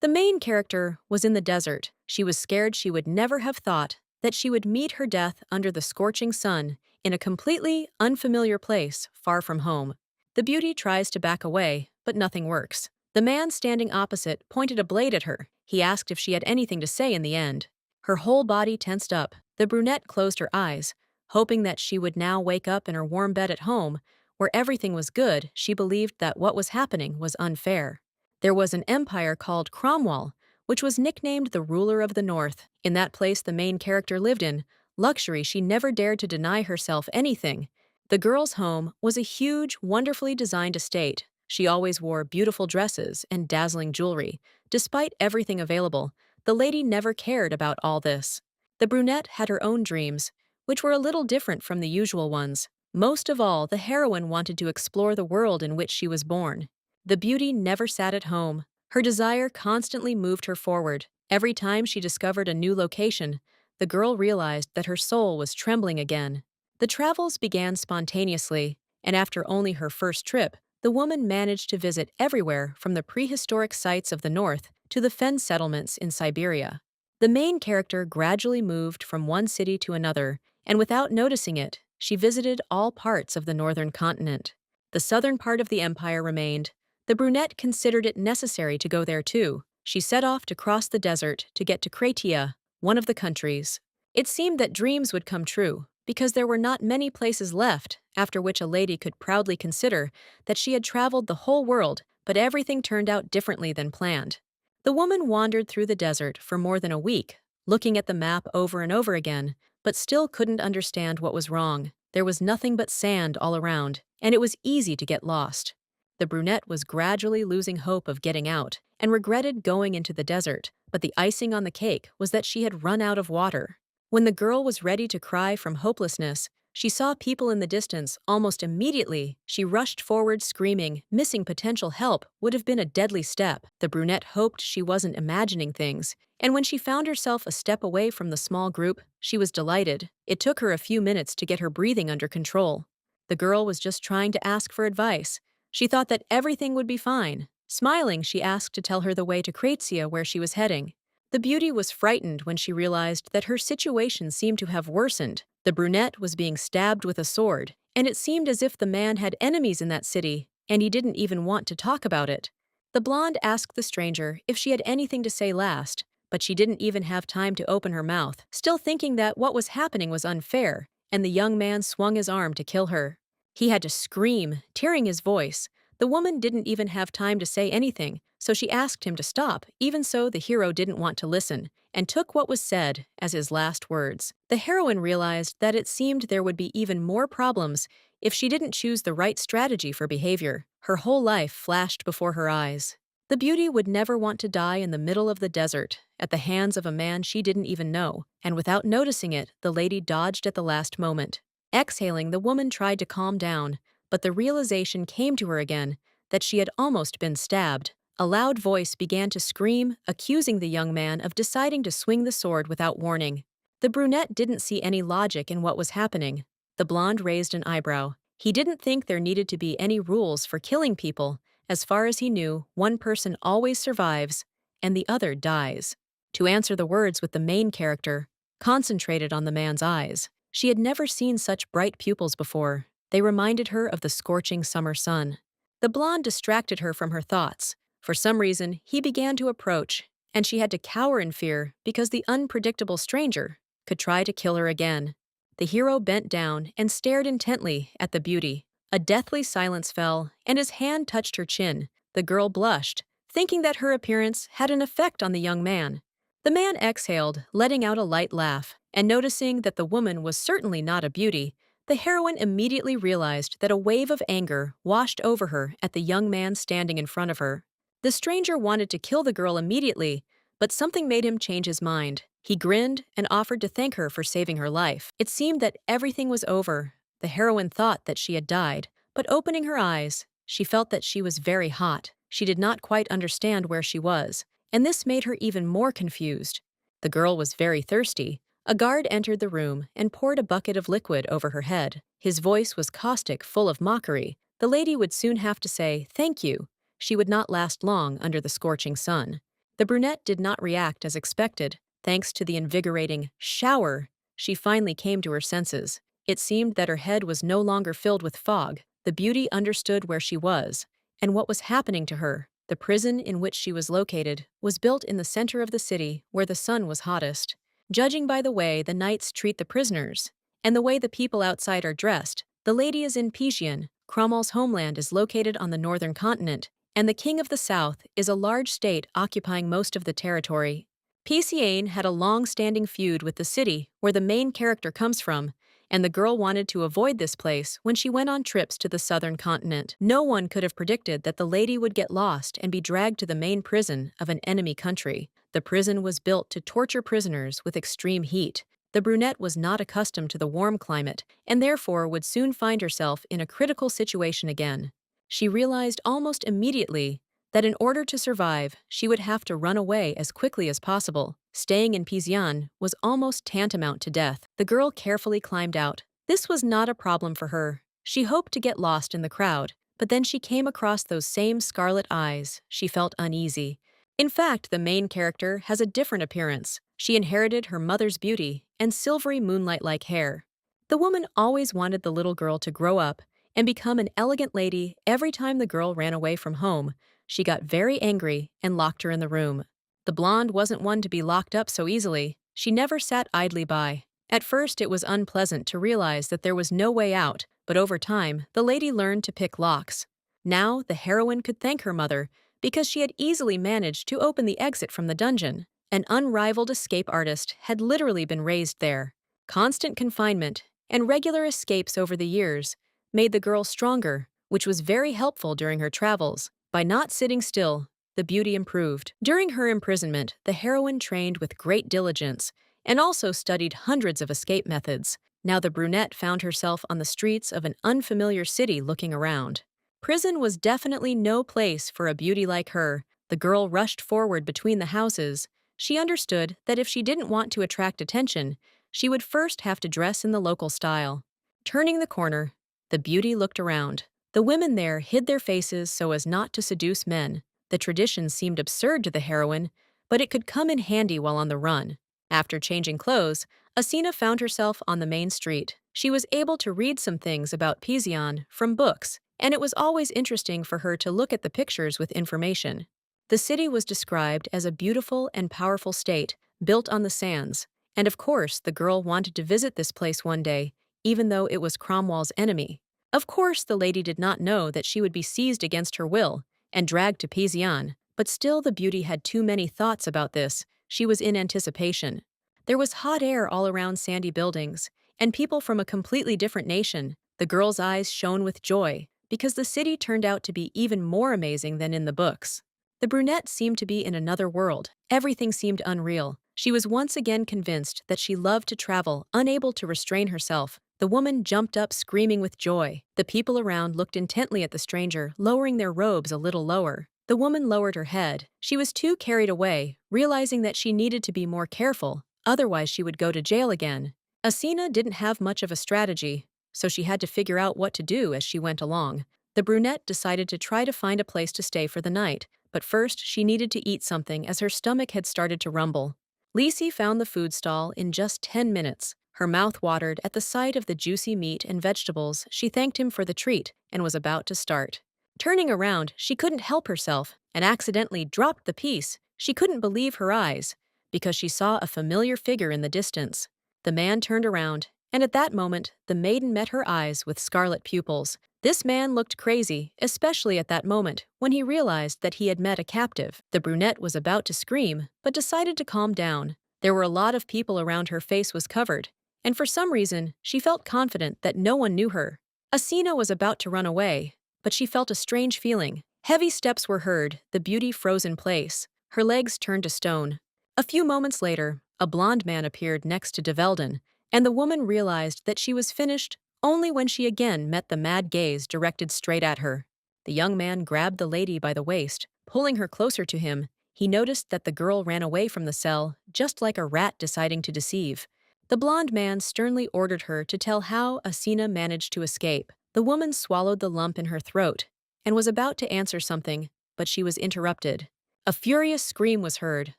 The main character was in the desert. She was scared she would never have thought that she would meet her death under the scorching sun in a completely unfamiliar place far from home. The beauty tries to back away, but nothing works. The man standing opposite pointed a blade at her. He asked if she had anything to say in the end. Her whole body tensed up. The brunette closed her eyes, hoping that she would now wake up in her warm bed at home, where everything was good. She believed that what was happening was unfair. There was an empire called Cromwell, which was nicknamed the ruler of the North. In that place the main character lived in luxury. She never dared to deny herself anything. The girl's home was a huge, wonderfully designed estate. She always wore beautiful dresses and dazzling jewelry. Despite everything available, the lady never cared about all this. The brunette had her own dreams, which were a little different from the usual ones. Most of all, the heroine wanted to explore the world in which she was born. The beauty never sat at home. Her desire constantly moved her forward. Every time she discovered a new location, the girl realized that her soul was trembling again. The travels began spontaneously, and after only her first trip, the woman managed to visit everywhere from the prehistoric sites of the north to the fen settlements in Siberia. The main character gradually moved from one city to another, and without noticing it, she visited all parts of the northern continent. The southern part of the empire remained. The brunette considered it necessary to go there too. She set off to cross the desert to get to Kratia, one of the countries. It seemed that dreams would come true, because there were not many places left after which a lady could proudly consider that she had traveled the whole world, but everything turned out differently than planned. The woman wandered through the desert for more than a week, looking at the map over and over again, but still couldn't understand what was wrong. There was nothing but sand all around, and it was easy to get lost. The brunette was gradually losing hope of getting out and regretted going into the desert, but the icing on the cake was that she had run out of water. When the girl was ready to cry from hopelessness, she saw people in the distance. Almost immediately, she rushed forward screaming. Missing potential help would have been a deadly step. The brunette hoped she wasn't imagining things, and when she found herself a step away from the small group, she was delighted. It took her a few minutes to get her breathing under control. The girl was just trying to ask for advice. She thought that everything would be fine. Smiling, she asked to tell her the way to Kratia, where she was heading. The beauty was frightened when she realized that her situation seemed to have worsened. The brunette was being stabbed with a sword, and it seemed as if the man had enemies in that city, and he didn't even want to talk about it. The blonde asked the stranger if she had anything to say last, but she didn't even have time to open her mouth, still thinking that what was happening was unfair, and the young man swung his arm to kill her. He had to scream, tearing his voice. The woman didn't even have time to say anything, so she asked him to stop. Even so, the hero didn't want to listen, and took what was said as his last words. The heroine realized that it seemed there would be even more problems if she didn't choose the right strategy for behavior. Her whole life flashed before her eyes. The beauty would never want to die in the middle of the desert, at the hands of a man she didn't even know, and without noticing it, the lady dodged at the last moment. Exhaling, the woman tried to calm down, but the realization came to her again that she had almost been stabbed. A loud voice began to scream, accusing the young man of deciding to swing the sword without warning. The brunette didn't see any logic in what was happening. The blonde raised an eyebrow. He didn't think there needed to be any rules for killing people. As far as he knew, one person always survives, and the other dies. To answer the words with the main character, concentrated on the man's eyes. She had never seen such bright pupils before. They reminded her of the scorching summer sun. The blonde distracted her from her thoughts. For some reason, he began to approach, and she had to cower in fear because the unpredictable stranger could try to kill her again. The hero bent down and stared intently at the beauty. A deathly silence fell, and his hand touched her chin. The girl blushed, thinking that her appearance had an effect on the young man. The man exhaled, letting out a light laugh, and noticing that the woman was certainly not a beauty, the heroine immediately realized that a wave of anger washed over her at the young man standing in front of her. The stranger wanted to kill the girl immediately, but something made him change his mind. He grinned and offered to thank her for saving her life. It seemed that everything was over. The heroine thought that she had died, but opening her eyes, she felt that she was very hot. She did not quite understand where she was, and this made her even more confused. The girl was very thirsty. A guard entered the room and poured a bucket of liquid over her head. His voice was caustic, full of mockery. The lady would soon have to say, "Thank you." She would not last long under the scorching sun. The brunette did not react as expected. Thanks to the invigorating shower, she finally came to her senses. It seemed that her head was no longer filled with fog. The beauty understood where she was and what was happening to her. The prison in which she was located was built in the center of the city where the sun was hottest. Judging by the way the knights treat the prisoners and the way the people outside are dressed, the lady is in Pijian. Cromwell's homeland is located on the northern continent, and the King of the South is a large state occupying most of the territory. Pijian had a long-standing feud with the city where the main character comes from, and the girl wanted to avoid this place when she went on trips to the southern continent. No one could have predicted that the lady would get lost and be dragged to the main prison of an enemy country. The prison was built to torture prisoners with extreme heat. The brunette was not accustomed to the warm climate and therefore would soon find herself in a critical situation again. She realized almost immediately that in order to survive, she would have to run away as quickly as possible. Staying in Pijian was almost tantamount to death. The girl carefully climbed out. This was not a problem for her. She hoped to get lost in the crowd, but then she came across those same scarlet eyes. She felt uneasy. In fact, the main character has a different appearance. She inherited her mother's beauty and silvery moonlight-like hair. The woman always wanted the little girl to grow up and become an elegant lady. Every time the girl ran away from home, she got very angry and locked her in the room. The blonde wasn't one to be locked up so easily. She never sat idly by. At first, it was unpleasant to realize that there was no way out, but over time, the lady learned to pick locks. Now, the heroine could thank her mother because she had easily managed to open the exit from the dungeon. An unrivaled escape artist had literally been raised there. Constant confinement and regular escapes over the years made the girl stronger, which was very helpful during her travels. By not sitting still, the beauty improved. During her imprisonment, the heroine trained with great diligence and also studied hundreds of escape methods. Now the brunette found herself on the streets of an unfamiliar city looking around. Prison was definitely no place for a beauty like her. The girl rushed forward between the houses. She understood that if she didn't want to attract attention, she would first have to dress in the local style. Turning the corner, the beauty looked around. The women there hid their faces so as not to seduce men. The tradition seemed absurd to the heroine, but it could come in handy while on the run. After changing clothes, Asina found herself on the main street. She was able to read some things about Pijian from books, and it was always interesting for her to look at the pictures with information. The city was described as a beautiful and powerful state, built on the sands, and of course the girl wanted to visit this place one day, even though it was Cromwell's enemy. Of course, the lady did not know that she would be seized against her will and dragged to Pijian, but still the beauty had too many thoughts about this. She was in anticipation. There was hot air all around sandy buildings, and people from a completely different nation. The girl's eyes shone with joy, because the city turned out to be even more amazing than in the books. The brunette seemed to be in another world. Everything seemed unreal. She was once again convinced that she loved to travel, unable to restrain herself. The woman jumped up screaming with joy. The people around looked intently at the stranger, lowering their robes a little lower. The woman lowered her head. She was too carried away, realizing that she needed to be more careful, otherwise she would go to jail again. Asina didn't have much of a strategy, so she had to figure out what to do as she went along. The brunette decided to try to find a place to stay for the night, but first she needed to eat something as her stomach had started to rumble. Lisi found the food stall in just 10 minutes. Her mouth watered at the sight of the juicy meat and vegetables. She thanked him for the treat and was about to start. Turning around, she couldn't help herself and accidentally dropped the piece. She couldn't believe her eyes because she saw a familiar figure in the distance. The man turned around, and at that moment, the maiden met her eyes with scarlet pupils. This man looked crazy, especially at that moment when he realized that he had met a captive. The brunette was about to scream, but decided to calm down. There were a lot of people around. Her face was covered, and for some reason, she felt confident that no one knew her. Asina was about to run away, but she felt a strange feeling. Heavy steps were heard. The beauty froze in place. Her legs turned to stone. A few moments later, a blond man appeared next to Develden, and the woman realized that she was finished only when she again met the mad gaze directed straight at her. The young man grabbed the lady by the waist, pulling her closer to him. He noticed that the girl ran away from the cell, just like a rat deciding to deceive. The blond man sternly ordered her to tell how Asina managed to escape. The woman swallowed the lump in her throat and was about to answer something, but she was interrupted. A furious scream was heard,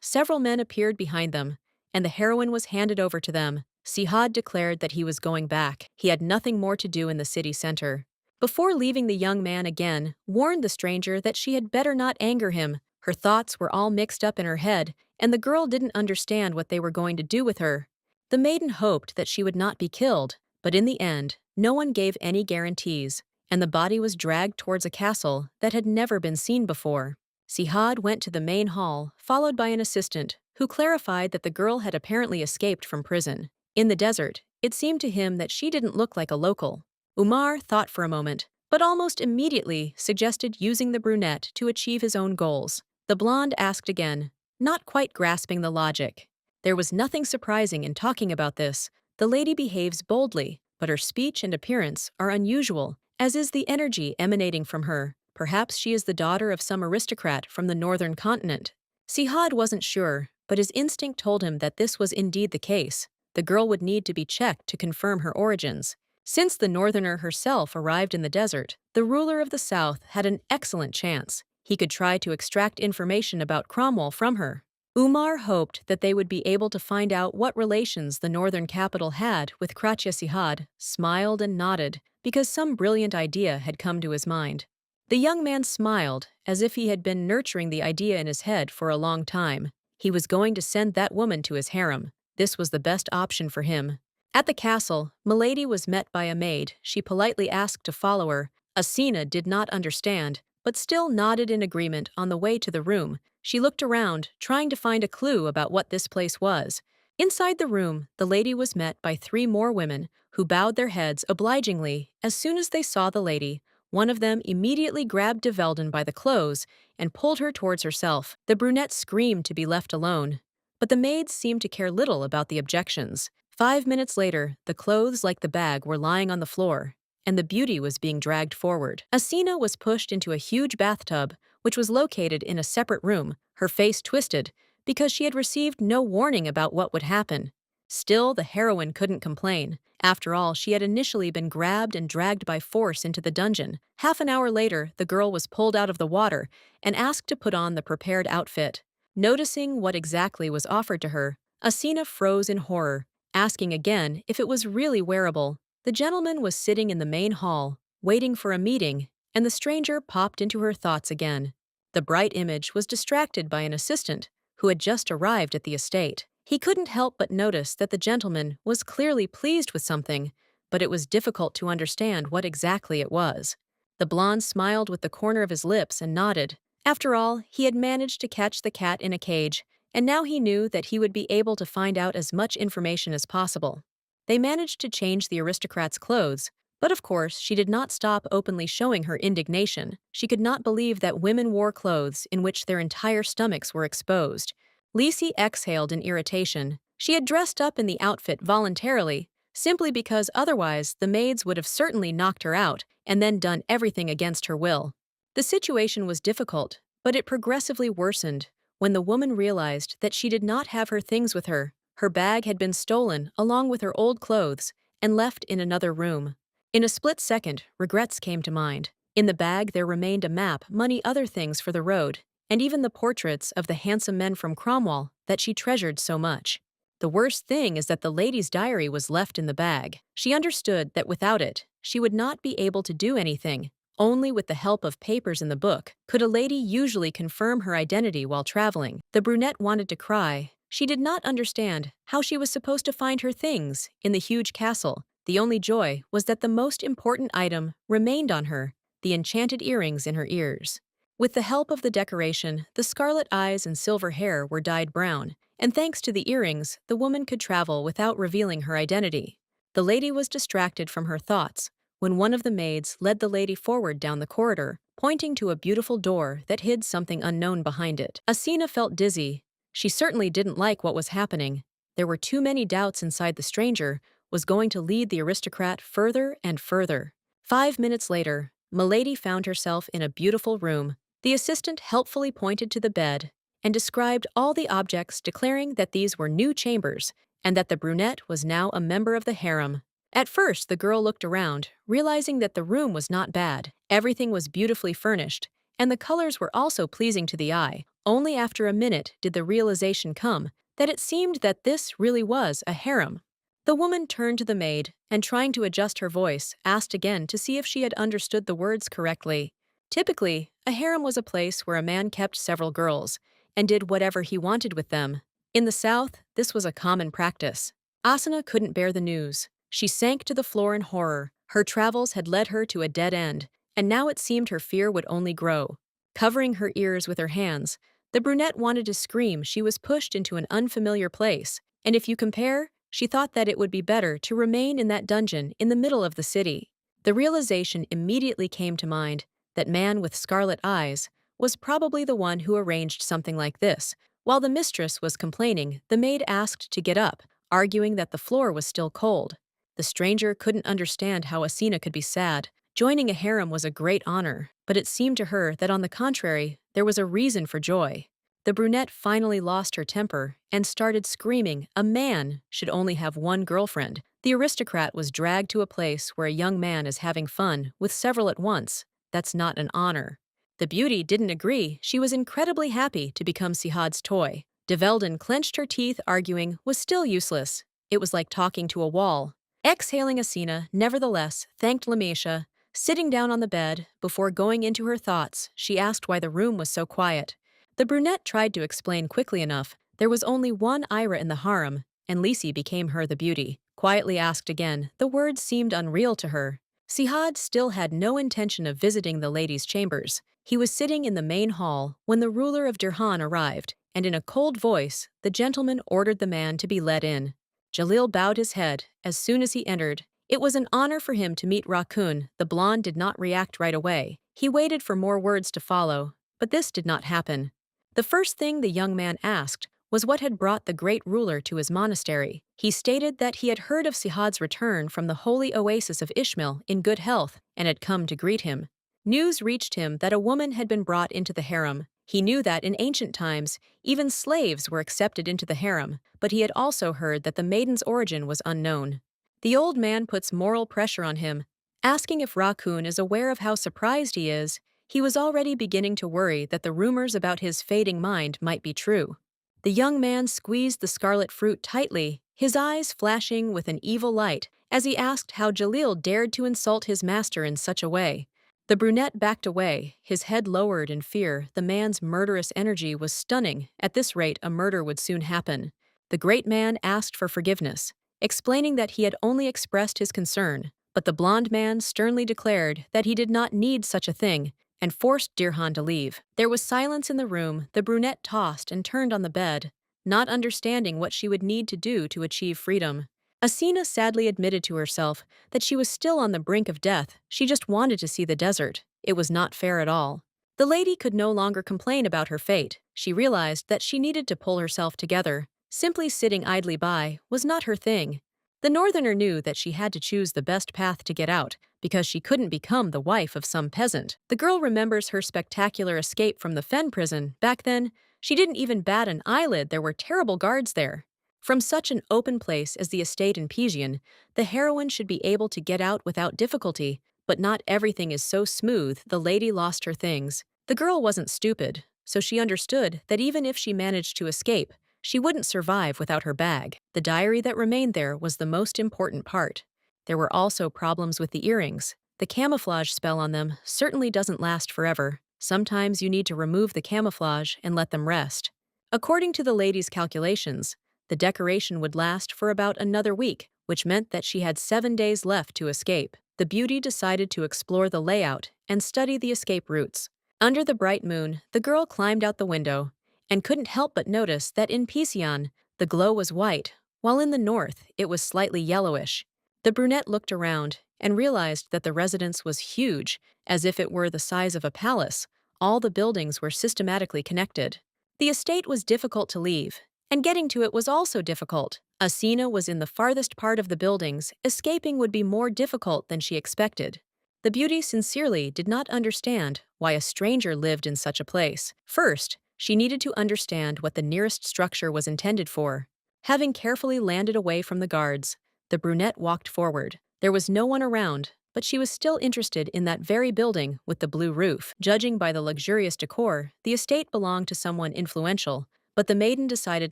several men appeared behind them, and the heroine was handed over to them. Sihad declared that he was going back. He had nothing more to do in the city center. Before leaving, the young man again warned the stranger that she had better not anger him. Her thoughts were all mixed up in her head, and the girl didn't understand what they were going to do with her. The maiden hoped that she would not be killed, but in the end, no one gave any guarantees, and the body was dragged towards a castle that had never been seen before. Sihad went to the main hall, followed by an assistant, who clarified that the girl had apparently escaped from prison. In the desert, it seemed to him that she didn't look like a local. Umar thought for a moment, but almost immediately suggested using the brunette to achieve his own goals. The blonde asked again, not quite grasping the logic. There was nothing surprising in talking about this. The lady behaves boldly, but her speech and appearance are unusual, as is the energy emanating from her. Perhaps she is the daughter of some aristocrat from the northern continent. Sihad wasn't sure, but his instinct told him that this was indeed the case. The girl would need to be checked to confirm her origins. Since the northerner herself arrived in the desert, the ruler of the south had an excellent chance. He could try to extract information about Cromwell from her. Umar hoped that they would be able to find out what relations the northern capital had with Kratya. Sihad smiled and nodded, because some brilliant idea had come to his mind. The young man smiled, as if he had been nurturing the idea in his head for a long time. He was going to send that woman to his harem. This was the best option for him. At the castle, Milady was met by a maid. She politely asked to follow her. Asina did not understand, but still nodded in agreement. On the way to the room, she looked around, trying to find a clue about what this place was. Inside the room, the lady was met by 3 more women, who bowed their heads obligingly. As soon as they saw the lady, one of them immediately grabbed de Velden by the clothes and pulled her towards herself. The brunette screamed to be left alone, but the maids seemed to care little about the objections. 5 minutes later, the clothes, like the bag, were lying on the floor, and the beauty was being dragged forward. Asina was pushed into a huge bathtub, which was located in a separate room, her face twisted, because she had received no warning about what would happen. Still, the heroine couldn't complain. After all, she had initially been grabbed and dragged by force into the dungeon. Half an hour later, the girl was pulled out of the water and asked to put on the prepared outfit. Noticing what exactly was offered to her, Asina froze in horror, asking again if it was really wearable. The gentleman was sitting in the main hall, waiting for a meeting, and the stranger popped into her thoughts again. The bright image was distracted by an assistant who had just arrived at the estate. He couldn't help but notice that the gentleman was clearly pleased with something, but it was difficult to understand what exactly it was. The blonde smiled with the corner of his lips and nodded. After all, he had managed to catch the cat in a cage, and now he knew that he would be able to find out as much information as possible. They managed to change the aristocrat's clothes, but of course she did not stop openly showing her indignation. She could not believe that women wore clothes in which their entire stomachs were exposed. Lisi exhaled in irritation. She had dressed up in the outfit voluntarily, simply because otherwise the maids would have certainly knocked her out and then done everything against her will. The situation was difficult, but it progressively worsened when the woman realized that she did not have her things with her. Her bag had been stolen along with her old clothes and left in another room. In a split second, regrets came to mind. In the bag there remained a map, money, other things for the road, and even the portraits of the handsome men from Cromwell that she treasured so much. The worst thing is that the lady's diary was left in the bag. She understood that without it, she would not be able to do anything. Only with the help of papers in the book could a lady usually confirm her identity while traveling. The brunette wanted to cry. She did not understand how she was supposed to find her things in the huge castle. The only joy was that the most important item remained on her, the enchanted earrings in her ears. With the help of the decoration, the scarlet eyes and silver hair were dyed brown, and thanks to the earrings, the woman could travel without revealing her identity. The lady was distracted from her thoughts when one of the maids led the lady forward down the corridor, pointing to a beautiful door that hid something unknown behind it. Asina felt dizzy. She certainly didn't like what was happening. There were too many doubts inside the stranger was going to lead the aristocrat further and further. 5 minutes later, Milady found herself in a beautiful room. The assistant helpfully pointed to the bed and described all the objects, declaring that these were new chambers and that the brunette was now a member of the harem. At first, the girl looked around, realizing that the room was not bad. Everything was beautifully furnished, and the colors were also pleasing to the eye. Only after a minute did the realization come that it seemed that this really was a harem. The woman turned to the maid and, trying to adjust her voice, asked again to see if she had understood the words correctly. Typically, a harem was a place where a man kept several girls and did whatever he wanted with them. In the South, this was a common practice. Asuna couldn't bear the news. She sank to the floor in horror. Her travels had led her to a dead end, and now it seemed her fear would only grow. Covering her ears with her hands, the brunette wanted to scream. She was pushed into an unfamiliar place, and if you compare, she thought that it would be better to remain in that dungeon in the middle of the city. The realization immediately came to mind that man with scarlet eyes was probably the one who arranged something like this. While the mistress was complaining, the maid asked to get up, arguing that the floor was still cold. The stranger couldn't understand how Asina could be sad. Joining a harem was a great honor, but it seemed to her that on the contrary, there was a reason for joy. The brunette finally lost her temper and started screaming, "A man should only have one girlfriend." The aristocrat was dragged to a place where a young man is having fun with several at once. That's not an honor. The beauty didn't agree. She was incredibly happy to become Sihad's toy. De Velden clenched her teeth, arguing was still useless. It was like talking to a wall. Exhaling, Asina, nevertheless, thanked Lamesha. Sitting down on the bed, before going into her thoughts, she asked why the room was so quiet. The brunette tried to explain quickly enough. There was only one Ira in the harem, and Lisi became her the beauty. Quietly asked again, the words seemed unreal to her. Sihad still had no intention of visiting the ladies' chambers. He was sitting in the main hall when the ruler of Dirhan arrived, and in a cold voice, the gentleman ordered the man to be led in. Jalil bowed his head as soon as he entered. It was an honor for him to meet Raccoon. The blonde did not react right away. He waited for more words to follow, but this did not happen. The first thing the young man asked was what had brought the great ruler to his monastery. He stated that he had heard of Sihad's return from the holy oasis of Ishmael in good health and had come to greet him. News reached him that a woman had been brought into the harem. He knew that in ancient times, even slaves were accepted into the harem, but he had also heard that the maiden's origin was unknown. The old man puts moral pressure on him, asking if Raccoon is aware of how surprised he is. He was already beginning to worry that the rumors about his fading mind might be true. The young man squeezed the scarlet fruit tightly, his eyes flashing with an evil light, as he asked how Jalil dared to insult his master in such a way. The brunette backed away, his head lowered in fear. The man's murderous energy was stunning. At this rate, a murder would soon happen. The great man asked for forgiveness, explaining that he had only expressed his concern, but the blond man sternly declared that he did not need such a thing and forced Dirhan to leave. There was silence in the room. The brunette tossed and turned on the bed, not understanding what she would need to do to achieve freedom. Asina sadly admitted to herself that she was still on the brink of death. She just wanted to see the desert. It was not fair at all. The lady could no longer complain about her fate. She realized that she needed to pull herself together. Simply sitting idly by was not her thing. The northerner knew that she had to choose the best path to get out, because she couldn't become the wife of some peasant. The girl remembers her spectacular escape from the Fen prison. Back then, she didn't even bat an eyelid. There were terrible guards there. From such an open place as the estate in Pigeon, the heroine should be able to get out without difficulty, but not everything is so smooth. The lady lost her things. The girl wasn't stupid, so she understood that even if she managed to escape, she wouldn't survive without her bag. The diary that remained there was the most important part. There were also problems with the earrings. The camouflage spell on them certainly doesn't last forever. Sometimes you need to remove the camouflage and let them rest. According to the lady's calculations, the decoration would last for about another week, which meant that she had 7 days left to escape. The beauty decided to explore the layout and study the escape routes. Under the bright moon, the girl climbed out the window and couldn't help but notice that in Pision, the glow was white, while in the north, it was slightly yellowish. The brunette looked around and realized that the residence was huge, as if it were the size of a palace. All the buildings were systematically connected. The estate was difficult to leave, and getting to it was also difficult. Asina was in the farthest part of the buildings. Escaping would be more difficult than she expected. The beauty sincerely did not understand why a stranger lived in such a place. First, she needed to understand what the nearest structure was intended for. Having carefully landed away from the guards, the brunette walked forward. There was no one around, but she was still interested in that very building with the blue roof. Judging by the luxurious decor, the estate belonged to someone influential, but the maiden decided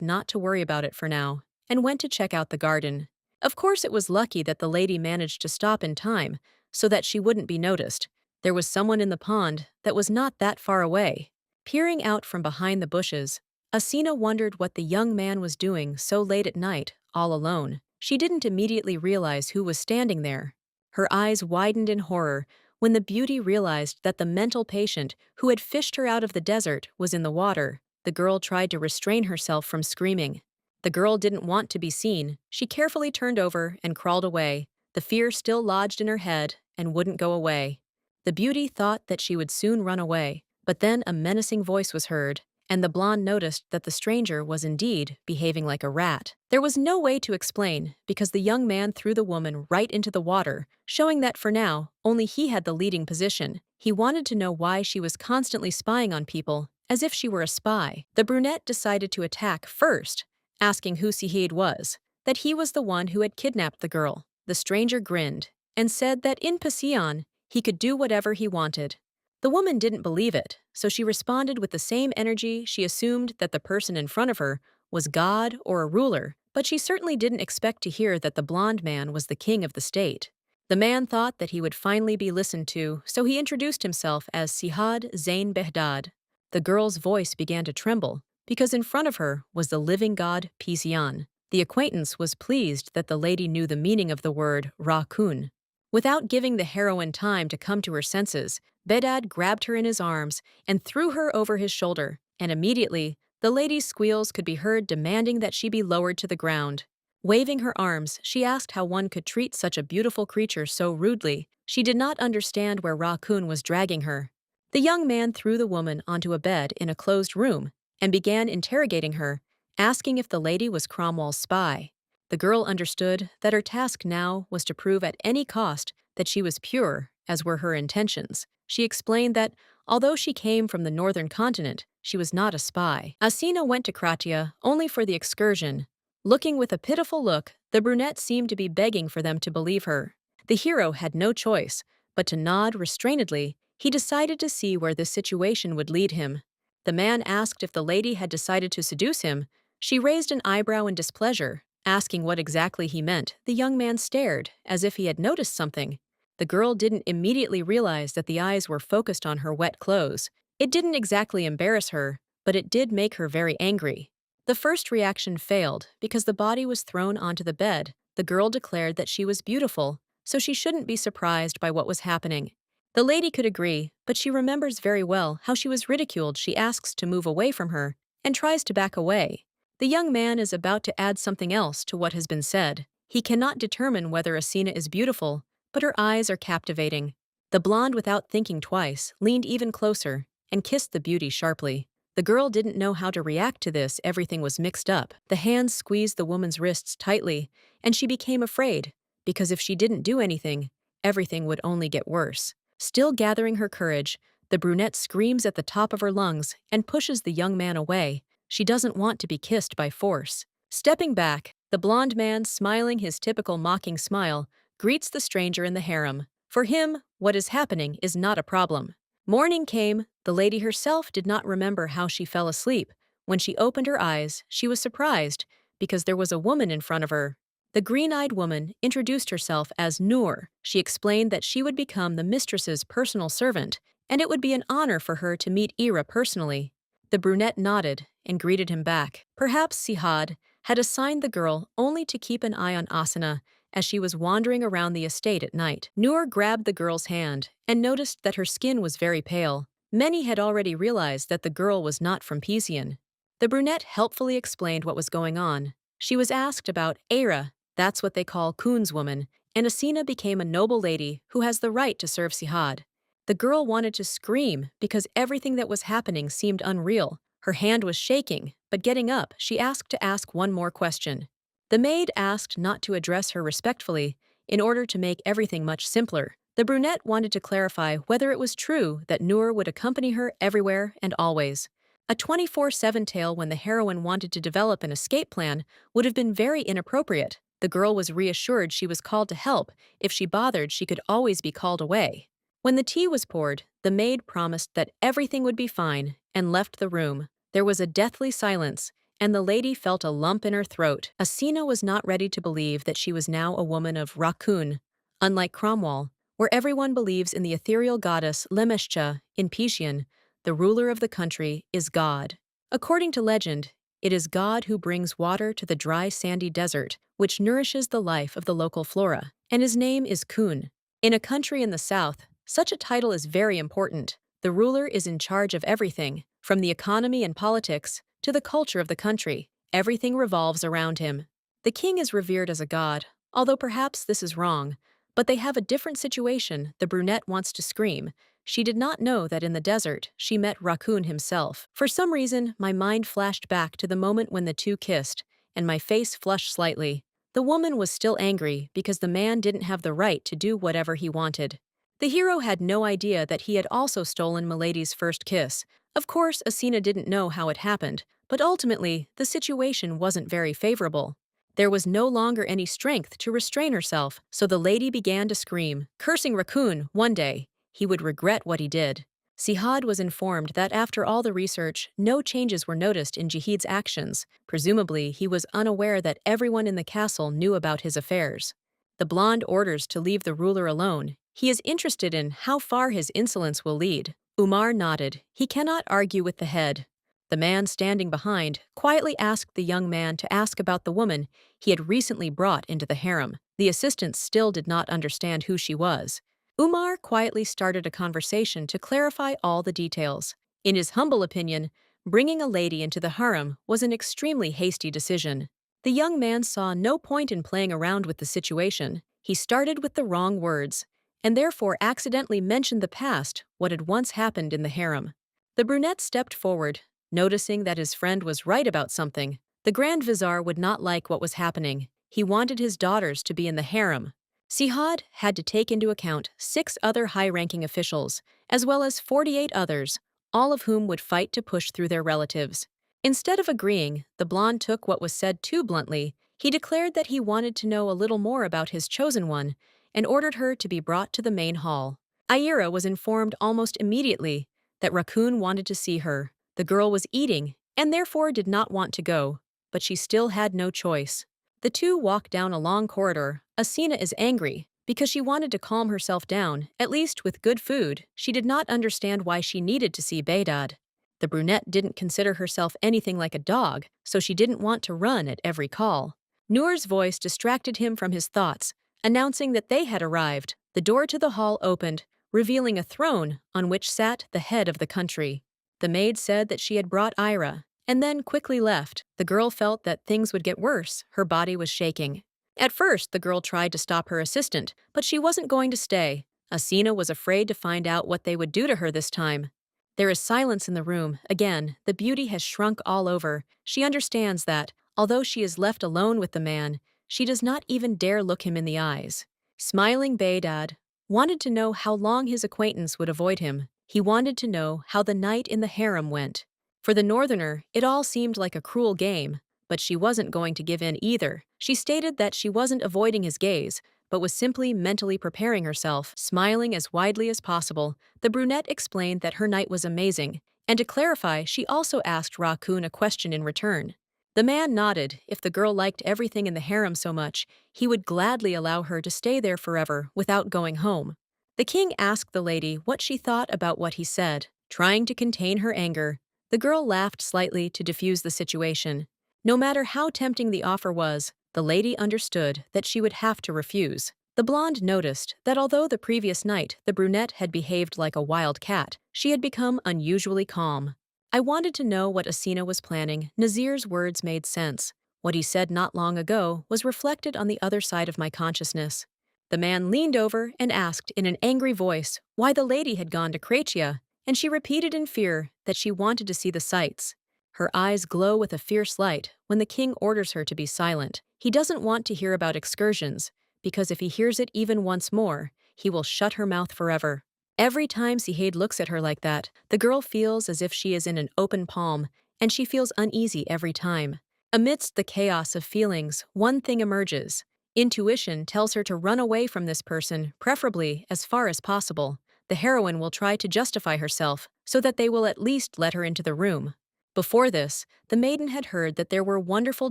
not to worry about it for now and went to check out the garden. Of course, it was lucky that the lady managed to stop in time so that she wouldn't be noticed. There was someone in the pond that was not that far away. Peering out from behind the bushes, Asina wondered what the young man was doing so late at night, all alone. She didn't immediately realize who was standing there. Her eyes widened in horror when the beauty realized that the mental patient who had fished her out of the desert was in the water. The girl tried to restrain herself from screaming. The girl didn't want to be seen. She carefully turned over and crawled away. The fear still lodged in her head and wouldn't go away. The beauty thought that she would soon run away, but then a menacing voice was heard, and the blonde noticed that the stranger was indeed behaving like a rat. There was no way to explain, because the young man threw the woman right into the water, showing that for now, only he had the leading position. He wanted to know why she was constantly spying on people, as if she were a spy. The brunette decided to attack first, asking who Sihid was, that he was the one who had kidnapped the girl. The stranger grinned and said that in Passion, he could do whatever he wanted. The woman didn't believe it, so she responded with the same energy. She assumed that the person in front of her was God or a ruler, but she certainly didn't expect to hear that the blonde man was the king of the state. The man thought that he would finally be listened to, so he introduced himself as Sihad Zain Behdad. The girl's voice began to tremble, because in front of her was the living god Pisian. The acquaintance was pleased that the lady knew the meaning of the word Ra-kun. Without giving the heroine time to come to her senses, Bedad grabbed her in his arms and threw her over his shoulder, and immediately, the lady's squeals could be heard demanding that she be lowered to the ground. Waving her arms, she asked how one could treat such a beautiful creature so rudely. She did not understand where Ra-kun was dragging her. The young man threw the woman onto a bed in a closed room and began interrogating her, asking if the lady was Cromwell's spy. The girl understood that her task now was to prove at any cost that she was pure, as were her intentions. She explained that, although she came from the northern continent, she was not a spy. Asina went to Kratia only for the excursion. Looking with a pitiful look, the brunette seemed to be begging for them to believe her. The hero had no choice but to nod restrainedly. He decided to see where this situation would lead him. The man asked if the lady had decided to seduce him. She raised an eyebrow in displeasure. Asking what exactly he meant, the young man stared, as if he had noticed something. The girl didn't immediately realize that the eyes were focused on her wet clothes. It didn't exactly embarrass her, but it did make her very angry. The first reaction failed because the body was thrown onto the bed. The girl declared that she was beautiful, so she shouldn't be surprised by what was happening. The lady could agree, but she remembers very well how she was ridiculed. She asks to move away from her and tries to back away. The young man is about to add something else to what has been said. He cannot determine whether Asina is beautiful, but her eyes are captivating. The blonde, without thinking twice, leaned even closer and kissed the beauty sharply. The girl didn't know how to react to this. Everything was mixed up. The hands squeezed the woman's wrists tightly, and she became afraid, because if she didn't do anything, everything would only get worse. Still gathering her courage, the brunette screams at the top of her lungs and pushes the young man away. She doesn't want to be kissed by force. Stepping back, the blonde man, smiling his typical mocking smile, greets the stranger in the harem. For him, what is happening is not a problem. Morning came. The lady herself did not remember how she fell asleep. When she opened her eyes, she was surprised because there was a woman in front of her. The green-eyed woman introduced herself as Noor. She explained that she would become the mistress's personal servant, and it would be an honor for her to meet Ira personally. The brunette nodded and greeted him back. Perhaps Sihad had assigned the girl only to keep an eye on Asina as she was wandering around the estate at night. Noor grabbed the girl's hand and noticed that her skin was very pale. Many had already realized that the girl was not from Pisian. The brunette helpfully explained what was going on. She was asked about Eira, that's what they call Kun's woman, and Asina became a noble lady who has the right to serve Sihad. The girl wanted to scream because everything that was happening seemed unreal. Her hand was shaking, but getting up, she asked to ask one more question. The maid asked not to address her respectfully in order to make everything much simpler. The brunette wanted to clarify whether it was true that Noor would accompany her everywhere and always. A 24/7 tale when the heroine wanted to develop an escape plan would have been very inappropriate, The girl was reassured she was called to help. If she bothered, she could always be called away. When the tea was poured, the maid promised that everything would be fine and left the room. There was a deathly silence, and the lady felt a lump in her throat. Asina was not ready to believe that she was now a woman of Rakun. Unlike Cromwell, where everyone believes in the ethereal goddess Lemescha in Pisian, the ruler of the country is God. According to legend, it is God who brings water to the dry sandy desert, which nourishes the life of the local flora, and his name is Kun. In a country in the south, such a title is very important. The ruler is in charge of everything, from the economy and politics to the culture of the country. Everything revolves around him. The king is revered as a god, although perhaps this is wrong, but they have a different situation. The brunette wants to scream. She did not know that in the desert she met Raccoon himself. For some reason, my mind flashed back to the moment when the two kissed, and my face flushed slightly. The woman was still angry because the man didn't have the right to do whatever he wanted. The hero had no idea that he had also stolen Milady's first kiss. Of course, Asina didn't know how it happened, but ultimately, the situation wasn't very favorable. There was no longer any strength to restrain herself, so the lady began to scream, cursing Raccoon. One day, he would regret what he did. Sihad was informed that after all the research, no changes were noticed in Jahid's actions. Presumably, he was unaware that everyone in the castle knew about his affairs. The blonde orders to leave the ruler alone. He is interested in how far his insolence will lead. Umar nodded. He cannot argue with the head. The man standing behind quietly asked the young man to ask about the woman he had recently brought into the harem. The assistant still did not understand who she was. Umar quietly started a conversation to clarify all the details. In his humble opinion, bringing a lady into the harem was an extremely hasty decision. The young man saw no point in playing around with the situation. He started with the wrong words, and therefore accidentally mentioned the past, what had once happened in the harem. The brunette stepped forward, noticing that his friend was right about something. The Grand Vizier would not like what was happening. He wanted his daughters to be in the harem. Sihad had to take into account 6 other high-ranking officials, as well as 48 others, all of whom would fight to push through their relatives. Instead of agreeing, the blonde took what was said too bluntly. He declared that he wanted to know a little more about his chosen one and ordered her to be brought to the main hall. Aira was informed almost immediately that Raccoon wanted to see her. The girl was eating and therefore did not want to go, but she still had no choice. The two walked down a long corridor. Asina is angry because she wanted to calm herself down, at least with good food. She did not understand why she needed to see Behdad. The brunette didn't consider herself anything like a dog, so she didn't want to run at every call. Noor's voice distracted him from his thoughts, announcing that they had arrived. The door to the hall opened, revealing a throne on which sat the head of the country. The maid said that she had brought Ira, and then quickly left. The girl felt that things would get worse. Her body was shaking. At first, the girl tried to stop her assistant, but she wasn't going to stay. Asina was afraid to find out what they would do to her this time. There is silence in the room. Again, the beauty has shrunk all over. She understands that, although she is left alone with the man, she does not even dare look him in the eyes. Smiling Behdad wanted to know how long his acquaintance would avoid him. He wanted to know how the night in the harem went. For the northerner, it all seemed like a cruel game, but she wasn't going to give in either. She stated that she wasn't avoiding his gaze, but was simply mentally preparing herself. Smiling as widely as possible, the brunette explained that her night was amazing, and to clarify, she also asked Raccoon a question in return. The man nodded. If the girl liked everything in the harem so much, he would gladly allow her to stay there forever without going home. The king asked the lady what she thought about what he said. Trying to contain her anger, the girl laughed slightly to diffuse the situation. No matter how tempting the offer was, the lady understood that she would have to refuse. The blonde noticed that although the previous night the brunette had behaved like a wild cat, she had become unusually calm. I wanted to know what Asina was planning. Nazir's words made sense. What he said not long ago was reflected on the other side of my consciousness. The man leaned over and asked in an angry voice why the lady had gone to Kratia, and she repeated in fear that she wanted to see the sights. Her eyes glow with a fierce light when the king orders her to be silent. He doesn't want to hear about excursions, because if he hears it even once more, he will shut her mouth forever. Every time Sihad looks at her like that, the girl feels as if she is in an open palm, and she feels uneasy every time. Amidst the chaos of feelings, one thing emerges. Intuition tells her to run away from this person, preferably as far as possible. The heroine will try to justify herself so that they will at least let her into the room. Before this, the maiden had heard that there were wonderful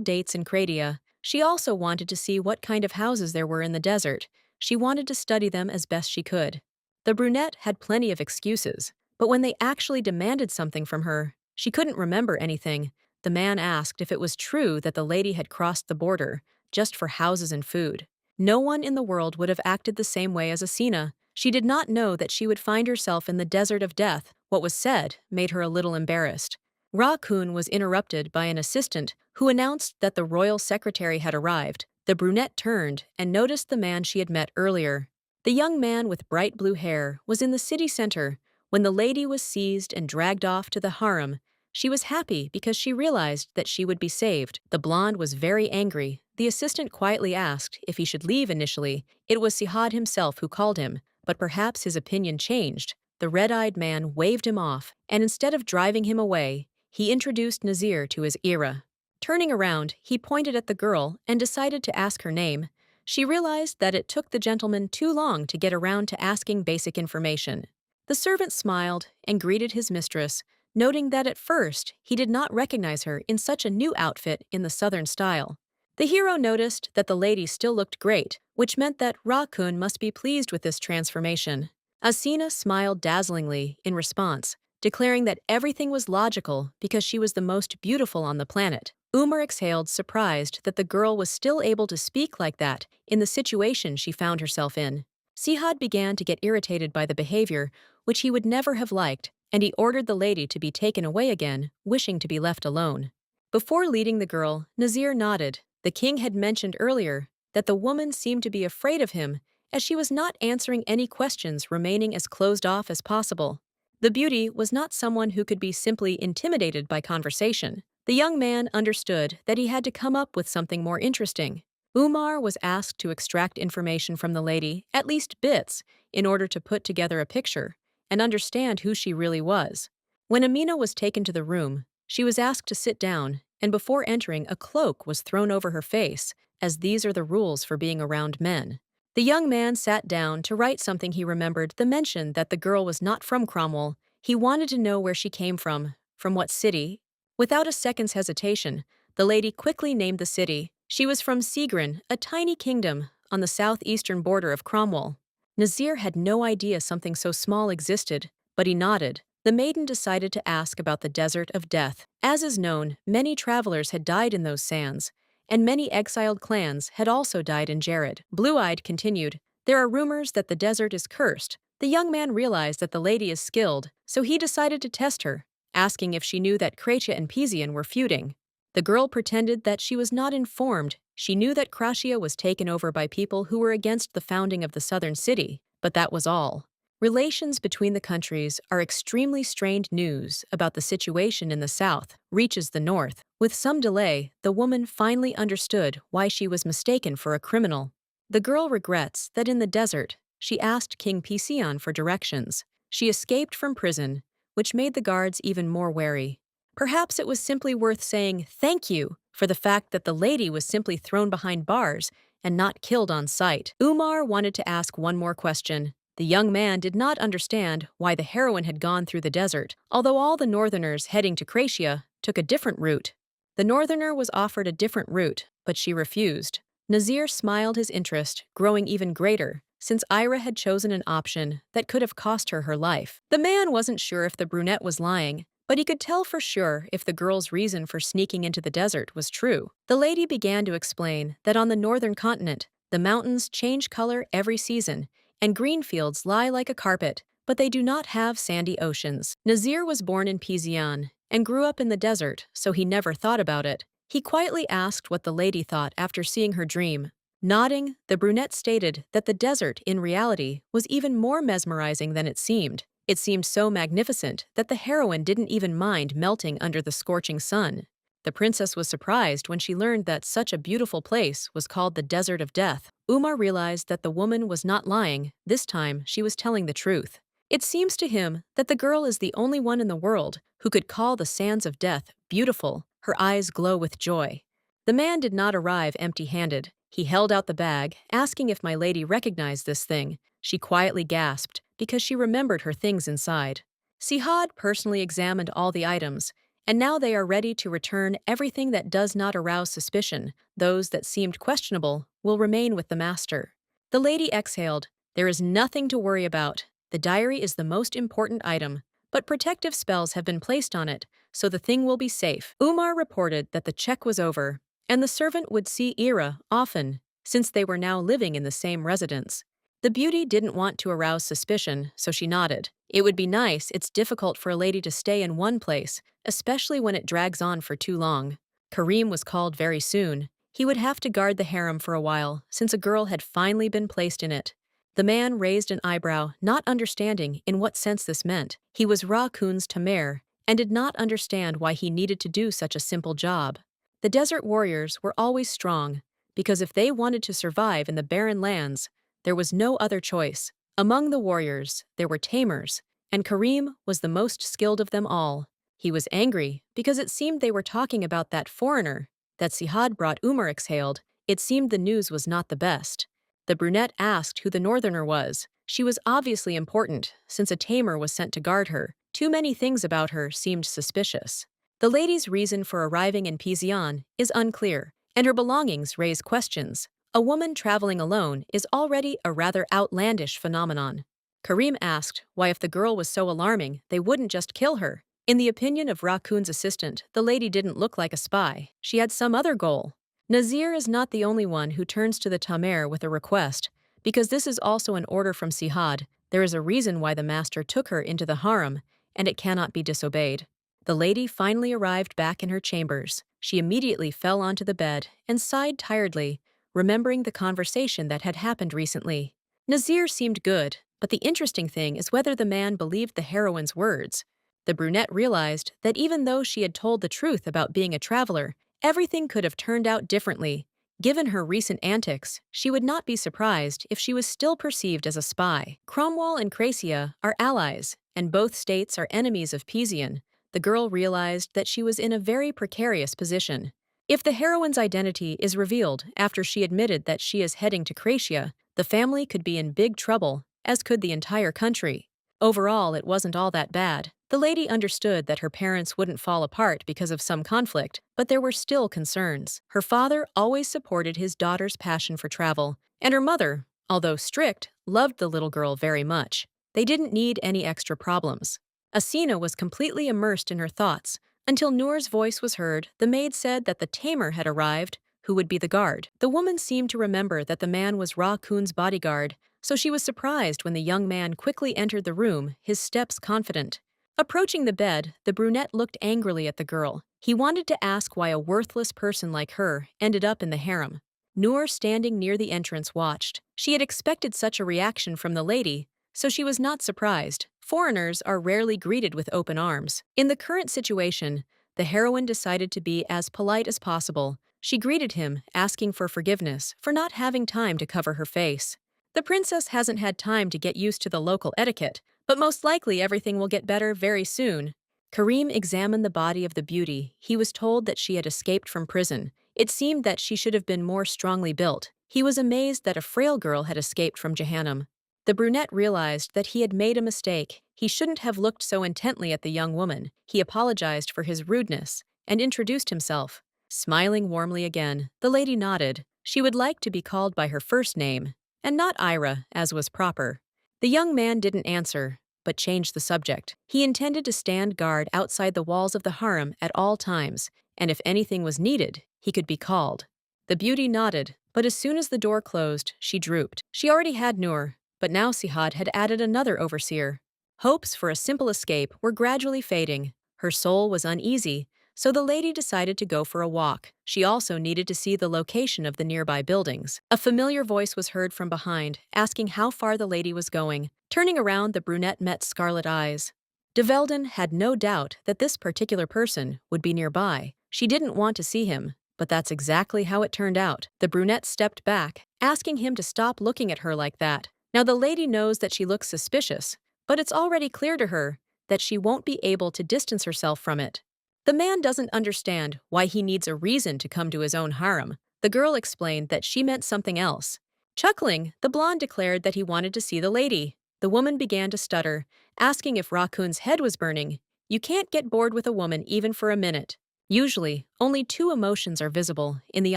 dates in Cradia. She also wanted to see what kind of houses there were in the desert. She wanted to study them as best she could. The brunette had plenty of excuses, but when they actually demanded something from her, she couldn't remember anything. The man asked if it was true that the lady had crossed the border just for houses and food. No one in the world would have acted the same way as Asina. She did not know that she would find herself in the desert of death. What was said made her a little embarrassed. Ra-kun was interrupted by an assistant who announced that the royal secretary had arrived. The brunette turned and noticed the man she had met earlier. The young man with bright blue hair was in the city center. When the lady was seized and dragged off to the harem, she was happy because she realized that she would be saved. The blonde was very angry. The assistant quietly asked if he should leave initially. It was Sihad himself who called him, but perhaps his opinion changed. The red-eyed man waved him off, and instead of driving him away, he introduced Nazir to his era. Turning around, he pointed at the girl and decided to ask her name. She realized that it took the gentleman too long to get around to asking basic information. The servant smiled and greeted his mistress, noting that at first he did not recognize her in such a new outfit in the southern style. The hero noticed that the lady still looked great, which meant that Ra-kun must be pleased with this transformation. Asina smiled dazzlingly in response, declaring that everything was logical because she was the most beautiful on the planet. Umar exhaled, surprised that the girl was still able to speak like that in the situation she found herself in. Sihad began to get irritated by the behavior, which he would never have liked, and he ordered the lady to be taken away again, wishing to be left alone. Before leading the girl, Nazir nodded. The king had mentioned earlier that the woman seemed to be afraid of him, as she was not answering any questions, remaining as closed off as possible. The beauty was not someone who could be simply intimidated by conversation. The young man understood that he had to come up with something more interesting. Umar was asked to extract information from the lady, at least bits, in order to put together a picture and understand who she really was. When Amina was taken to the room, she was asked to sit down, and before entering, a cloak was thrown over her face, as these are the rules for being around men. The young man sat down to write something he remembered, the mention that the girl was not from Cromwell. He wanted to know where she came from what city. Without a second's hesitation, the lady quickly named the city. She was from Sigrin, a tiny kingdom on the southeastern border of Cromwell. Nazir had no idea something so small existed, but he nodded. The maiden decided to ask about the desert of death. As is known, many travelers had died in those sands, and many exiled clans had also died in Jared. Blue-eyed continued, "There are rumors that the desert is cursed." The young man realized that the lady is skilled, so he decided to test her, asking if she knew that Kratia and Pizian were feuding. The girl pretended that she was not informed. She knew that Kratia was taken over by people who were against the founding of the southern city, but that was all. Relations between the countries are extremely strained. News about the situation in the south reaches the north. With some delay, the woman finally understood why she was mistaken for a criminal. The girl regrets that in the desert, she asked King Pizian for directions. She escaped from prison, which made the guards even more wary. Perhaps it was simply worth saying thank you for the fact that the lady was simply thrown behind bars and not killed on sight. Umar wanted to ask one more question. The young man did not understand why the heroine had gone through the desert, although all the northerners heading to Kratia took a different route. The northerner was offered a different route, but she refused. Nazir smiled, his interest growing even greater, since Ira had chosen an option that could have cost her her life. The man wasn't sure if the brunette was lying, but he could tell for sure if the girl's reason for sneaking into the desert was true. The lady began to explain that on the northern continent, the mountains change color every season, and green fields lie like a carpet, but they do not have sandy oceans. Nazir was born in Pizian and grew up in the desert, so he never thought about it. He quietly asked what the lady thought after seeing her dream. Nodding, the brunette stated that the desert, in reality, was even more mesmerizing than it seemed. It seemed so magnificent that the heroine didn't even mind melting under the scorching sun. The princess was surprised when she learned that such a beautiful place was called the Desert of Death. Umar realized that the woman was not lying. This time, she was telling the truth. It seems to him that the girl is the only one in the world who could call the sands of death beautiful. Her eyes glow with joy. The man did not arrive empty-handed. He held out the bag, asking if my lady recognized this thing. She quietly gasped because she remembered her things inside. Sihad personally examined all the items, and now they are ready to return everything that does not arouse suspicion. Those that seemed questionable will remain with the master. The lady exhaled. There is nothing to worry about. The diary is the most important item, but protective spells have been placed on it, so the thing will be safe. Umar reported that the check was over, and the servant would see Ira often, since they were now living in the same residence. The beauty didn't want to arouse suspicion, so she nodded. It would be nice. It's difficult for a lady to stay in one place, especially when it drags on for too long. Kareem was called very soon. He would have to guard the harem for a while, since a girl had finally been placed in it. The man raised an eyebrow, not understanding in what sense this meant. He was Ra Kun's Tamer, and did not understand why he needed to do such a simple job. The desert warriors were always strong, because if they wanted to survive in the barren lands, there was no other choice. Among the warriors, there were tamers, and Kareem was the most skilled of them all. He was angry because it seemed they were talking about that foreigner that Sihad brought. Umar exhaled. It seemed the news was not the best. The brunette asked who the northerner was. She was obviously important, since a tamer was sent to guard her. Too many things about her seemed suspicious. The lady's reason for arriving in Pizion is unclear, and her belongings raise questions. A woman traveling alone is already a rather outlandish phenomenon. Kareem asked why, if the girl was so alarming, they wouldn't just kill her. In the opinion of Raccoon's assistant, the lady didn't look like a spy. She had some other goal. Nazir is not the only one who turns to the Tamer with a request, because this is also an order from Sihad. There is a reason why the master took her into the harem, and it cannot be disobeyed. The lady finally arrived back in her chambers. She immediately fell onto the bed and sighed tiredly, remembering the conversation that had happened recently. Nazir seemed good, but the interesting thing is whether the man believed the heroine's words. The brunette realized that even though she had told the truth about being a traveler, everything could have turned out differently. Given her recent antics, she would not be surprised if she was still perceived as a spy. Cromwell and Cracia are allies, and both states are enemies of Pizion. The girl realized that she was in a very precarious position. If the heroine's identity is revealed after she admitted that she is heading to Cracia, the family could be in big trouble, as could the entire country. Overall, it wasn't all that bad. The lady understood that her parents wouldn't fall apart because of some conflict, but there were still concerns. Her father always supported his daughter's passion for travel, and her mother, although strict, loved the little girl very much. They didn't need any extra problems. Asina was completely immersed in her thoughts, until Noor's voice was heard. The maid said that the tamer had arrived, who would be the guard. The woman seemed to remember that the man was Ra Kun's bodyguard, so she was surprised when the young man quickly entered the room, his steps confident. Approaching the bed, the brunette looked angrily at the girl. He wanted to ask why a worthless person like her ended up in the harem. Noor, standing near the entrance, watched. She had expected such a reaction from the lady, so she was not surprised. Foreigners are rarely greeted with open arms. In the current situation, the heroine decided to be as polite as possible. She greeted him, asking for forgiveness for not having time to cover her face. The princess hasn't had time to get used to the local etiquette, but most likely everything will get better very soon. Kareem examined the body of the beauty. He was told that she had escaped from prison. It seemed that she should have been more strongly built. He was amazed that a frail girl had escaped from Jahannam. The brunette realized that he had made a mistake. He shouldn't have looked so intently at the young woman. He apologized for his rudeness and introduced himself. Smiling warmly again, the lady nodded. She would like to be called by her first name, and not Ira, as was proper. The young man didn't answer, but changed the subject. He intended to stand guard outside the walls of the harem at all times, and if anything was needed, he could be called. The beauty nodded, but as soon as the door closed, she drooped. She already had Noor, but now Sihad had added another overseer. Hopes for a simple escape were gradually fading. Her soul was uneasy, so the lady decided to go for a walk. She also needed to see the location of the nearby buildings. A familiar voice was heard from behind, asking how far the lady was going. Turning around, the brunette met scarlet eyes. De Velden had no doubt that this particular person would be nearby. She didn't want to see him, but that's exactly how it turned out. The brunette stepped back, asking him to stop looking at her like that. Now the lady knows that she looks suspicious, but it's already clear to her that she won't be able to distance herself from it. The man doesn't understand why he needs a reason to come to his own harem. The girl explained that she meant something else. Chuckling, the blonde declared that he wanted to see the lady. The woman began to stutter, asking if Raccoon's head was burning. You can't get bored with a woman even for a minute. Usually, only two emotions are visible in the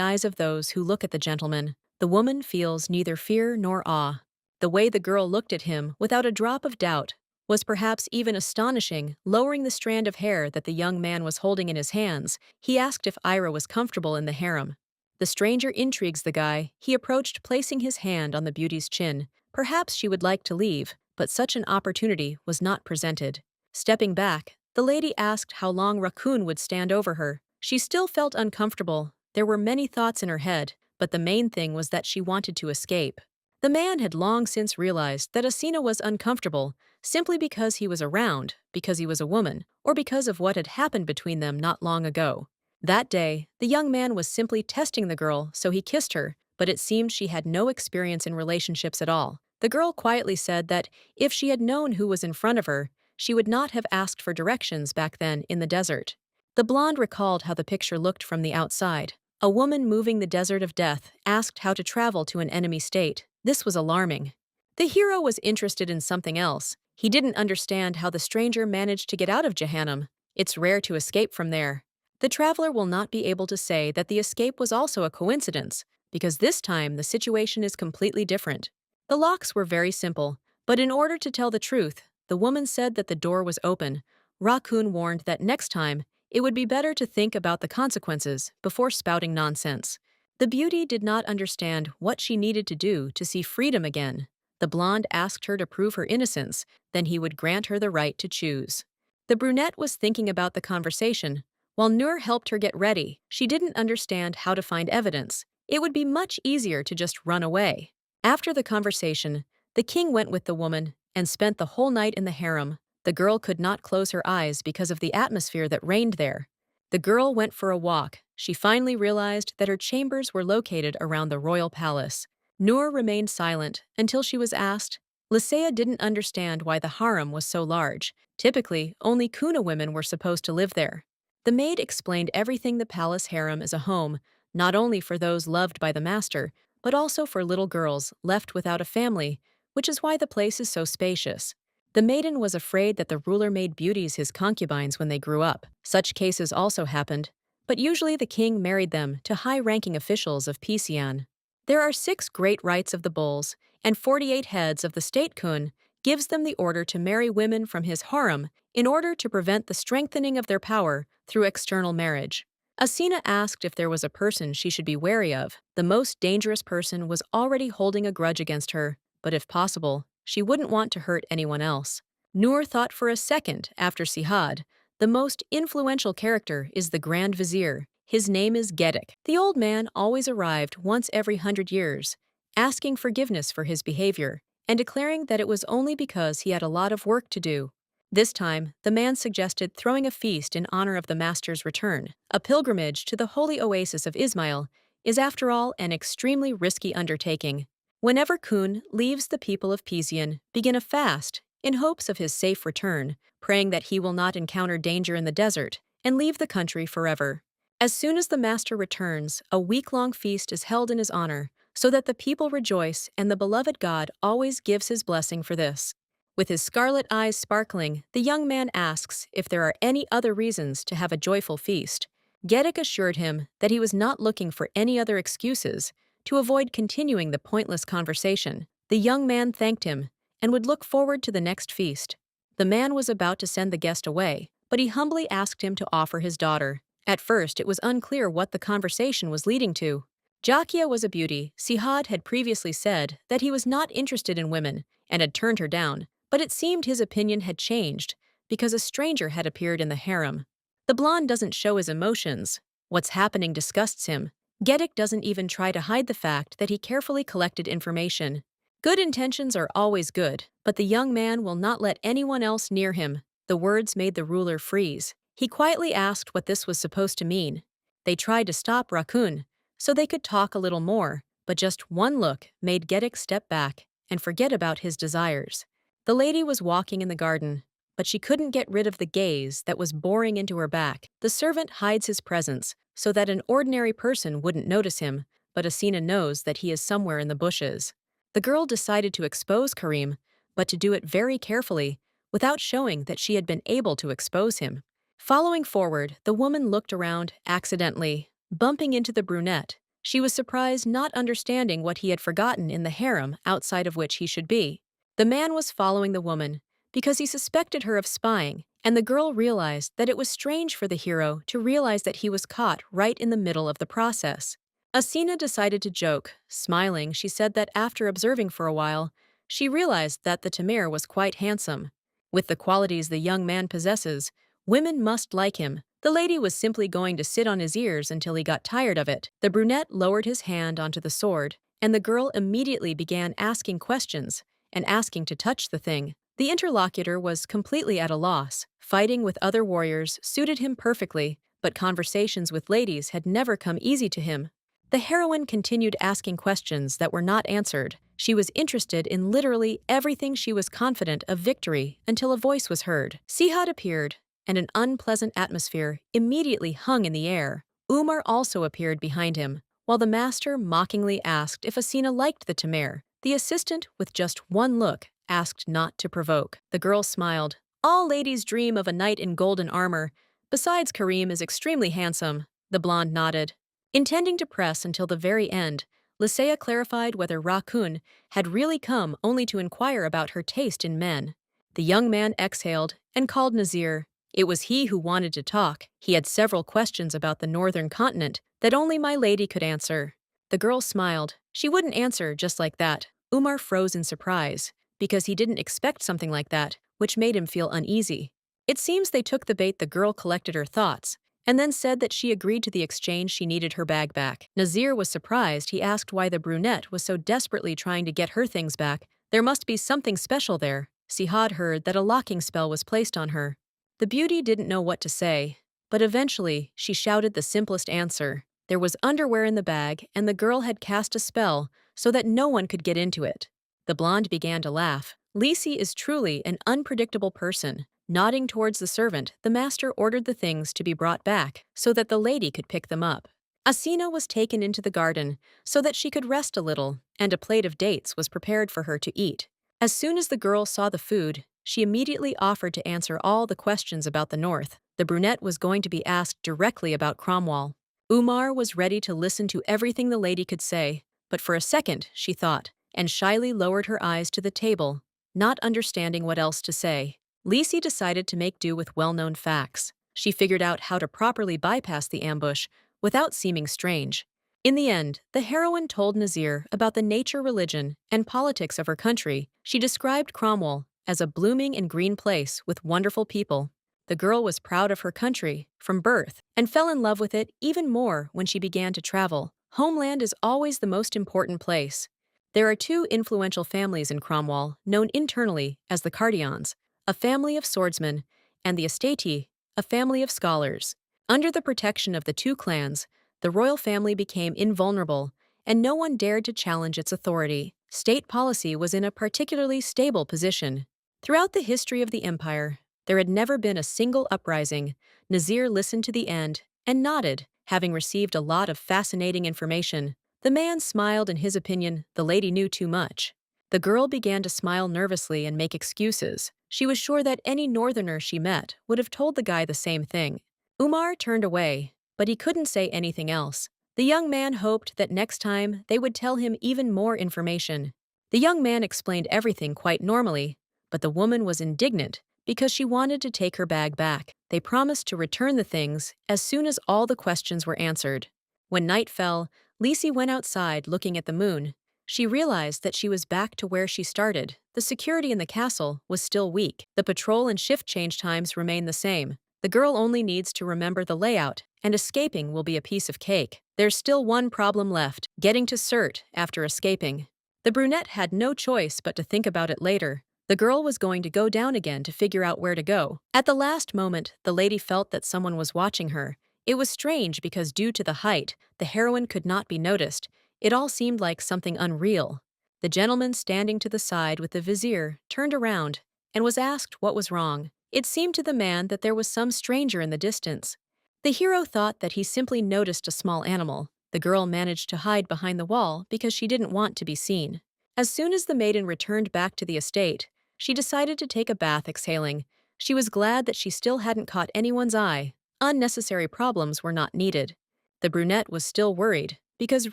eyes of those who look at the gentleman. The woman feels neither fear nor awe. The way the girl looked at him without a drop of doubt was perhaps even astonishing. Lowering the strand of hair that the young man was holding in his hands, he asked if Ira was comfortable in the harem. The stranger intrigues the guy. He approached, placing his hand on the beauty's chin. Perhaps she would like to leave, but such an opportunity was not presented. Stepping back, the lady asked how long Raccoon would stand over her. She still felt uncomfortable. There were many thoughts in her head, but the main thing was that she wanted to escape. The man had long since realized that Asina was uncomfortable simply because he was around, because he was a woman, or because of what had happened between them not long ago. That day, the young man was simply testing the girl, so he kissed her, but it seemed she had no experience in relationships at all. The girl quietly said that if she had known who was in front of her, she would not have asked for directions back then in the desert. The blonde recalled how the picture looked from the outside. A woman moving the desert of death asked how to travel to an enemy state. This was alarming. The hero was interested in something else. He didn't understand how the stranger managed to get out of Jahannam. It's rare to escape from there. The traveler will not be able to say that the escape was also a coincidence, because this time the situation is completely different. The locks were very simple, but in order to tell the truth, the woman said that the door was open. Raccoon warned that next time, it would be better to think about the consequences before spouting nonsense. The beauty did not understand what she needed to do to see freedom again. The blonde asked her to prove her innocence, then he would grant her the right to choose. The brunette was thinking about the conversation. While Nur helped her get ready, she didn't understand how to find evidence. It would be much easier to just run away. After the conversation, the king went with the woman and spent the whole night in the harem. The girl could not close her eyes because of the atmosphere that reigned there. The girl went for a walk. She finally realized that her chambers were located around the royal palace. Nur remained silent until she was asked. Lysaea didn't understand why the harem was so large. Typically, only Kuna women were supposed to live there. The maid explained everything. The palace harem is a home, not only for those loved by the master, but also for little girls left without a family, which is why the place is so spacious. The maiden was afraid that the ruler made beauties his concubines when they grew up. Such cases also happened, but usually the king married them to high-ranking officials of Pisian. There are 6 great rights of the bulls, and 48 heads of the state kun gives them the order to marry women from his harem in order to prevent the strengthening of their power through external marriage. Asina asked if there was a person she should be wary of. The most dangerous person was already holding a grudge against her, but if possible, she wouldn't want to hurt anyone else. Nur thought for a second after Sihad. The most influential character is the Grand Vizier. His name is Gedik. The old man always arrived once every 100 years, asking forgiveness for his behavior and declaring that it was only because he had a lot of work to do. This time, the man suggested throwing a feast in honor of the master's return. A pilgrimage to the holy oasis of Ismail is, after all, an extremely risky undertaking. Whenever Kun leaves, the people of Pisian begin a fast in hopes of his safe return, praying that he will not encounter danger in the desert and leave the country forever. As soon as the master returns, a week-long feast is held in his honor, so that the people rejoice, and the beloved God always gives his blessing for this. With his scarlet eyes sparkling, the young man asks if there are any other reasons to have a joyful feast. Gedik assured him that he was not looking for any other excuses to avoid continuing the pointless conversation. The young man thanked him and would look forward to the next feast. The man was about to send the guest away, but he humbly asked him to offer his daughter. At first, it was unclear what the conversation was leading to. Jakia was a beauty. Sihad had previously said that he was not interested in women and had turned her down, but it seemed his opinion had changed because a stranger had appeared in the harem. The blonde doesn't show his emotions. What's happening disgusts him. Gedik doesn't even try to hide the fact that he carefully collected information. Good intentions are always good, but the young man will not let anyone else near him. The words made the ruler freeze. He quietly asked what this was supposed to mean. They tried to stop Raccoon so they could talk a little more, but just one look made Gedik step back and forget about his desires. The lady was walking in the garden. but she couldn't get rid of the gaze that was boring into her back. The servant hides his presence so that an ordinary person wouldn't notice him, but Asina knows that he is somewhere in the bushes. The girl decided to expose Karim, but to do it very carefully, without showing that she had been able to expose him. Following forward, the woman looked around accidentally, bumping into the brunette. She was surprised, not understanding what he had forgotten in the harem outside of which he should be. The man was following the woman because he suspected her of spying, and the girl realized that it was strange for the hero to realize that he was caught right in the middle of the process. Asina decided to joke. Smiling, she said that after observing for a while, she realized that the Tamir was quite handsome. With the qualities the young man possesses, women must like him. The lady was simply going to sit on his ears until he got tired of it. The brunette lowered his hand onto the sword, and the girl immediately began asking questions and asking to touch the thing. The interlocutor was completely at a loss. Fighting with other warriors suited him perfectly, but conversations with ladies had never come easy to him. The heroine continued asking questions that were not answered. She was interested in literally everything. She was confident of victory until a voice was heard. Sihad appeared, and an unpleasant atmosphere immediately hung in the air. Umar also appeared behind him, while the master mockingly asked if Asina liked the Tamir. The assistant, with just one look, asked not to provoke. The girl smiled. All ladies dream of a knight in golden armor. Besides, Karim is extremely handsome. The blonde nodded. Intending to press until the very end, Lysaea clarified whether Rakun had really come only to inquire about her taste in men. The young man exhaled and called Nazir. It was he who wanted to talk. He had several questions about the northern continent that only my lady could answer. The girl smiled. She wouldn't answer just like that. Umar froze in surprise, because he didn't expect something like that, which made him feel uneasy. It seems they took the bait. The girl collected her thoughts, and then said that she agreed to the exchange. She needed her bag back. Nazir was surprised. He asked why the brunette was so desperately trying to get her things back. There must be something special there. Sihad heard that a locking spell was placed on her. The beauty didn't know what to say, but eventually she shouted the simplest answer. There was underwear in the bag, and the girl had cast a spell so that no one could get into it. The blonde began to laugh. Lisi is truly an unpredictable person. Nodding towards the servant, the master ordered the things to be brought back so that the lady could pick them up. Asina was taken into the garden so that she could rest a little, and a plate of dates was prepared for her to eat. As soon as the girl saw the food, she immediately offered to answer all the questions about the north. The brunette was going to be asked directly about Cromwell. Umar was ready to listen to everything the lady could say, but for a second, she thought, and shyly lowered her eyes to the table, not understanding what else to say. Lisi decided to make do with well-known facts. She figured out how to properly bypass the ambush without seeming strange. In the end, the heroine told Nazir about the nature, religion, and politics of her country. She described Cromwell as a blooming and green place with wonderful people. The girl was proud of her country from birth and fell in love with it even more when she began to travel. Homeland is always the most important place. There are two influential families in Cromwell, known internally as the Cardions, a family of swordsmen, and the Estati, a family of scholars. Under the protection of the two clans, the royal family became invulnerable, and no one dared to challenge its authority. State policy was in a particularly stable position. Throughout the history of the empire, there had never been a single uprising. Nazir listened to the end and nodded, having received a lot of fascinating information. The man smiled. In his opinion, the lady knew too much. The girl began to smile nervously and make excuses. She was sure that any northerner she met would have told the guy the same thing. Umar turned away, but he couldn't say anything else. The young man hoped that next time they would tell him even more information. The young man explained everything quite normally, but the woman was indignant because she wanted to take her bag back. They promised to return the things as soon as all the questions were answered. When night fell, Lisi went outside looking at the moon. She realized that she was back to where she started. The security in the castle was still weak. The patrol and shift change times remain the same. The girl only needs to remember the layout, and escaping will be a piece of cake. There's still one problem left: getting to Surt after escaping. The brunette had no choice but to think about it later. The girl was going to go down again to figure out where to go. At the last moment, the lady felt that someone was watching her. It was strange because due to the height, the heroine could not be noticed. It all seemed like something unreal. The gentleman standing to the side with the vizier turned around and was asked what was wrong. It seemed to the man that there was some stranger in the distance. The hero thought that he simply noticed a small animal. The girl managed to hide behind the wall because she didn't want to be seen. As soon as the maiden returned back to the estate, she decided to take a bath exhaling. She was glad that she still hadn't caught anyone's eye. Unnecessary problems were not needed. The brunette was still worried, because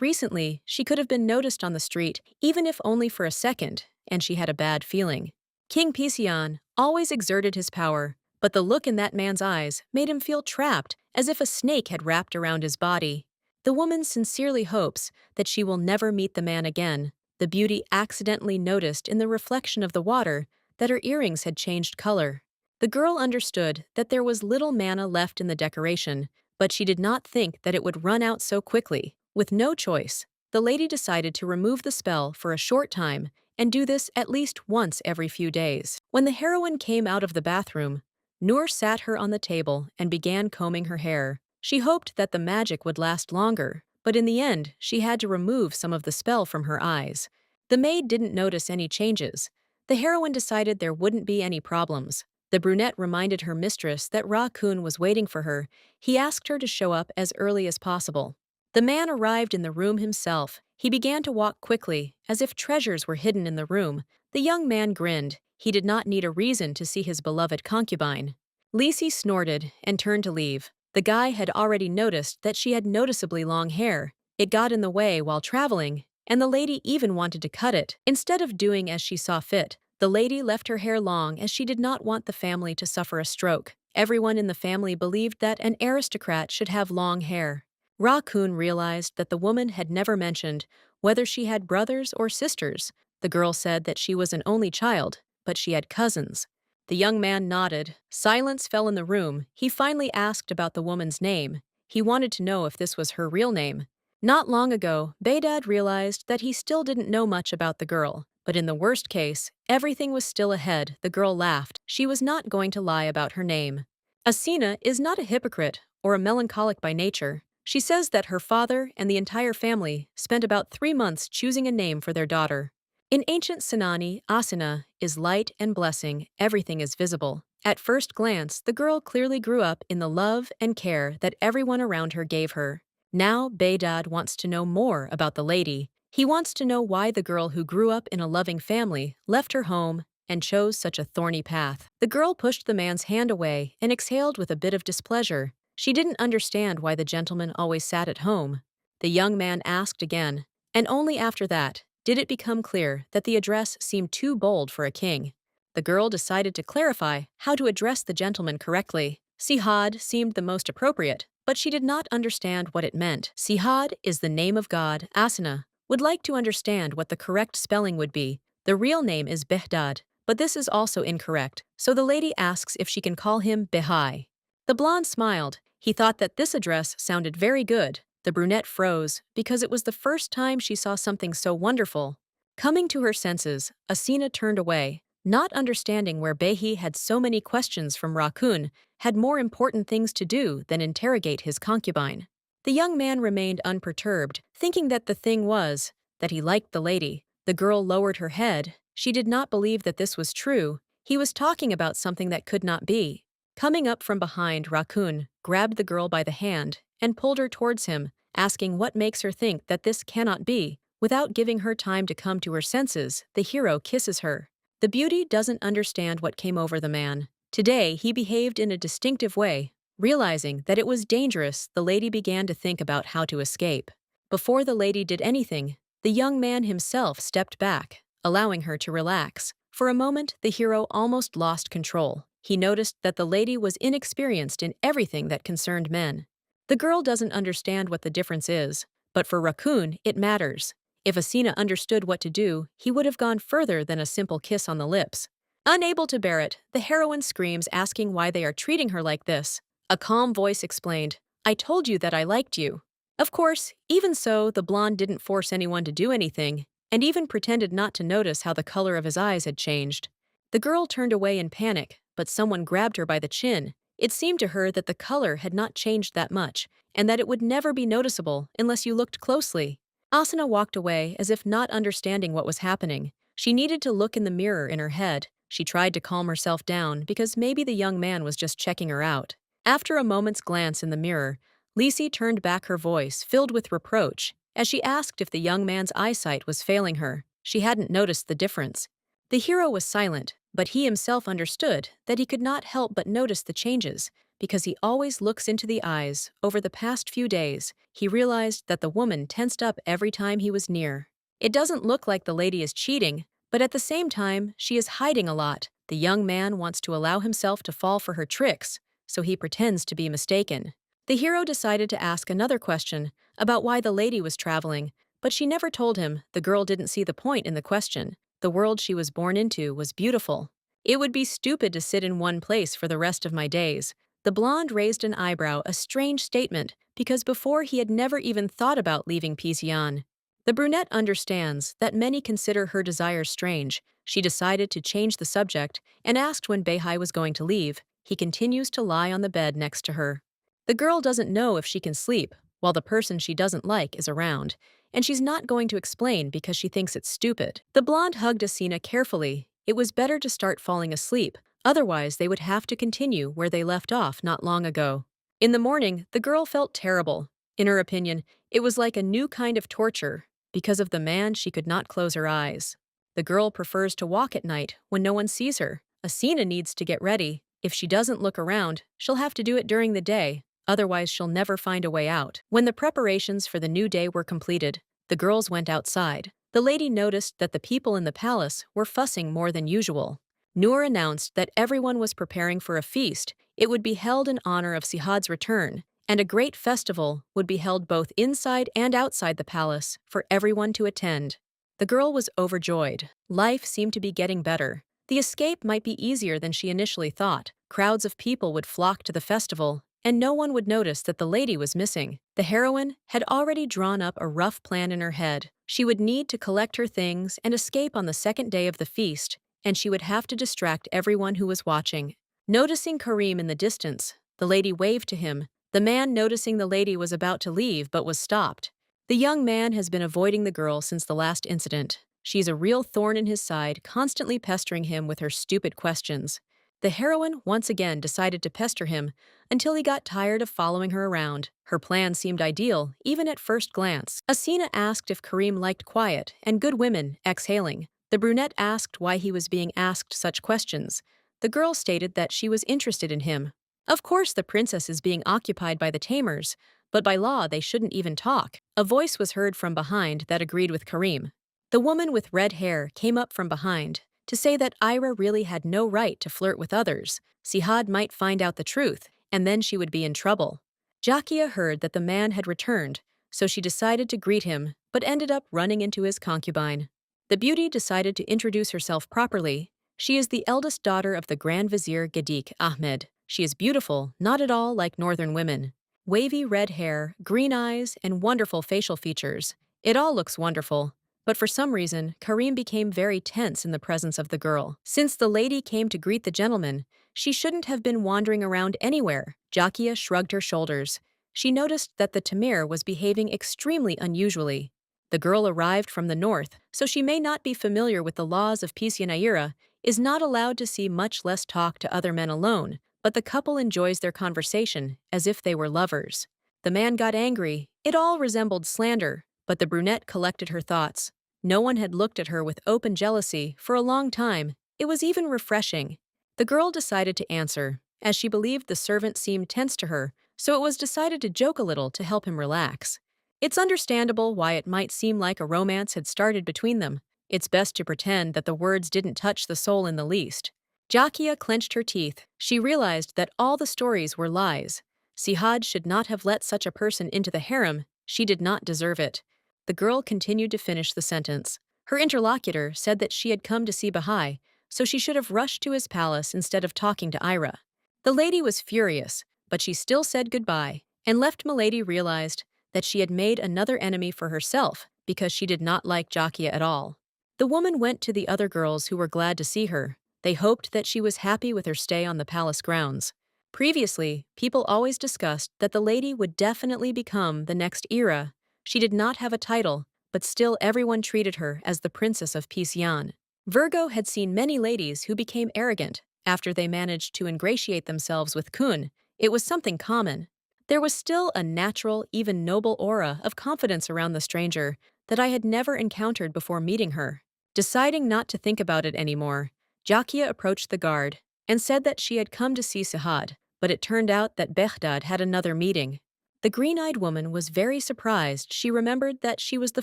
recently she could have been noticed on the street, even if only for a second, and she had a bad feeling. King Pision always exerted his power, but the look in that man's eyes made him feel trapped, as if a snake had wrapped around his body. The woman sincerely hopes that she will never meet the man again. The beauty accidentally noticed in the reflection of the water that her earrings had changed color. The girl understood that there was little mana left in the decoration, but she did not think that it would run out so quickly. With no choice, the lady decided to remove the spell for a short time and do this at least once every few days. When the heroine came out of the bathroom, Noor sat her on the table and began combing her hair. She hoped that the magic would last longer, but in the end, she had to remove some of the spell from her eyes. The maid didn't notice any changes. The heroine decided there wouldn't be any problems. The brunette reminded her mistress that Ra-kun was waiting for her. He asked her to show up as early as possible. The man arrived in the room himself. He began to walk quickly, as if treasures were hidden in the room. The young man grinned. He did not need a reason to see his beloved concubine. Lisi snorted and turned to leave. The guy had already noticed that she had noticeably long hair. It got in the way while traveling, and the lady even wanted to cut it. Instead of doing as she saw fit, the lady left her hair long as she did not want the family to suffer a stroke. Everyone in the family believed that an aristocrat should have long hair. Ra-kun realized that the woman had never mentioned whether she had brothers or sisters. The girl said that she was an only child, but she had cousins. The young man nodded. Silence fell in the room. He finally asked about the woman's name. He wanted to know if this was her real name. Not long ago, Behdad realized that he still didn't know much about the girl. But in the worst case, everything was still ahead. The girl laughed. She was not going to lie about her name. Asina is not a hypocrite or a melancholic by nature. She says that her father and the entire family spent about 3 months choosing a name for their daughter. In ancient Sinani, Asina is light and blessing. Everything is visible. At first glance, the girl clearly grew up in the love and care that everyone around her gave her. Now, Behdad wants to know more about the lady. He wants to know why the girl who grew up in a loving family left her home and chose such a thorny path. The girl pushed the man's hand away and exhaled with a bit of displeasure. She didn't understand why the gentleman always sat at home. The young man asked again, and only after that did it become clear that the address seemed too bold for a king. The girl decided to clarify how to address the gentleman correctly. Sihad seemed the most appropriate, but she did not understand what it meant. Sihad is the name of God. Asina would like to understand what the correct spelling would be. The real name is Behdad, but this is also incorrect, so the lady asks if she can call him Behai. The blonde smiled. He thought that this address sounded very good. The brunette froze, because it was the first time she saw something so wonderful. Coming to her senses, Asina turned away, not understanding where Behi had so many questions from Ra-kun, had more important things to do than interrogate his concubine. The young man remained unperturbed, thinking that the thing was that he liked the lady. The girl lowered her head. She did not believe that this was true. He was talking about something that could not be. Coming up from behind, Ra-kun grabbed the girl by the hand and pulled her towards him, asking what makes her think that this cannot be. Without giving her time to come to her senses, the hero kisses her. The beauty doesn't understand what came over the man. Today, he behaved in a distinctive way. Realizing that it was dangerous, the lady began to think about how to escape. Before the lady did anything, the young man himself stepped back, allowing her to relax. For a moment, the hero almost lost control. He noticed that the lady was inexperienced in everything that concerned men. The girl doesn't understand what the difference is, but for Ra-kun, it matters. If Asina understood what to do, he would have gone further than a simple kiss on the lips. Unable to bear it, the heroine screams, asking why they are treating her like this. A calm voice explained, "I told you that I liked you." Of course, even so, the blonde didn't force anyone to do anything, and even pretended not to notice how the color of his eyes had changed. The girl turned away in panic, but someone grabbed her by the chin. It seemed to her that the color had not changed that much, and that it would never be noticeable unless you looked closely. Asana walked away as if not understanding what was happening. She needed to look in the mirror in her head. She tried to calm herself down because maybe the young man was just checking her out. After a moment's glance in the mirror, Lisi turned back, her voice filled with reproach as she asked if the young man's eyesight was failing her. She hadn't noticed the difference. The hero was silent, but he himself understood that he could not help but notice the changes because he always looks into the eyes. Over the past few days, he realized that the woman tensed up every time he was near. It doesn't look like the lady is cheating, but at the same time, she is hiding a lot. The young man wants to allow himself to fall for her tricks, so he pretends to be mistaken. The hero decided to ask another question about why the lady was traveling, but she never told him. The girl didn't see the point in the question. The world she was born into was beautiful. It would be stupid to sit in one place for the rest of my days. The blonde raised an eyebrow, a strange statement, because before he had never even thought about leaving Pizian. The brunette understands that many consider her desires strange. She decided to change the subject and asked when Beihai was going to leave. He continues to lie on the bed next to her. The girl doesn't know if she can sleep while the person she doesn't like is around, and she's not going to explain because she thinks it's stupid. The blonde hugged Asina carefully. It was better to start falling asleep, otherwise they would have to continue where they left off not long ago. In the morning, the girl felt terrible. In her opinion, it was like a new kind of torture. Because of the man, she could not close her eyes. The girl prefers to walk at night when no one sees her. Asina needs to get ready. If she doesn't look around, she'll have to do it during the day. Otherwise, she'll never find a way out. When the preparations for the new day were completed, the girls went outside. The lady noticed that the people in the palace were fussing more than usual. Noor announced that everyone was preparing for a feast. It would be held in honor of Sihad's return, and a great festival would be held both inside and outside the palace for everyone to attend. The girl was overjoyed. Life seemed to be getting better. The escape might be easier than she initially thought. Crowds of people would flock to the festival, and no one would notice that the lady was missing. The heroine had already drawn up a rough plan in her head. She would need to collect her things and escape on the second day of the feast, and she would have to distract everyone who was watching. Noticing Karim in the distance, the lady waved to him. The man, noticing the lady, was about to leave but was stopped. The young man has been avoiding the girl since the last incident. She's a real thorn in his side, constantly pestering him with her stupid questions. The heroine once again decided to pester him until he got tired of following her around. Her plan seemed ideal, even at first glance. Asina asked if Karim liked quiet and good women, exhaling. The brunette asked why he was being asked such questions. The girl stated that she was interested in him. Of course, the princess is being occupied by the tamers, but by law they shouldn't even talk. A voice was heard from behind that agreed with Karim. The woman with red hair came up from behind to say that Ira really had no right to flirt with others. Sihad might find out the truth, and then she would be in trouble. Jakia heard that the man had returned, so she decided to greet him, but ended up running into his concubine. The beauty decided to introduce herself properly. She is the eldest daughter of the Grand Vizier Gedik Ahmed. She is beautiful, not at all like northern women. Wavy red hair, green eyes, and wonderful facial features. It all looks wonderful. But for some reason, Karim became very tense in the presence of the girl. Since the lady came to greet the gentleman, she shouldn't have been wandering around anywhere. Jakia shrugged her shoulders. She noticed that the Tamir was behaving extremely unusually. The girl arrived from the north, so she may not be familiar with the laws of Pisanaira, is not allowed to see, much less talk to other men alone, but the couple enjoys their conversation as if they were lovers. The man got angry. It all resembled slander, but the brunette collected her thoughts. No one had looked at her with open jealousy for a long time. It was even refreshing. The girl decided to answer, as she believed the servant seemed tense to her, so it was decided to joke a little to help him relax. It's understandable why it might seem like a romance had started between them. It's best to pretend that the words didn't touch the soul in the least. Jakia clenched her teeth. She realized that all the stories were lies. Sihad should not have let such a person into the harem. She did not deserve it. The girl continued to finish the sentence. Her interlocutor said that she had come to see Bahai, so she should have rushed to his palace instead of talking to Ira. The lady was furious, but she still said goodbye, and left. Milady realized that she had made another enemy for herself because she did not like Jakia at all. The woman went to the other girls who were glad to see her. They hoped that she was happy with her stay on the palace grounds. Previously, people always discussed that the lady would definitely become the next Ira. She did not have a title, but still everyone treated her as the Princess of Pizian. Virgo had seen many ladies who became arrogant after they managed to ingratiate themselves with Kun. It was something common. There was still a natural, even noble aura of confidence around the stranger that I had never encountered before meeting her. Deciding not to think about it anymore, Jakia approached the guard and said that she had come to see Sihad, but it turned out that Behdad had another meeting. The green-eyed woman was very surprised. She remembered that she was the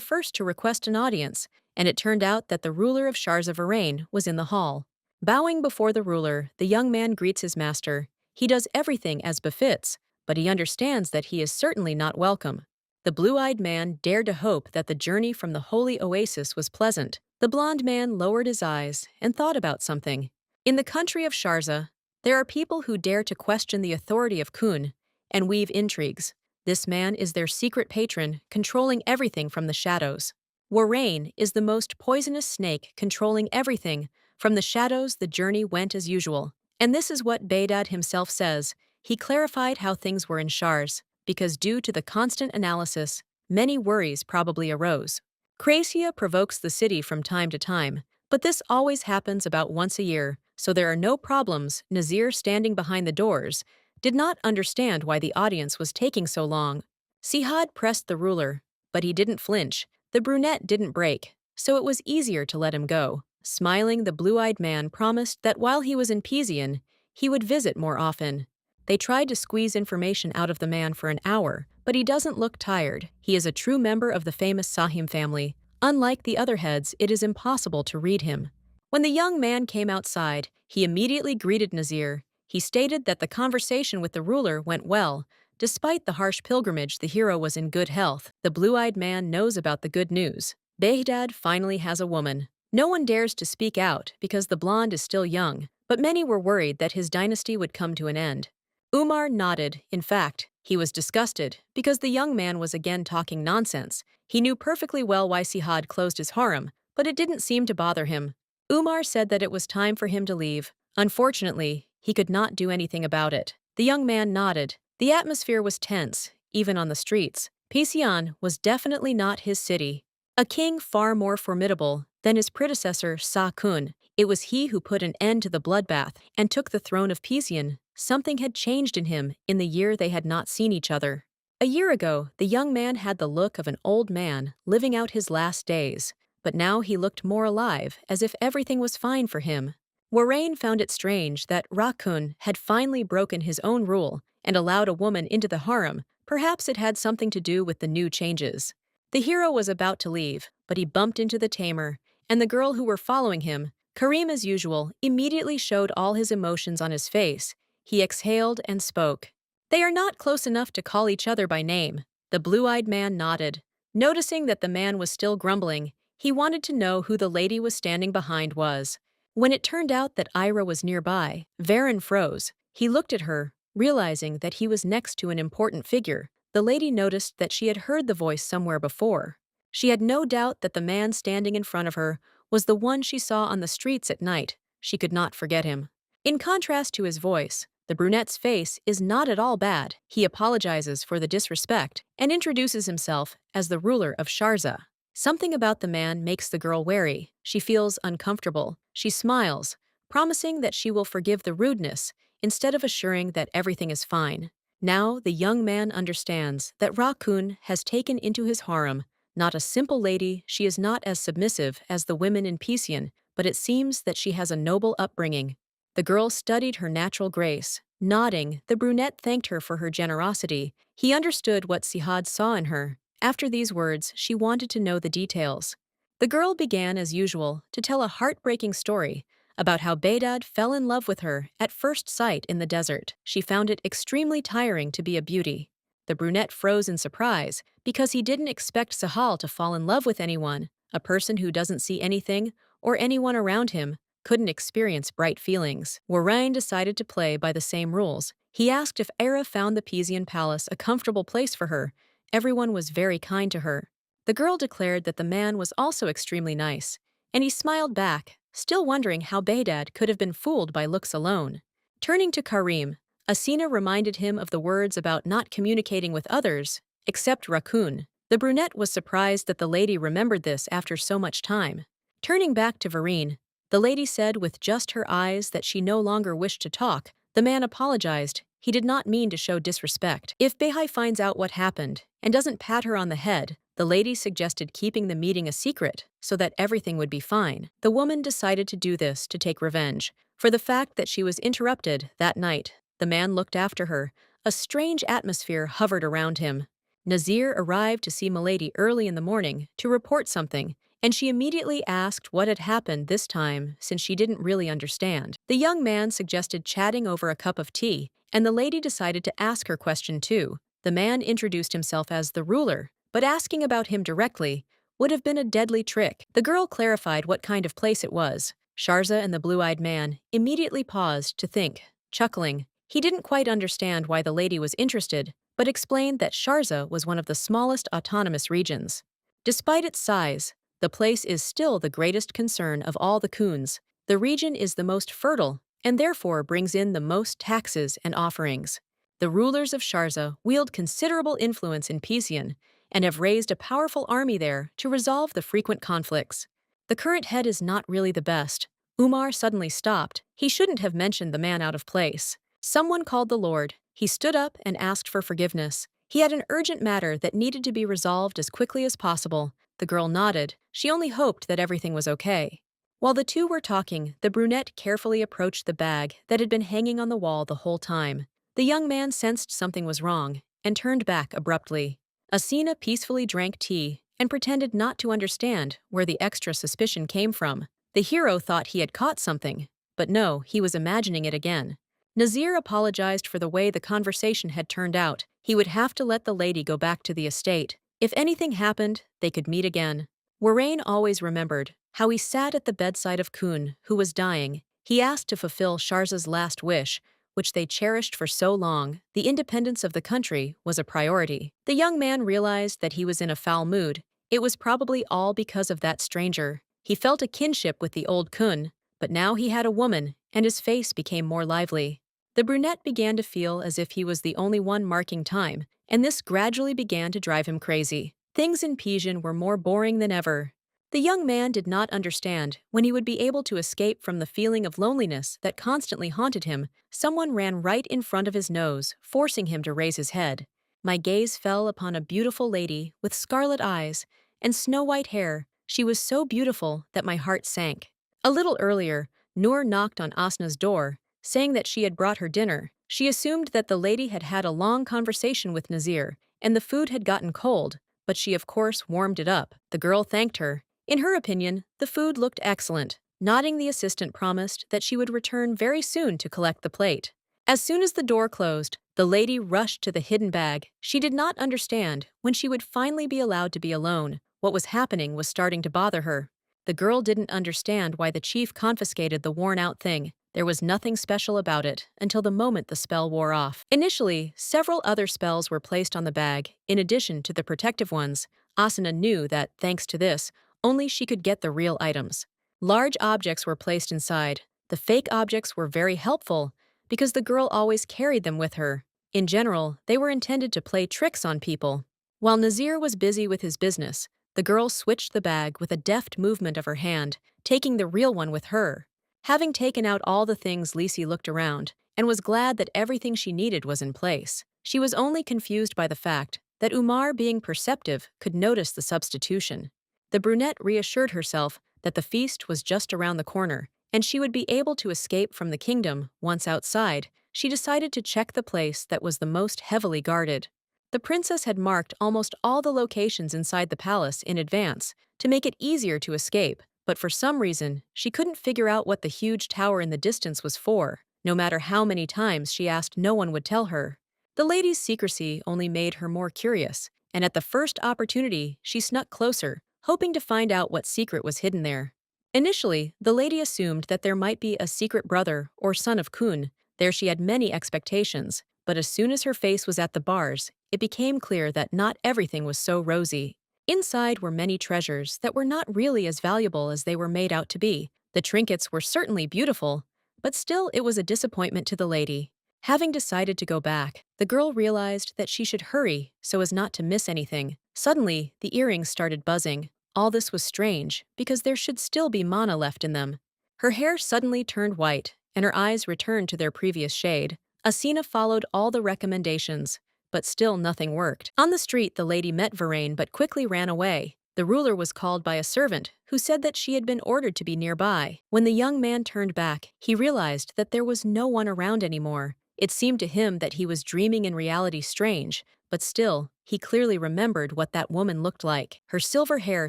first to request an audience, and it turned out that the ruler of Sharza Varain was in the hall. Bowing before the ruler, the young man greets his master. He does everything as befits, but he understands that he is certainly not welcome. The blue-eyed man dared to hope that the journey from the holy oasis was pleasant. The blond man lowered his eyes and thought about something. In the country of Sharza, there are people who dare to question the authority of Kun and weave intrigues. This man is their secret patron, controlling everything from the shadows. Warrain is the most poisonous snake, controlling everything. From the shadows, the journey went as usual. And this is what Behdad himself says. He clarified how things were in Shars, because due to the constant analysis, many worries probably arose. Cracia provokes the city from time to time, but this always happens about once a year, so there are no problems. Nazir, standing behind the doors, did not understand why the audience was taking so long. Sihad pressed the ruler, but he didn't flinch. The brunette didn't break, so it was easier to let him go. Smiling, the blue-eyed man promised that while he was in Pizian, he would visit more often. They tried to squeeze information out of the man for an hour, but he doesn't look tired. He is a true member of the famous Sahim family. Unlike the other heads, it is impossible to read him. When the young man came outside, he immediately greeted Nazir. He stated that the conversation with the ruler went well. Despite the harsh pilgrimage, the hero was in good health. The blue-eyed man knows about the good news. Behdad finally has a woman. No one dares to speak out because the blonde is still young, but many were worried that his dynasty would come to an end. Umar nodded. In fact, he was disgusted because the young man was again talking nonsense. He knew perfectly well why Sihad closed his harem, but it didn't seem to bother him. Umar said that it was time for him to leave. Unfortunately, he could not do anything about it. The young man nodded. The atmosphere was tense, even on the streets. Pizian was definitely not his city. A king far more formidable than his predecessor Sa Kun. It was he who put an end to the bloodbath and took the throne of Pizian. Something had changed in him in the year they had not seen each other. A year ago, the young man had the look of an old man living out his last days, but now he looked more alive, as if everything was fine for him. Warrain found it strange that Rakun had finally broken his own rule and allowed a woman into the harem. Perhaps it had something to do with the new changes. The hero was about to leave, but he bumped into the tamer, and the girl who were following him. Karim, as usual, immediately showed all his emotions on his face. He exhaled and spoke. They are not close enough to call each other by name. The blue-eyed man nodded. Noticing that the man was still grumbling, he wanted to know who the lady was standing behind was. When it turned out that Ira was nearby, Varen froze. He looked at her, realizing that he was next to an important figure. The lady noticed that she had heard the voice somewhere before. She had no doubt that the man standing in front of her was the one she saw on the streets at night. She could not forget him. In contrast to his voice, the brunette's face is not at all bad. He apologizes for the disrespect and introduces himself as the ruler of Sharza. Something about the man makes the girl wary. She feels uncomfortable. She smiles, promising that she will forgive the rudeness instead of assuring that everything is fine. Now the young man understands that Rakun has taken into his harem not a simple lady. She is not as submissive as the women in Pizian, but it seems that she has a noble upbringing. The girl studied her natural grace. Nodding, the brunette thanked her for her generosity. He understood what Sihad saw in her. After these words, she wanted to know the details. The girl began, as usual, to tell a heartbreaking story about how Behdad fell in love with her at first sight in the desert. She found it extremely tiring to be a beauty. The brunette froze in surprise because he didn't expect Sahal to fall in love with anyone. A person who doesn't see anything or anyone around him couldn't experience bright feelings. Warrain decided to play by the same rules. He asked if Era found the Pizian palace a comfortable place for her. Everyone was very kind to her. The girl declared that the man was also extremely nice, and he smiled back, still wondering how Behdad could have been fooled by looks alone. Turning to Karim, Asina reminded him of the words about not communicating with others, except Rakun. The brunette was surprised that the lady remembered this after so much time. Turning back to Varine, The lady said with just her eyes that she no longer wished to talk. The man apologized. He did not mean to show disrespect. If Beihai finds out what happened and doesn't pat her on the head, the lady suggested keeping the meeting a secret so that everything would be fine. The woman decided to do this to take revenge for the fact that she was interrupted that night. The man looked after her. A strange atmosphere hovered around him. Nazir arrived to see Milady early in the morning to report something, and she immediately asked what had happened this time since she didn't really understand. The young man suggested chatting over a cup of tea, and the lady decided to ask her question too. The man introduced himself as the ruler, but asking about him directly would have been a deadly trick. The girl clarified what kind of place it was. Sharza and the blue-eyed man immediately paused to think, chuckling. He didn't quite understand why the lady was interested, but explained that Sharza was one of the smallest autonomous regions. Despite its size, the place is still the greatest concern of all the Kuns. The region is the most fertile and therefore brings in the most taxes and offerings. The rulers of Sharza wield considerable influence in Pizian and have raised a powerful army there to resolve the frequent conflicts. The current head is not really the best. Umar suddenly stopped. He shouldn't have mentioned the man out of place. Someone called the Lord. He stood up and asked for forgiveness. He had an urgent matter that needed to be resolved as quickly as possible. The girl nodded. She only hoped that everything was okay. While the two were talking, the brunette carefully approached the bag that had been hanging on the wall the whole time. The young man sensed something was wrong and turned back abruptly. Asina peacefully drank tea and pretended not to understand where the extra suspicion came from. The hero thought he had caught something, but no, he was imagining it again. Nazir apologized for the way the conversation had turned out. He would have to let the lady go back to the estate. If anything happened, they could meet again. Warrain always remembered how he sat at the bedside of Kun, who was dying. He asked to fulfill Sharza's last wish, which they cherished for so long. The independence of the country was a priority. The young man realized that he was in a foul mood. It was probably all because of that stranger. He felt a kinship with the old Kun, but now he had a woman, and his face became more lively. The brunette began to feel as if he was the only one marking time, and this gradually began to drive him crazy. Things in Pizian were more boring than ever. The young man did not understand when he would be able to escape from the feeling of loneliness that constantly haunted him. Someone ran right in front of his nose, forcing him to raise his head. My gaze fell upon a beautiful lady with scarlet eyes and snow-white hair. She was so beautiful that my heart sank. A little earlier, Noor knocked on Asna's door, saying that she had brought her dinner. She assumed that the lady had had a long conversation with Nazir, and the food had gotten cold, but she of course warmed it up. The girl thanked her. In her opinion, the food looked excellent. Nodding, the assistant promised that she would return very soon to collect the plate. As soon as the door closed, the lady rushed to the hidden bag. She did not understand when she would finally be allowed to be alone. What was happening was starting to bother her. The girl didn't understand why the chief confiscated the worn-out thing. There was nothing special about it until the moment the spell wore off. Initially, several other spells were placed on the bag, in addition to the protective ones. Asuna knew that, thanks to this, only she could get the real items. Large objects were placed inside. The fake objects were very helpful because the girl always carried them with her. In general, they were intended to play tricks on people. While Nazir was busy with his business, the girl switched the bag with a deft movement of her hand, taking the real one with her. Having taken out all the things, Lisi looked around and was glad that everything she needed was in place. She was only confused by the fact that Umar, being perceptive, could notice the substitution. The brunette reassured herself that the feast was just around the corner, and she would be able to escape from the kingdom. Once outside, she decided to check the place that was the most heavily guarded. The princess had marked almost all the locations inside the palace in advance to make it easier to escape, but for some reason, she couldn't figure out what the huge tower in the distance was for. No matter how many times she asked, no one would tell her. The lady's secrecy only made her more curious, and at the first opportunity, she snuck closer, hoping to find out what secret was hidden there. Initially, the lady assumed that there might be a secret brother or son of Kun. There she had many expectations, but as soon as her face was at the bars, it became clear that not everything was so rosy. Inside were many treasures that were not really as valuable as they were made out to be. The trinkets were certainly beautiful, but still it was a disappointment to the lady. Having decided to go back, the girl realized that she should hurry so as not to miss anything. Suddenly, the earrings started buzzing. All this was strange, because there should still be mana left in them. Her hair suddenly turned white, and her eyes returned to their previous shade. Asina followed all the recommendations, but still nothing worked. On the street, the lady met Varain but quickly ran away. The ruler was called by a servant, who said that she had been ordered to be nearby. When the young man turned back, he realized that there was no one around anymore. It seemed to him that he was dreaming in reality strange, but still, he clearly remembered what that woman looked like. Her silver hair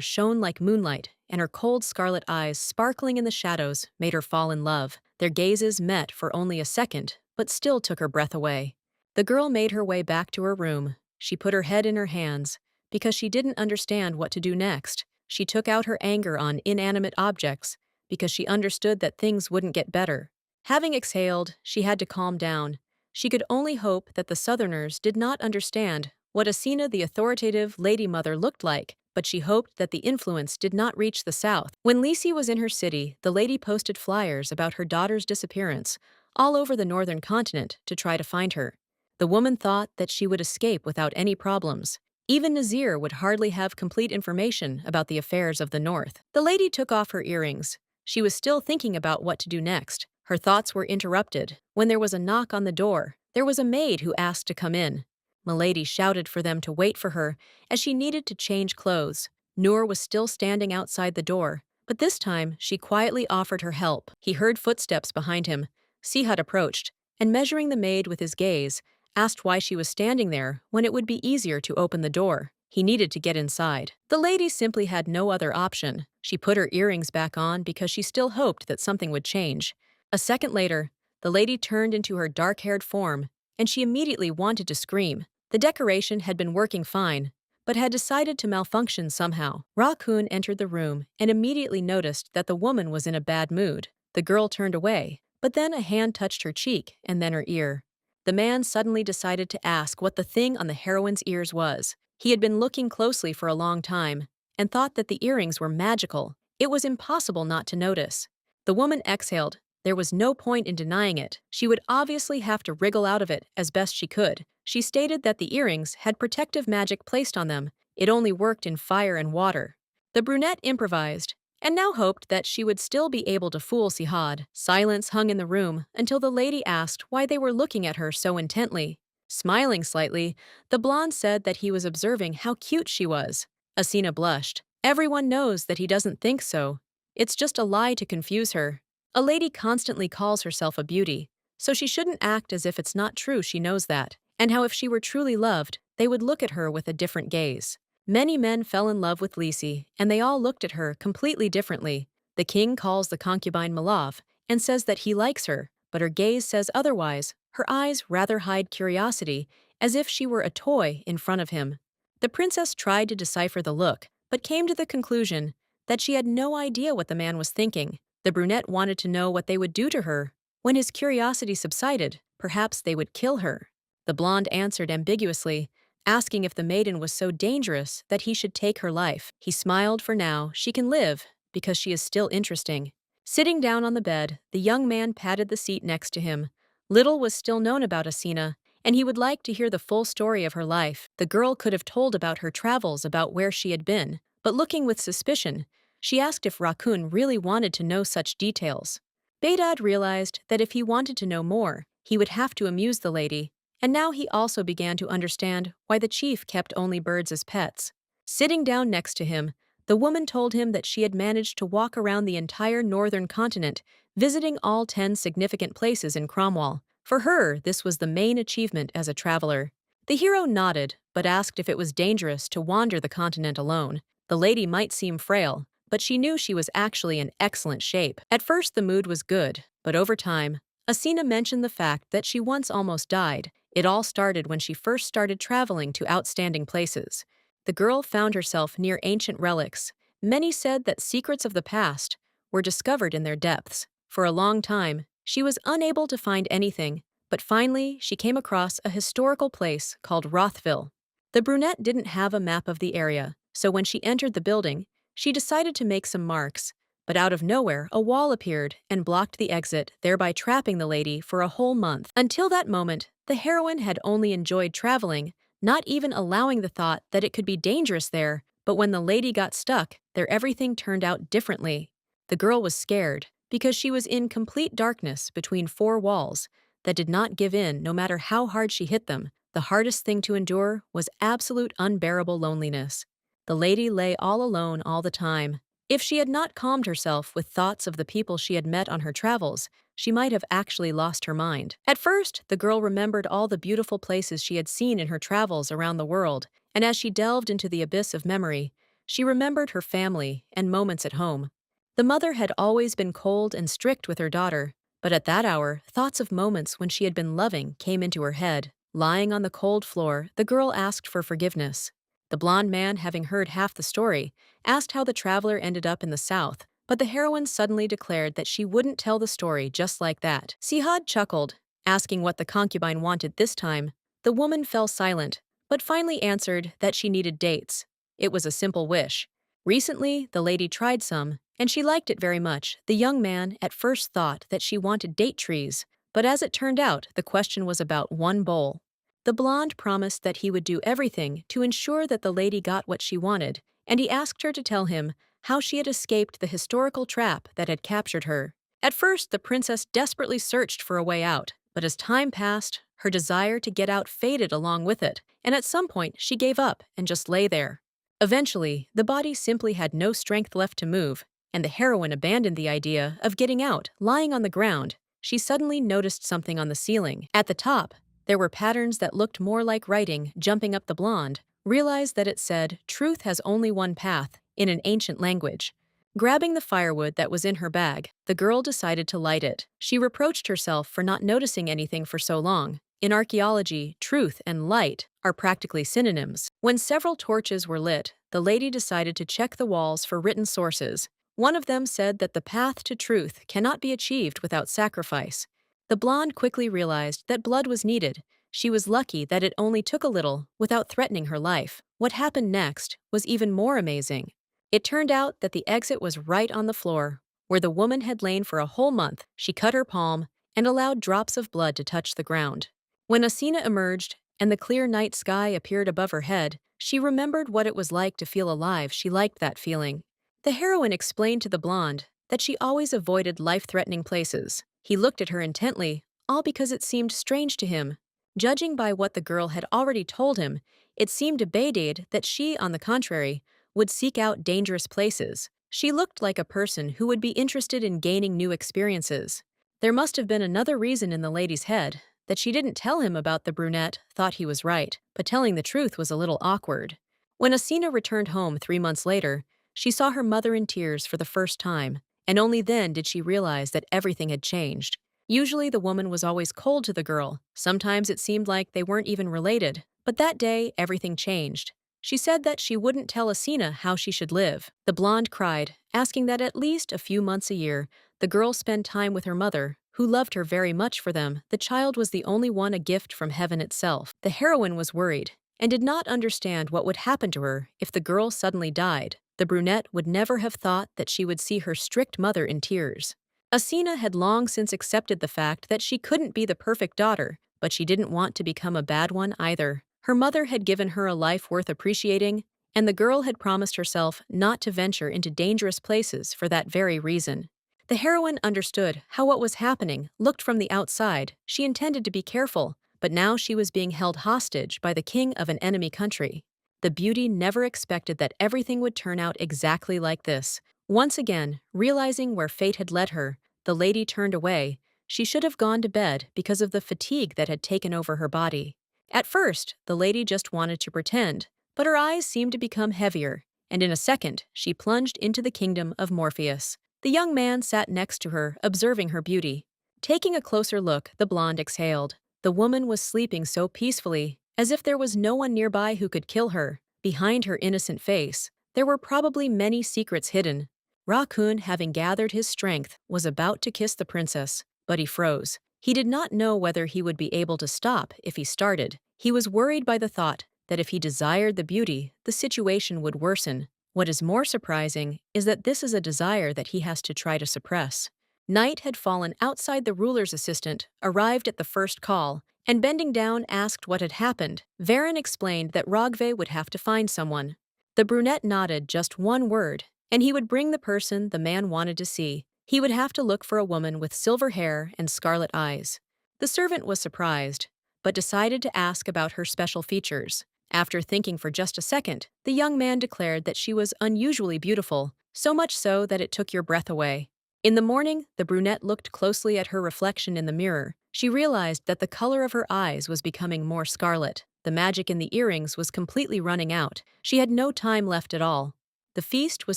shone like moonlight, and her cold scarlet eyes sparkling in the shadows made her fall in love. Their gazes met for only a second, but still took her breath away. The girl made her way back to her room. She put her head in her hands, because she didn't understand what to do next. She took out her anger on inanimate objects, because she understood that things wouldn't get better. Having exhaled, she had to calm down. She could only hope that the Southerners did not understand what Asina the authoritative lady mother looked like, but she hoped that the influence did not reach the South. When Lisi was in her city, the lady posted flyers about her daughter's disappearance all over the northern continent to try to find her. The woman thought that she would escape without any problems. Even Nazir would hardly have complete information about the affairs of the North. The lady took off her earrings. She was still thinking about what to do next. Her thoughts were interrupted when there was a knock on the door. There was a maid who asked to come in. Milady shouted for them to wait for her, as she needed to change clothes. Noor was still standing outside the door, but this time she quietly offered her help. He heard footsteps behind him. Sihat approached, and measuring the maid with his gaze, asked why she was standing there when it would be easier to open the door. He needed to get inside. The lady simply had no other option. She put her earrings back on because she still hoped that something would change. A second later, the lady turned into her dark-haired form, and she immediately wanted to scream. The decoration had been working fine, but had decided to malfunction somehow. Raccoon entered the room and immediately noticed that the woman was in a bad mood. The girl turned away, but then a hand touched her cheek and then her ear. The man suddenly decided to ask what the thing on the heroine's ears was. He had been looking closely for a long time and thought that the earrings were magical. It was impossible not to notice. The woman exhaled. There was no point in denying it. She would obviously have to wriggle out of it as best she could. She stated that the earrings had protective magic placed on them. It only worked in fire and water. The brunette improvised, and now hoped that she would still be able to fool Sihad. Silence hung in the room until the lady asked why they were looking at her so intently. Smiling slightly, the blonde said that he was observing how cute she was. Asina blushed. Everyone knows that he doesn't think so. It's just a lie to confuse her. A lady constantly calls herself a beauty, so she shouldn't act as if it's not true. She knows that, and how if she were truly loved, they would look at her with a different gaze. Many men fell in love with Lisi, and they all looked at her completely differently. The king calls the concubine Malav and says that he likes her, but her gaze says otherwise. Her eyes rather hide curiosity, as if she were a toy in front of him. The princess tried to decipher the look, but came to the conclusion that she had no idea what the man was thinking. The brunette wanted to know what they would do to her. When his curiosity subsided, perhaps they would kill her. The blonde answered ambiguously, asking if the maiden was so dangerous that he should take her life. He smiled. For now, she can live, because she is still interesting. Sitting down on the bed, the young man patted the seat next to him. Little was still known about Asina, and he would like to hear the full story of her life. The girl could have told about her travels, about where she had been, but looking with suspicion, she asked if Raccoon really wanted to know such details. Behdad realized that if he wanted to know more, he would have to amuse the lady, and now he also began to understand why the chief kept only birds as pets. Sitting down next to him, the woman told him that she had managed to walk around the entire northern continent, visiting all 10 significant places in Cromwell. For her, this was the main achievement as a traveler. The hero nodded, but asked if it was dangerous to wander the continent alone. The lady might seem frail, but she knew she was actually in excellent shape. At first the mood was good, but over time, Asina mentioned the fact that she once almost died. It all started when she first started traveling to outstanding places. The girl found herself near ancient relics. Many said that secrets of the past were discovered in their depths. For a long time, she was unable to find anything, but finally she came across a historical place called Rothville. The brunette didn't have a map of the area, so when she entered the building, she decided to make some marks, but out of nowhere, a wall appeared and blocked the exit, thereby trapping the lady for a whole month. Until that moment, the heroine had only enjoyed traveling, not even allowing the thought that it could be dangerous there, but when the lady got stuck, there everything turned out differently. The girl was scared. because she was in complete darkness between four walls that did not give in no matter how hard she hit them. The hardest thing to endure was absolute unbearable loneliness. The lady lay all alone all the time. If she had not calmed herself with thoughts of the people she had met on her travels, she might have actually lost her mind. At first, the girl remembered all the beautiful places she had seen in her travels around the world, and as she delved into the abyss of memory, she remembered her family and moments at home. The mother had always been cold and strict with her daughter, but at that hour, thoughts of moments when she had been loving came into her head. Lying on the cold floor, the girl asked for forgiveness. The blond man, having heard half the story, asked how the traveler ended up in the south, but the heroine suddenly declared that she wouldn't tell the story just like that. Sihad chuckled, asking what the concubine wanted this time. The woman fell silent, but finally answered that she needed dates. It was a simple wish. Recently, the lady tried some, and she liked it very much. The young man at first thought that she wanted date trees, but as it turned out, the question was about one bowl. The blonde promised that he would do everything to ensure that the lady got what she wanted, and he asked her to tell him how she had escaped the historical trap that had captured her. At first, the princess desperately searched for a way out, but as time passed, her desire to get out faded along with it, and at some point she gave up and just lay there. Eventually, the body simply had no strength left to move, and the heroine abandoned the idea of getting out. Lying on the ground, she suddenly noticed something on the ceiling. At the top, there were patterns that looked more like writing. Jumping up, the blonde realized that it said, "Truth has only one path," in an ancient language. Grabbing the firewood that was in her bag, the girl decided to light it. She reproached herself for not noticing anything for so long. In archaeology, truth and light are practically synonyms. When several torches were lit, the lady decided to check the walls for written sources. One of them said that the path to truth cannot be achieved without sacrifice. The blonde quickly realized that blood was needed. She was lucky that it only took a little without threatening her life. What happened next was even more amazing. It turned out that the exit was right on the floor, where the woman had lain for a whole month. She cut her palm and allowed drops of blood to touch the ground. When Asina emerged and the clear night sky appeared above her head, she remembered what it was like to feel alive. She liked that feeling. The heroine explained to the blonde that she always avoided life-threatening places. He looked at her intently, all because it seemed strange to him. Judging by what the girl had already told him, it seemed to Baydade that she, on the contrary, would seek out dangerous places. She looked like a person who would be interested in gaining new experiences. There must have been another reason in the lady's head. That she didn't tell him about the brunette thought he was right, but telling the truth was a little awkward. When Asina returned home 3 months later, she saw her mother in tears for the first time, and only then did she realize that everything had changed. Usually the woman was always cold to the girl. Sometimes it seemed like they weren't even related. But that day, everything changed. She said that she wouldn't tell Asina how she should live. The blonde cried, asking that at least a few months a year, the girl spend time with her mother, who loved her very much. For them, the child was the only one, a gift from heaven itself. The heroine was worried and did not understand what would happen to her if the girl suddenly died. The brunette would never have thought that she would see her strict mother in tears. Asina had long since accepted the fact that she couldn't be the perfect daughter, but she didn't want to become a bad one either. Her mother had given her a life worth appreciating, and the girl had promised herself not to venture into dangerous places for that very reason. The heroine understood how what was happening looked from the outside. She intended to be careful, but now she was being held hostage by the king of an enemy country. The beauty never expected that everything would turn out exactly like this. Once again, realizing where fate had led her, the lady turned away. She should have gone to bed because of the fatigue that had taken over her body. At first, the lady just wanted to pretend, but her eyes seemed to become heavier, and in a second, she plunged into the kingdom of Morpheus. The young man sat next to her, observing her beauty. Taking a closer look, the blonde exhaled. The woman was sleeping so peacefully, as if there was no one nearby who could kill her. Behind her innocent face, there were probably many secrets hidden. Raccoon, having gathered his strength, was about to kiss the princess, but he froze. He did not know whether he would be able to stop if he started. He was worried by the thought that if he desired the beauty, the situation would worsen. What is more surprising is that this is a desire that he has to try to suppress. Night had fallen outside. The ruler's assistant arrived at the first call, and bending down asked what had happened. Varen explained that Rogve would have to find someone. The brunette nodded just one word, and he would bring the person the man wanted to see. He would have to look for a woman with silver hair and scarlet eyes. The servant was surprised, but decided to ask about her special features. After thinking for just a second, the young man declared that she was unusually beautiful, so much so that it took your breath away. In the morning, the brunette looked closely at her reflection in the mirror. She realized that the color of her eyes was becoming more scarlet. The magic in the earrings was completely running out. She had no time left at all. The feast was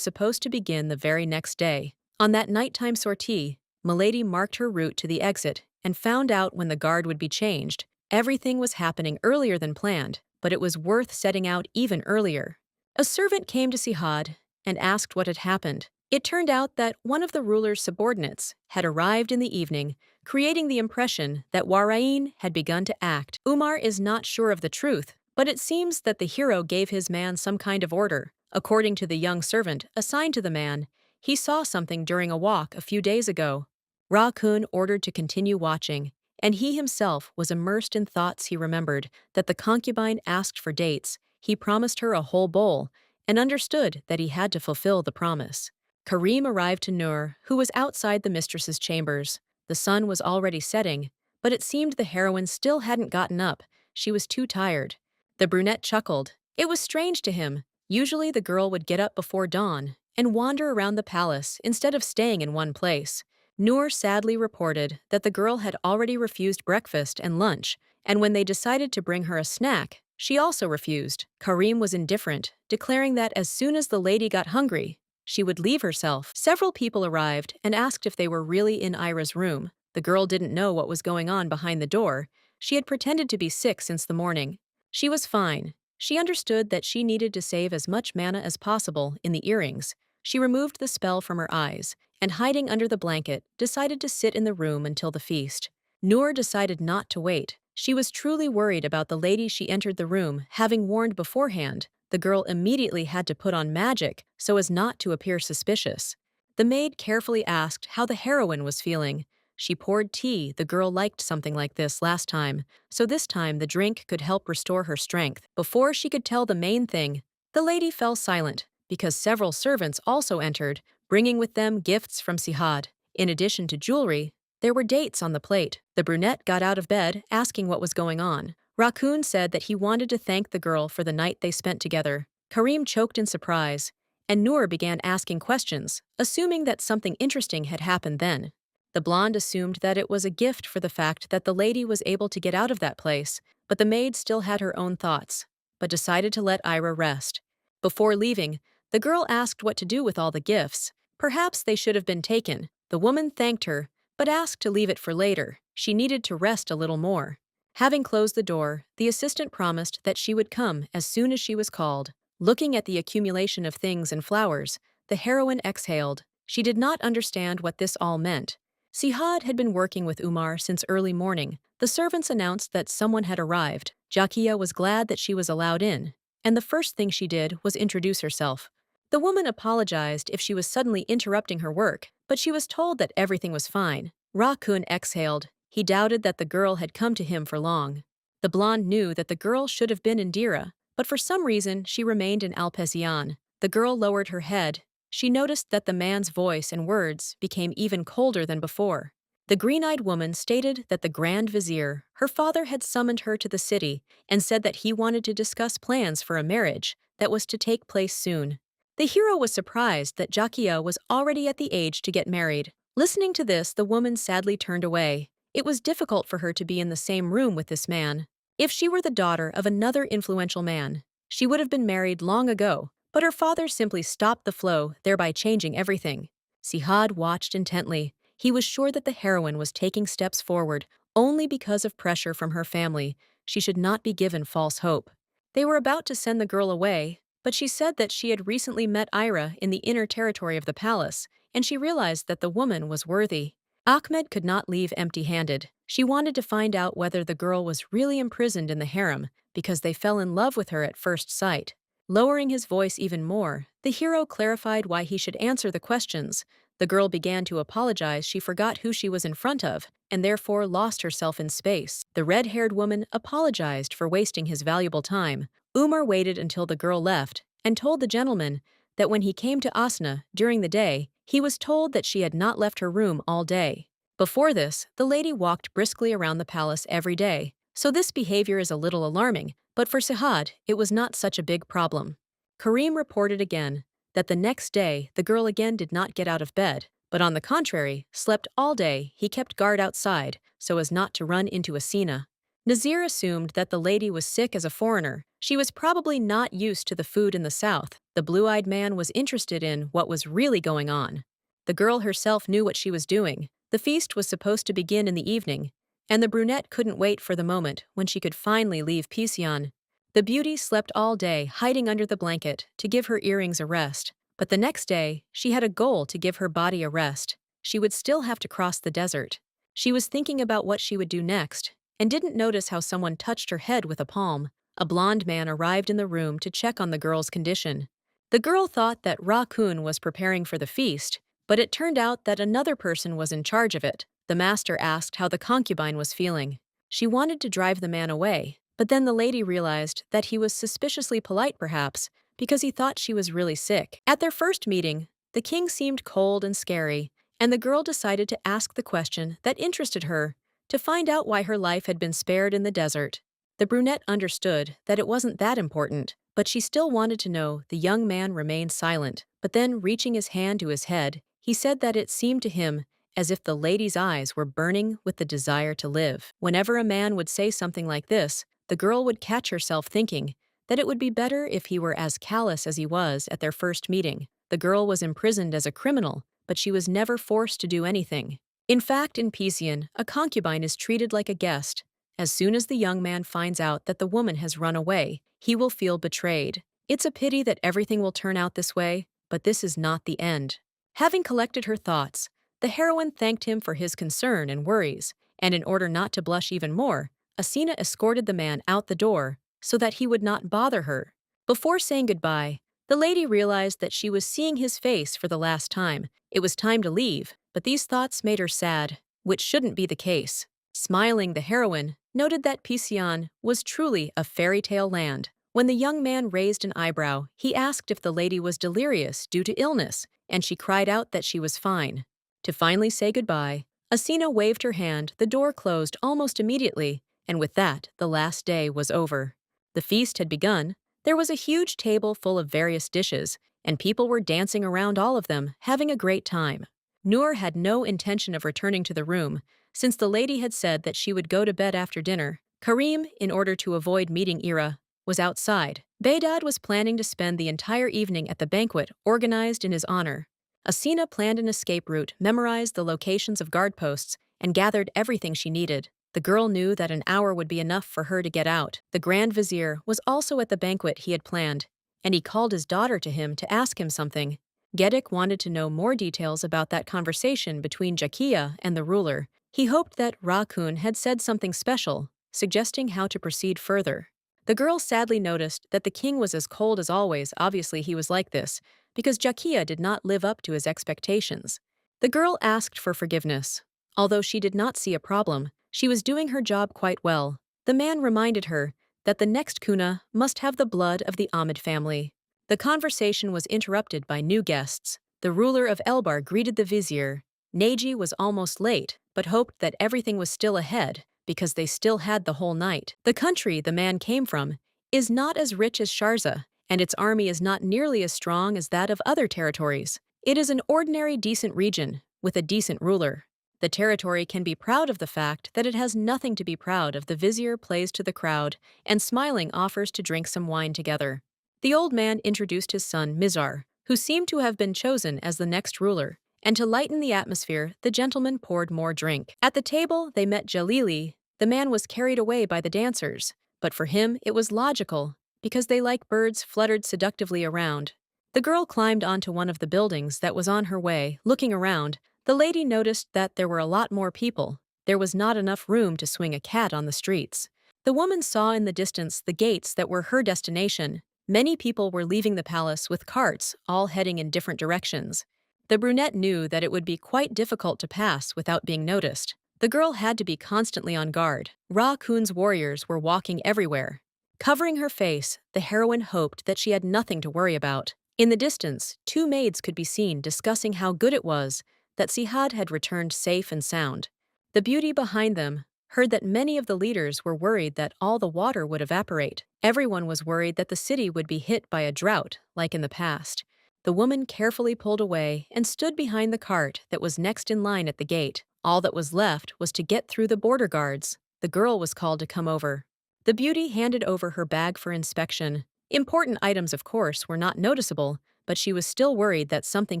supposed to begin the very next day. On that nighttime sortie, Milady marked her route to the exit and found out when the guard would be changed. Everything was happening earlier than planned, but it was worth setting out even earlier. A servant came to Sihad and asked what had happened. It turned out that one of the ruler's subordinates had arrived in the evening, creating the impression that Warain had begun to act. Umar is not sure of the truth, but it seems that the hero gave his man some kind of order. According to the young servant assigned to the man, he saw something during a walk a few days ago. Ra-kun ordered to continue watching, and he himself was immersed in thoughts. He remembered that the concubine asked for dates. He promised her a whole bowl, and understood that he had to fulfill the promise. Karim arrived to Nur, who was outside the mistress's chambers. The sun was already setting, but it seemed the heroine still hadn't gotten up. She was too tired. The brunette chuckled. It was strange to him. Usually the girl would get up before dawn and wander around the palace instead of staying in one place. Nur sadly reported that the girl had already refused breakfast and lunch, and when they decided to bring her a snack, she also refused. Karim was indifferent, declaring that as soon as the lady got hungry, she would leave herself. Several people arrived and asked if they were really in Ira's room. The girl didn't know what was going on behind the door. She had pretended to be sick since the morning. She was fine. She understood that she needed to save as much mana as possible in the earrings. She removed the spell from her eyes, and hiding under the blanket, decided to sit in the room until the feast. Nur decided not to wait. She was truly worried about the lady. She entered the room, having warned beforehand. The girl immediately had to put on magic so as not to appear suspicious. The maid carefully asked how the heroine was feeling. She poured tea. The girl liked something like this last time, so this time the drink could help restore her strength. Before she could tell the main thing, the lady fell silent, because several servants also entered, bringing with them gifts from Sihad. In addition to jewelry, there were dates on the plate. The brunette got out of bed, asking what was going on. Ra-kun said that he wanted to thank the girl for the night they spent together. Karim choked in surprise, and Nur began asking questions, assuming that something interesting had happened then. The blonde assumed that it was a gift for the fact that the lady was able to get out of that place, but the maid still had her own thoughts, but decided to let Ira rest. Before leaving, the girl asked what to do with all the gifts. Perhaps they should have been taken. The woman thanked her, but asked to leave it for later. She needed to rest a little more. Having closed the door, the assistant promised that she would come as soon as she was called. Looking at the accumulation of things and flowers, the heroine exhaled. She did not understand what this all meant. Sihad had been working with Umar since early morning. The servants announced that someone had arrived. Jakia was glad that she was allowed in, and the first thing she did was introduce herself. The woman apologized if she was suddenly interrupting her work, but she was told that everything was fine. Ra-kun exhaled. He doubted that the girl had come to him for long. The blonde knew that the girl should have been Indira, but for some reason she remained in Alpezian. The girl lowered her head. She noticed that the man's voice and words became even colder than before. The green-eyed woman stated that the Grand Vizier, her father, had summoned her to the city and said that he wanted to discuss plans for a marriage that was to take place soon. The hero was surprised that Jakia was already at the age to get married. Listening to this, the woman sadly turned away. It was difficult for her to be in the same room with this man. If she were the daughter of another influential man, she would have been married long ago, but her father simply stopped the flow, thereby changing everything. Sihad watched intently. He was sure that the heroine was taking steps forward only because of pressure from her family. She should not be given false hope. They were about to send the girl away, but she said that she had recently met Ira in the inner territory of the palace, and she realized that the woman was worthy. Ahmed could not leave empty-handed. She wanted to find out whether the girl was really imprisoned in the harem, because they fell in love with her at first sight. Lowering his voice even more, the hero clarified why he should answer the questions. The girl began to apologize. She forgot who she was in front of, and therefore lost herself in space. The red-haired woman apologized for wasting his valuable time. Umar waited until the girl left, and told the gentleman that when he came to Asna during the day, he was told that she had not left her room all day. Before this, the lady walked briskly around the palace every day, so this behavior is a little alarming, but for Sihad, it was not such a big problem. Karim reported again that the next day the girl again did not get out of bed, but on the contrary, slept all day. He kept guard outside so as not to run into Asina. Nazir assumed that the lady was sick as a foreigner. She was probably not used to the food in the south. The blue-eyed man was interested in what was really going on. The girl herself knew what she was doing. The feast was supposed to begin in the evening, and the brunette couldn't wait for the moment when she could finally leave Pision. The beauty slept all day, hiding under the blanket to give her earrings a rest. But the next day, she had a goal to give her body a rest. She would still have to cross the desert. She was thinking about what she would do next, and didn't notice how someone touched her head with a palm. A blond man arrived in the room to check on the girl's condition. The girl thought that Ra-kun was preparing for the feast, but it turned out that another person was in charge of it. The master asked how the concubine was feeling. She wanted to drive the man away, but then the lady realized that he was suspiciously polite perhaps, because he thought she was really sick. At their first meeting, the king seemed cold and scary, and the girl decided to ask the question that interested her, to find out why her life had been spared in the desert. The brunette understood that it wasn't that important, but she still wanted to know. The young man remained silent, but then, reaching his hand to his head, he said that it seemed to him as if the lady's eyes were burning with the desire to live. Whenever a man would say something like this, the girl would catch herself thinking that it would be better if he were as callous as he was at their first meeting. The girl was imprisoned as a criminal, but she was never forced to do anything. In fact, in Pision, a concubine is treated like a guest. As soon as the young man finds out that the woman has run away, he will feel betrayed. It's a pity that everything will turn out this way, but this is not the end. Having collected her thoughts, the heroine thanked him for his concern and worries, and in order not to blush even more, Asina escorted the man out the door so that he would not bother her. Before saying goodbye, the lady realized that she was seeing his face for the last time. It was time to leave, but these thoughts made her sad, which shouldn't be the case. Smiling, the heroine noted that Pision was truly a fairy tale land. When the young man raised an eyebrow, he asked if the lady was delirious due to illness, and she cried out that she was fine. To finally say goodbye, Asina waved her hand. The door closed almost immediately, and with that, the last day was over. The feast had begun. There was a huge table full of various dishes, and people were dancing around all of them, having a great time. Noor had no intention of returning to the room, since the lady had said that she would go to bed after dinner. Karim, in order to avoid meeting Ira, was outside. Baydad was planning to spend the entire evening at the banquet organized in his honor. Asina planned an escape route, memorized the locations of guard posts, and gathered everything she needed. The girl knew that an hour would be enough for her to get out. The Grand Vizier was also at the banquet he had planned, and he called his daughter to him to ask him something. Gedik wanted to know more details about that conversation between Jakia and the ruler. He hoped that Ra-kun had said something special, suggesting how to proceed further. The girl sadly noticed that the king was as cold as always. Obviously he was like this, because Jakia did not live up to his expectations. The girl asked for forgiveness. Although she did not see a problem, she was doing her job quite well. The man reminded her that the next kuna must have the blood of the Ahmed family. The conversation was interrupted by new guests. The ruler of Elbar greeted the vizier. Neji was almost late, but hoped that everything was still ahead, because they still had the whole night. The country the man came from is not as rich as Sharza, and its army is not nearly as strong as that of other territories. It is an ordinary decent region, with a decent ruler. The territory can be proud of the fact that it has nothing to be proud of. The vizier plays to the crowd, and smiling offers to drink some wine together. The old man introduced his son, Mizar, who seemed to have been chosen as the next ruler, and to lighten the atmosphere, the gentleman poured more drink. At the table, they met Jalili. The man was carried away by the dancers, but for him it was logical, because they, like birds, fluttered seductively around. The girl climbed onto one of the buildings that was on her way. Looking around, the lady noticed that there were a lot more people. There was not enough room to swing a cat on the streets. The woman saw in the distance the gates that were her destination. Many people were leaving the palace with carts, all heading in different directions. The brunette knew that it would be quite difficult to pass without being noticed. The girl had to be constantly on guard. Ra-kun's warriors were walking everywhere. Covering her face, the heroine hoped that she had nothing to worry about. In the distance, two maids could be seen discussing how good it was that Sihad had returned safe and sound. The beauty behind them heard that many of the leaders were worried that all the water would evaporate. Everyone was worried that the city would be hit by a drought, like in the past. The woman carefully pulled away and stood behind the cart that was next in line at the gate. All that was left was to get through the border guards. The girl was called to come over. The beauty handed over her bag for inspection. Important items, of course, were not noticeable, but she was still worried that something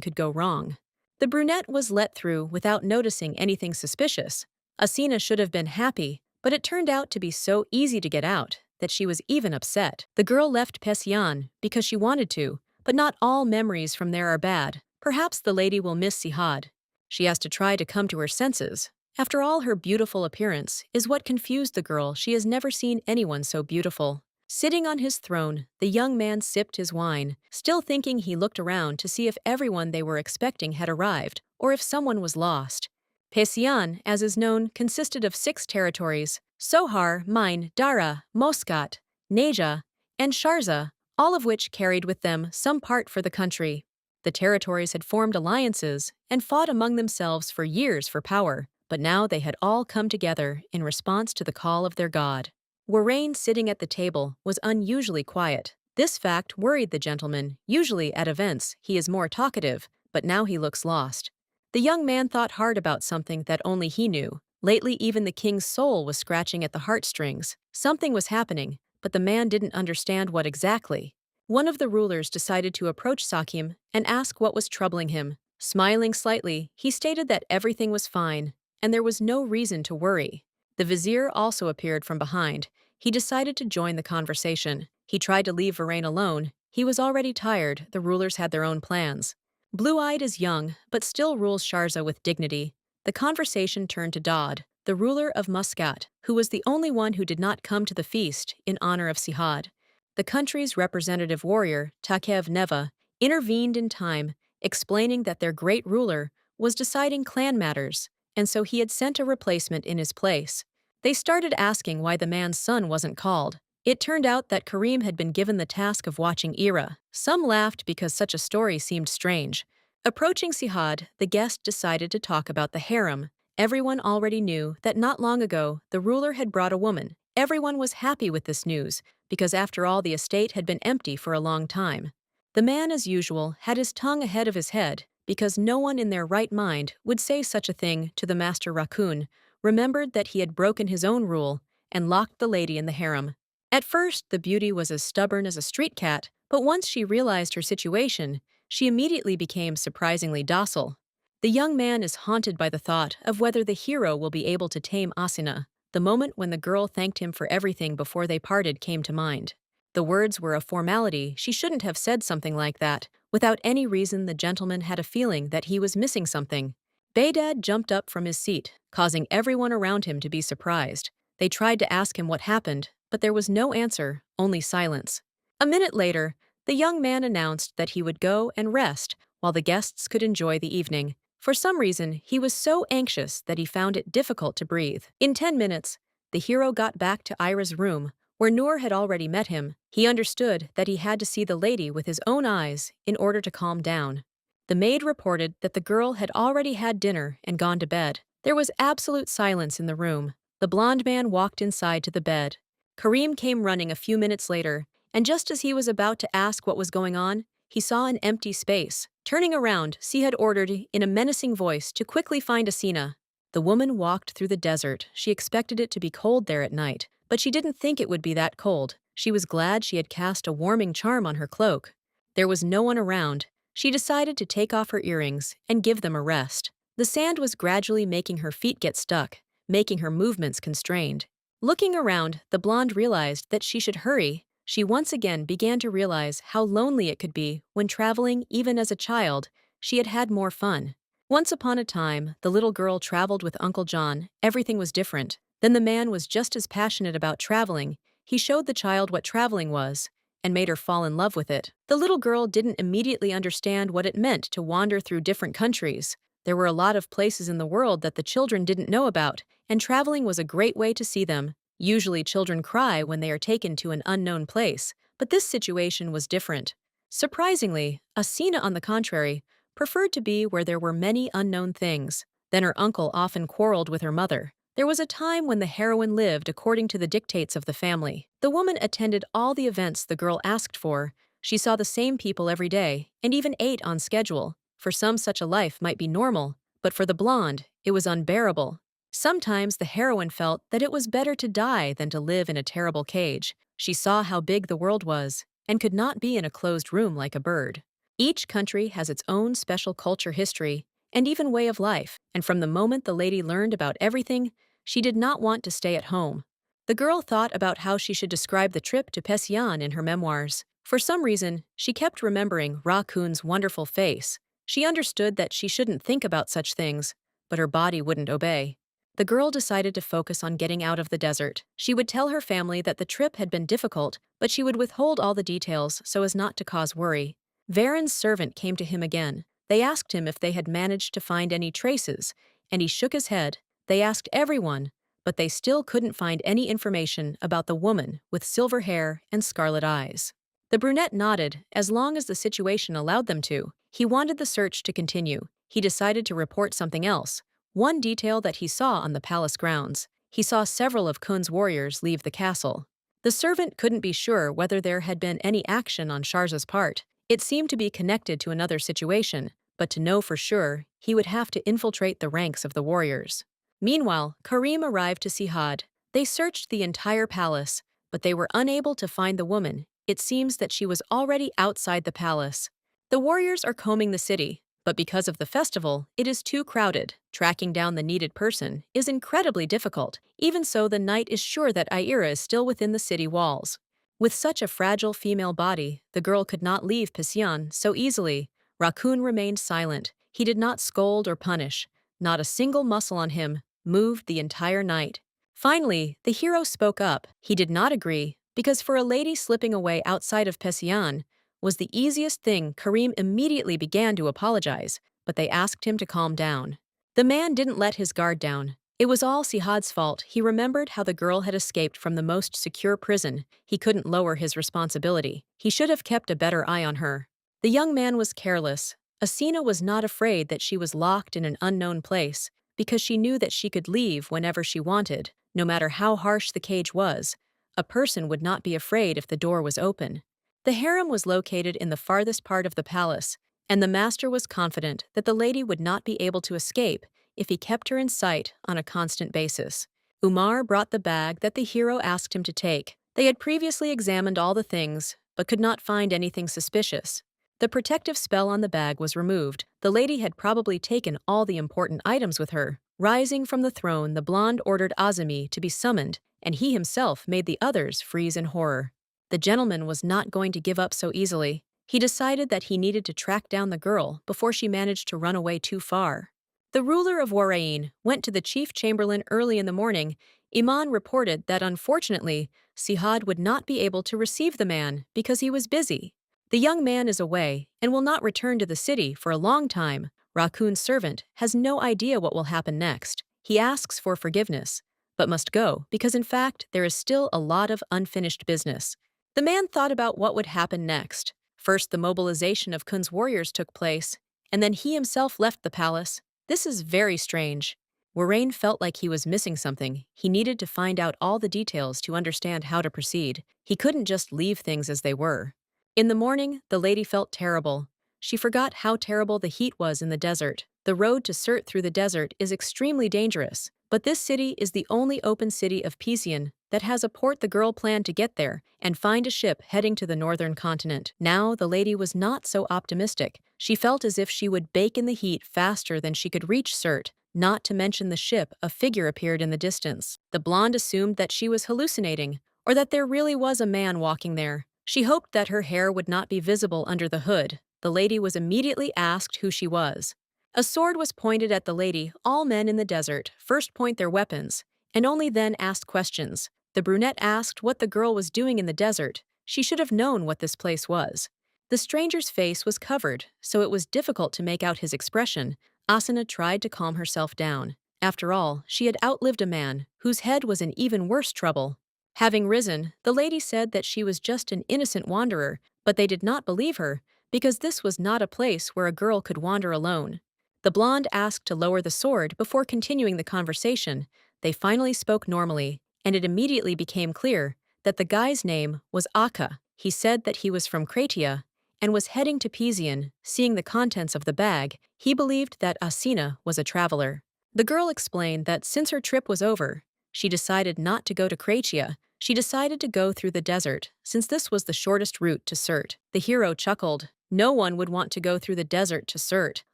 could go wrong. The brunette was let through without noticing anything suspicious. Asina should have been happy, but it turned out to be so easy to get out that she was even upset. The girl left Pesian because she wanted to, but not all memories from there are bad. Perhaps the lady will miss Sihad. She has to try to come to her senses. After all, her beautiful appearance is what confused the girl. She has never seen anyone so beautiful. Sitting on his throne, the young man sipped his wine. Still thinking, he looked around to see if everyone they were expecting had arrived, or if someone was lost. Pesian, as is known, consisted of 6 territories: Sohar, Mine, Dara, Moscat, Neja, and Sharza, all of which carried with them some part for the country. The territories had formed alliances and fought among themselves for years for power, but now they had all come together in response to the call of their god. Warrain, sitting at the table, was unusually quiet. This fact worried the gentleman. Usually at events, he is more talkative, but now he looks lost. The young man thought hard about something that only he knew. Lately, even the king's soul was scratching at the heartstrings. Something was happening, but the man didn't understand what exactly. One of the rulers decided to approach Sakim and ask what was troubling him. Smiling slightly, he stated that everything was fine, and there was no reason to worry. The vizier also appeared from behind. He decided to join the conversation. He tried to leave Varane alone. He was already tired. The rulers had their own plans. Blue-eyed is young, but still rules Sharza with dignity. The conversation turned to Dodd, the ruler of Muscat, who was the only one who did not come to the feast in honor of Sihad. The country's representative warrior, Takev Neva, intervened in time, explaining that their great ruler was deciding clan matters, and so he had sent a replacement in his place. They started asking why the man's son wasn't called. It turned out that Karim had been given the task of watching Ira. Some laughed because such a story seemed strange. Approaching Sihad, the guest decided to talk about the harem. Everyone already knew that not long ago the ruler had brought a woman. Everyone was happy with this news, because after all the estate had been empty for a long time. The man, as usual, had his tongue ahead of his head, because no one in their right mind would say such a thing to the master raccoon, remembered that he had broken his own rule and locked the lady in the harem. At first, the beauty was as stubborn as a street cat, but once she realized her situation, she immediately became surprisingly docile. The young man is haunted by the thought of whether the hero will be able to tame Asina. The moment when the girl thanked him for everything before they parted came to mind. The words were a formality. She shouldn't have said something like that. Without any reason, the gentleman had a feeling that he was missing something. Baydad jumped up from his seat, causing everyone around him to be surprised. They tried to ask him what happened, but there was no answer, only silence. A minute later, the young man announced that he would go and rest while the guests could enjoy the evening. For some reason, he was so anxious that he found it difficult to breathe. In 10 minutes, the hero got back to Ira's room, where Noor had already met him. He understood that he had to see the lady with his own eyes in order to calm down. The maid reported that the girl had already had dinner and gone to bed. There was absolute silence in the room. The blonde man walked inside to the bed. Karim came running a few minutes later, and just as he was about to ask what was going on, he saw an empty space. Turning around, he had ordered in a menacing voice to quickly find Asina. The woman walked through the desert. She expected it to be cold there at night, but she didn't think it would be that cold. She was glad she had cast a warming charm on her cloak. There was no one around. She decided to take off her earrings and give them a rest. The sand was gradually making her feet get stuck, making her movements constrained. Looking around, the blonde realized that she should hurry. She once again began to realize how lonely it could be when traveling. Even as a child, she had had more fun. Once upon a time, the little girl traveled with Uncle John. Everything was different. Then the man was just as passionate about traveling. He showed the child what traveling was and made her fall in love with it. The little girl didn't immediately understand what it meant to wander through different countries. There were a lot of places in the world that the children didn't know about, and traveling was a great way to see them. Usually children cry when they are taken to an unknown place, but this situation was different. Surprisingly, Asina, on the contrary, preferred to be where there were many unknown things. Then her uncle often quarreled with her mother. There was a time when the heroine lived according to the dictates of the family. The woman attended all the events the girl asked for. She saw the same people every day, and even ate on schedule. For some, such a life might be normal, but for the blonde, it was unbearable. Sometimes the heroine felt that it was better to die than to live in a terrible cage. She saw how big the world was, and could not be in a closed room like a bird. Each country has its own special culture, history, and even way of life, and from the moment the lady learned about everything, she did not want to stay at home. The girl thought about how she should describe the trip to Pesian in her memoirs. For some reason, she kept remembering Rakun's wonderful face. She understood that she shouldn't think about such things, but her body wouldn't obey. The girl decided to focus on getting out of the desert. She would tell her family that the trip had been difficult, but she would withhold all the details so as not to cause worry. Varen's servant came to him again. They asked him if they had managed to find any traces, and he shook his head. They asked everyone, but they still couldn't find any information about the woman with silver hair and scarlet eyes. The brunette nodded, as long as the situation allowed them to. He wanted the search to continue. He decided to report something else. One detail that he saw on the palace grounds. He saw several of Kun's warriors leave the castle. The servant couldn't be sure whether there had been any action on Sharza's part. It seemed to be connected to another situation, but to know for sure, he would have to infiltrate the ranks of the warriors. Meanwhile, Karim arrived to Sihad. They searched the entire palace, but they were unable to find the woman. It seems that she was already outside the palace. The warriors are combing the city, but because of the festival, it is too crowded. Tracking down the needed person is incredibly difficult. Even so, the knight is sure that Aira is still within the city walls. With such a fragile female body, the girl could not leave Pesian so easily. Rakun remained silent. He did not scold or punish. Not a single muscle on him moved the entire night. Finally, the hero spoke up. He did not agree, because for a lady slipping away outside of Pesian was the easiest thing. Karim immediately began to apologize, but they asked him to calm down. The man didn't let his guard down. It was all Sihad's fault. He remembered how the girl had escaped from the most secure prison. He couldn't lower his responsibility. He should have kept a better eye on her. The young man was careless. Asina was not afraid that she was locked in an unknown place, because she knew that she could leave whenever she wanted, no matter how harsh the cage was. A person would not be afraid if the door was open. The harem was located in the farthest part of the palace, and the master was confident that the lady would not be able to escape if he kept her in sight on a constant basis. Umar brought the bag that the hero asked him to take. They had previously examined all the things, but could not find anything suspicious. The protective spell on the bag was removed. The lady had probably taken all the important items with her. Rising from the throne, the blonde ordered Azami to be summoned, and he himself made the others freeze in horror. The gentleman was not going to give up so easily. He decided that he needed to track down the girl before she managed to run away too far. The ruler of Warain went to the chief chamberlain early in the morning. Iman reported that unfortunately, Sihad would not be able to receive the man because he was busy. The young man is away and will not return to the city for a long time. Rakun's servant has no idea what will happen next. He asks for forgiveness, but must go because in fact there is still a lot of unfinished business. The man thought about what would happen next. First, the mobilization of Kun's warriors took place, and then he himself left the palace. This is very strange. Warain felt like he was missing something. He needed to find out all the details to understand how to proceed. He couldn't just leave things as they were. In the morning, the lady felt terrible. She forgot how terrible the heat was in the desert. The road to Sirte through the desert is extremely dangerous, but this city is the only open city of Pesian that has a port. The girl planned to get there and find a ship heading to the northern continent. Now, the lady was not so optimistic. She felt as if she would bake in the heat faster than she could reach Sirte. Not to mention the ship, a figure appeared in the distance. The blonde assumed that she was hallucinating, or that there really was a man walking there. She hoped that her hair would not be visible under the hood. The lady was immediately asked who she was. A sword was pointed at the lady. All men in the desert first point their weapons, and only then ask questions. The brunette asked what the girl was doing in the desert. She should have known what this place was. The stranger's face was covered, so it was difficult to make out his expression. Asana tried to calm herself down. After all, she had outlived a man whose head was in even worse trouble. Having risen, the lady said that she was just an innocent wanderer, But they did not believe her, because this was not a place where a girl could wander alone. The blonde asked to lower the sword before continuing the conversation. They finally spoke normally, and it immediately became clear that the guy's name was Akka. He said that he was from Kratia and was heading to Pizian. Seeing the contents of the bag, he believed that Asina was a traveler. The girl explained that since her trip was over, she decided not to go to Kratia. She decided to go through the desert, since this was the shortest route to Surt. The hero chuckled. No one would want to go through the desert to Surt.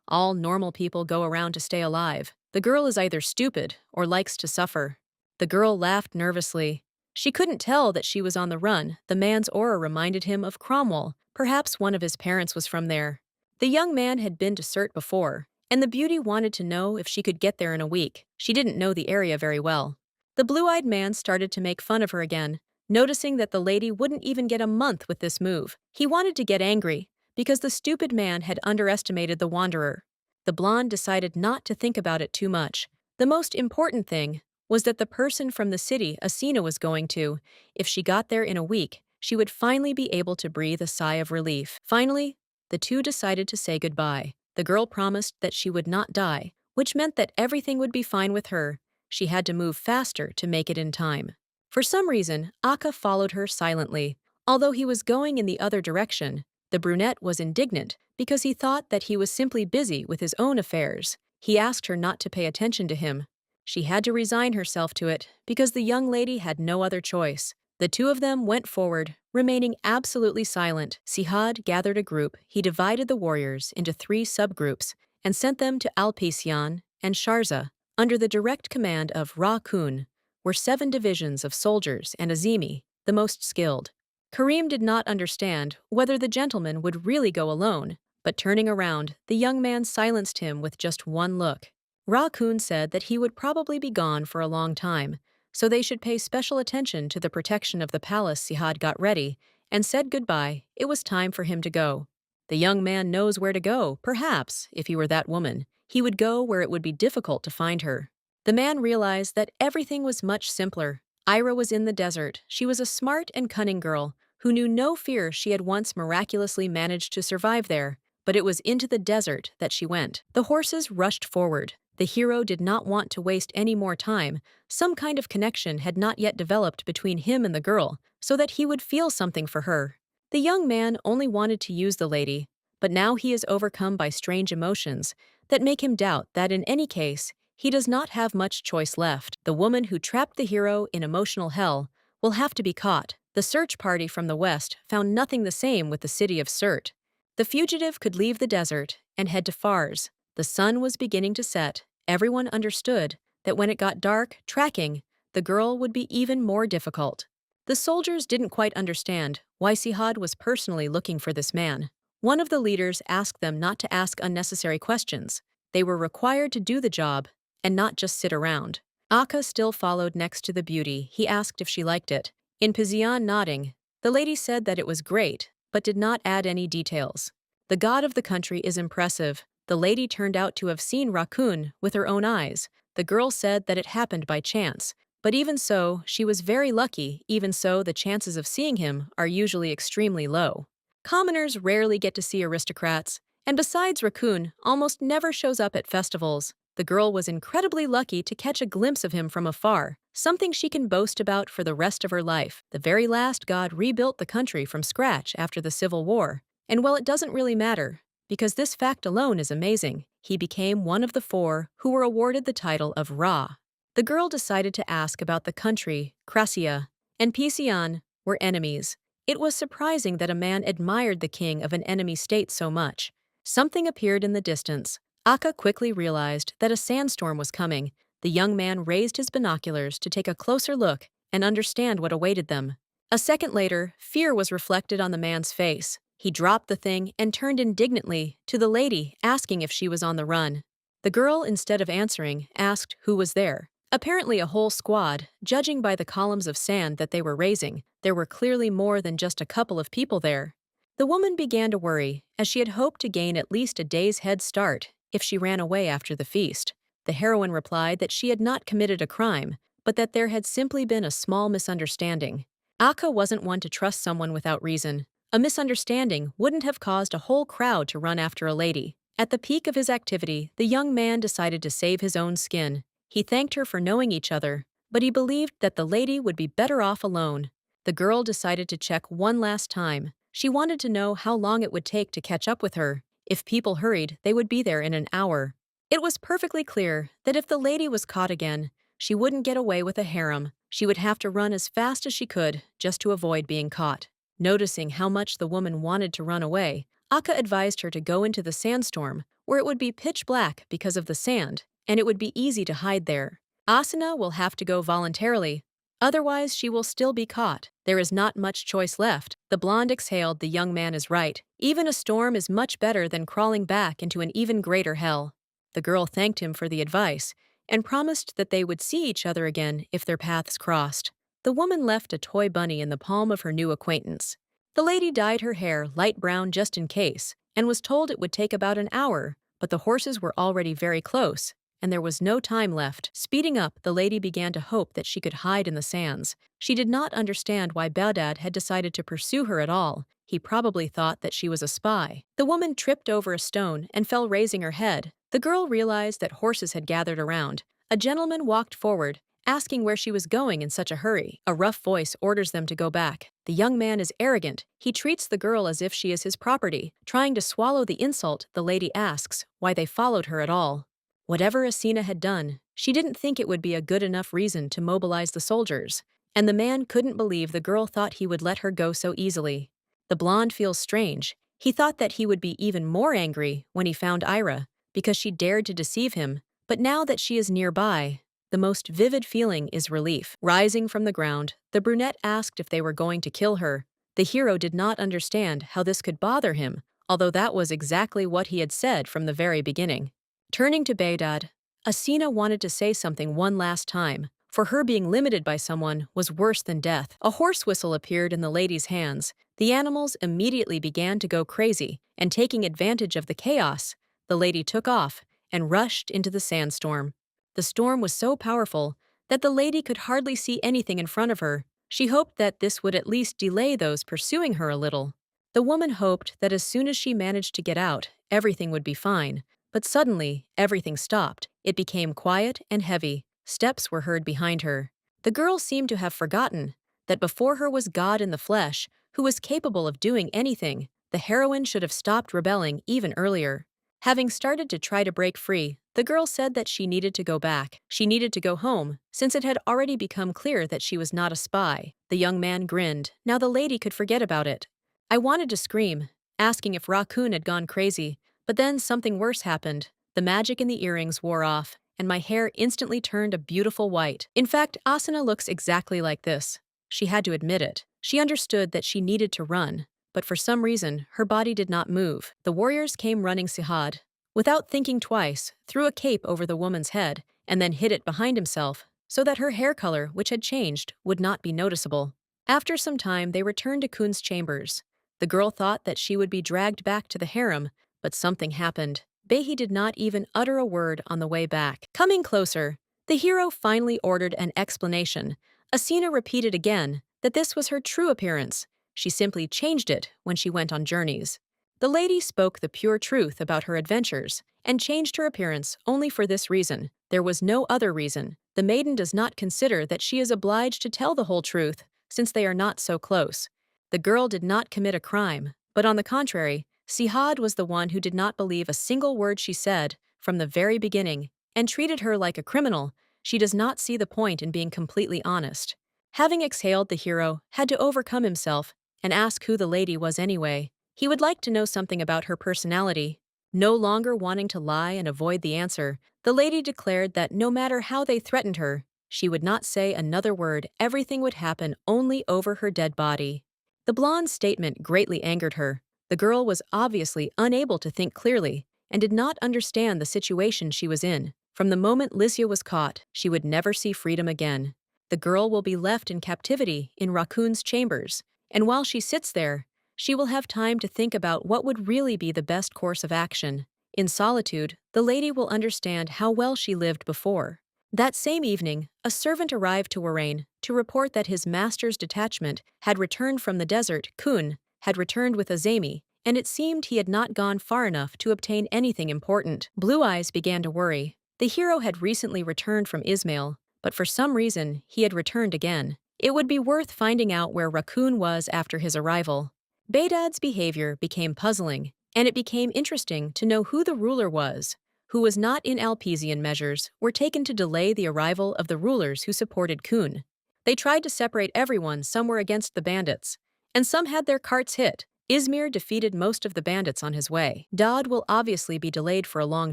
All normal people go around to stay alive. The girl is either stupid or likes to suffer. The girl laughed nervously. She couldn't tell that she was on the run. The man's aura reminded him of Cromwell. Perhaps one of his parents was from there. The young man had been to Surt before, and the beauty wanted to know if she could get there in a week. She didn't know the area very well. The blue-eyed man started to make fun of her again, noticing that the lady wouldn't even get a month with this move. He wanted to get angry, because the stupid man had underestimated the wanderer. The blonde decided not to think about it too much. The most important thing was that the person from the city Asina was going to, if she got there in a week, she would finally be able to breathe a sigh of relief. Finally, the two decided to say goodbye. The girl promised that she would not die, which meant that everything would be fine with her. She had to move faster to make it in time. For some reason, Akka followed her silently. Although he was going in the other direction, the brunette was indignant because he thought that he was simply busy with his own affairs. He asked her not to pay attention to him. She had to resign herself to it because the young lady had no other choice. The two of them went forward, remaining absolutely silent. Sihad gathered a group. He divided the warriors into 3 subgroups and sent them to Alpecian and Sharza. Under the direct command of Ra Kun were 7 divisions of soldiers and Azimi, the most skilled. Karim did not understand whether the gentleman would really go alone, but turning around, the young man silenced him with just one look. Ra Kun said that he would probably be gone for a long time, so they should pay special attention to the protection of the palace. Sihad got ready and said goodbye. It was time for him to go. The young man knows where to go. Perhaps, if he were that woman, he would go where it would be difficult to find her. The man realized that everything was much simpler. Ira was in the desert. She was a smart and cunning girl who knew no fear. She had once miraculously managed to survive there, but it was into the desert that she went. The horses rushed forward. The hero did not want to waste any more time. Some kind of connection had not yet developed between him and the girl, so that he would feel something for her. The young man only wanted to use the lady, but now he is overcome by strange emotions that make him doubt that in any case, he does not have much choice left. The woman who trapped the hero in emotional hell will have to be caught. The search party from the west found nothing the same with the city of Surt. The fugitive could leave the desert and head to Fars. The sun was beginning to set. Everyone understood that when it got dark, tracking the girl would be even more difficult. The soldiers didn't quite understand why Sihad was personally looking for this man. One of the leaders asked them not to ask unnecessary questions. They were required to do the job and not just sit around. Akka still followed next to the beauty. He asked if she liked it. In Pizian nodding, the lady said that it was great, but did not add any details. The god of the country is impressive. The lady turned out to have seen Raccoon with her own eyes. The girl said that it happened by chance, but even so, she was very lucky. Even so, the chances of seeing him are usually extremely low. Commoners rarely get to see aristocrats, and besides, Raccoon almost never shows up at festivals. The girl was incredibly lucky to catch a glimpse of him from afar, something she can boast about for the rest of her life. The very last god rebuilt the country from scratch after the Civil War, and well, it doesn't really matter, because this fact alone is amazing. He became one of the 4 who were awarded the title of Ra. The girl decided to ask about the country. Krasia and Pizian were enemies. It was surprising that a man admired the king of an enemy state so much. Something appeared in the distance. Akka quickly realized that a sandstorm was coming. The young man raised his binoculars to take a closer look and understand what awaited them. A second later, fear was reflected on the man's face. He dropped the thing and turned indignantly to the lady, asking if she was on the run. The girl, instead of answering, asked who was there. Apparently a whole squad. Judging by the columns of sand that they were raising, there were clearly more than just a couple of people there. The woman began to worry, as she had hoped to gain at least a day's head start if she ran away after the feast. The heroine replied that she had not committed a crime, but that there had simply been a small misunderstanding. Akka wasn't one to trust someone without reason. A misunderstanding wouldn't have caused a whole crowd to run after a lady. At the peak of his activity, the young man decided to save his own skin. He thanked her for knowing each other, but he believed that the lady would be better off alone. The girl decided to check one last time. She wanted to know how long it would take to catch up with her. If people hurried, they would be there in an hour. It was perfectly clear that if the lady was caught again, she wouldn't get away with a harem. She would have to run as fast as she could just to avoid being caught. Noticing how much the woman wanted to run away, Akka advised her to go into the sandstorm, where it would be pitch black because of the sand, and it would be easy to hide there. Asuna will have to go voluntarily, otherwise she will still be caught. There is not much choice left. The blonde exhaled. The young man is right. Even a storm is much better than crawling back into an even greater hell. The girl thanked him for the advice and promised that they would see each other again if their paths crossed. The woman left a toy bunny in the palm of her new acquaintance. The lady dyed her hair light brown just in case, and was told it would take about an hour, but the horses were already very close, and there was no time left. Speeding up, the lady began to hope that she could hide in the sands. She did not understand why Baudad had decided to pursue her at all. He probably thought that she was a spy. The woman tripped over a stone and fell, raising her head. The girl realized that horses had gathered around. A gentleman walked forward, asking where she was going in such a hurry. A rough voice orders them to go back. The young man is arrogant. He treats the girl as if she is his property. Trying to swallow the insult, the lady asks why they followed her at all. Whatever Asina had done, she didn't think it would be a good enough reason to mobilize the soldiers, and the man couldn't believe the girl thought he would let her go so easily. The blonde feels strange. He thought that he would be even more angry when he found Ira, because she dared to deceive him, but now that she is nearby, the most vivid feeling is relief. Rising from the ground, the brunette asked if they were going to kill her. The hero did not understand how this could bother him, although that was exactly what he had said from the very beginning. Turning to Baydad, Asina wanted to say something one last time. For her, being limited by someone was worse than death. A horse whistle appeared in the lady's hands. The animals immediately began to go crazy, and taking advantage of the chaos, the lady took off and rushed into the sandstorm. The storm was so powerful that the lady could hardly see anything in front of her. She hoped that this would at least delay those pursuing her a little. The woman hoped that as soon as she managed to get out, everything would be fine. But suddenly, everything stopped. It became quiet and heavy. Steps were heard behind her. The girl seemed to have forgotten that before her was God in the flesh, who was capable of doing anything. The heroine should have stopped rebelling even earlier. Having started to try to break free, the girl said that she needed to go back. She needed to go home, since it had already become clear that she was not a spy. The young man grinned. Now the lady could forget about it. I wanted to scream, asking if Raccoon had gone crazy, but then something worse happened. The magic in the earrings wore off, and my hair instantly turned a beautiful white. In fact, Asuna looks exactly like this. She had to admit it. She understood that she needed to run, but for some reason, her body did not move. The warriors came running. Sihad, without thinking twice, threw a cape over the woman's head and then hid it behind himself so that her hair color, which had changed, would not be noticeable. After some time, they returned to Kun's chambers. The girl thought that she would be dragged back to the harem, but something happened. Behi did not even utter a word on the way back. Coming closer, the hero finally ordered an explanation. Asina repeated again that this was her true appearance. She simply changed it when she went on journeys. The lady spoke the pure truth about her adventures and changed her appearance only for this reason. There was no other reason. The maiden does not consider that she is obliged to tell the whole truth, since they are not so close. The girl did not commit a crime, but on the contrary, Sihad was the one who did not believe a single word she said from the very beginning and treated her like a criminal. She does not see the point in being completely honest. Having exhaled, the hero had to overcome himself and ask who the lady was anyway. He would like to know something about her personality. No longer wanting to lie and avoid the answer, the lady declared that no matter how they threatened her, she would not say another word. Everything would happen only over her dead body. The blonde's statement greatly angered her. The girl was obviously unable to think clearly and did not understand the situation she was in. From the moment Lysia was caught, she would never see freedom again. The girl will be left in captivity in Raccoon's chambers, and while she sits there, she will have time to think about what would really be the best course of action. In solitude, the lady will understand how well she lived before. That same evening, a servant arrived to Warrain to report that his master's detachment had returned from the desert. Kun, had returned with Azami, and it seemed he had not gone far enough to obtain anything important. Blue Eyes began to worry. The hero had recently returned from Ismail, but for some reason he had returned again. It would be worth finding out where Raccoon was after his arrival. Baghdad's behavior became puzzling, and it became interesting to know who the ruler was, who was not in Alpesian measures were taken to delay the arrival of the rulers who supported Kun. They tried to separate everyone, some were against the bandits, and some had their carts hit. Izmir defeated most of the bandits on his way. Dodd will obviously be delayed for a long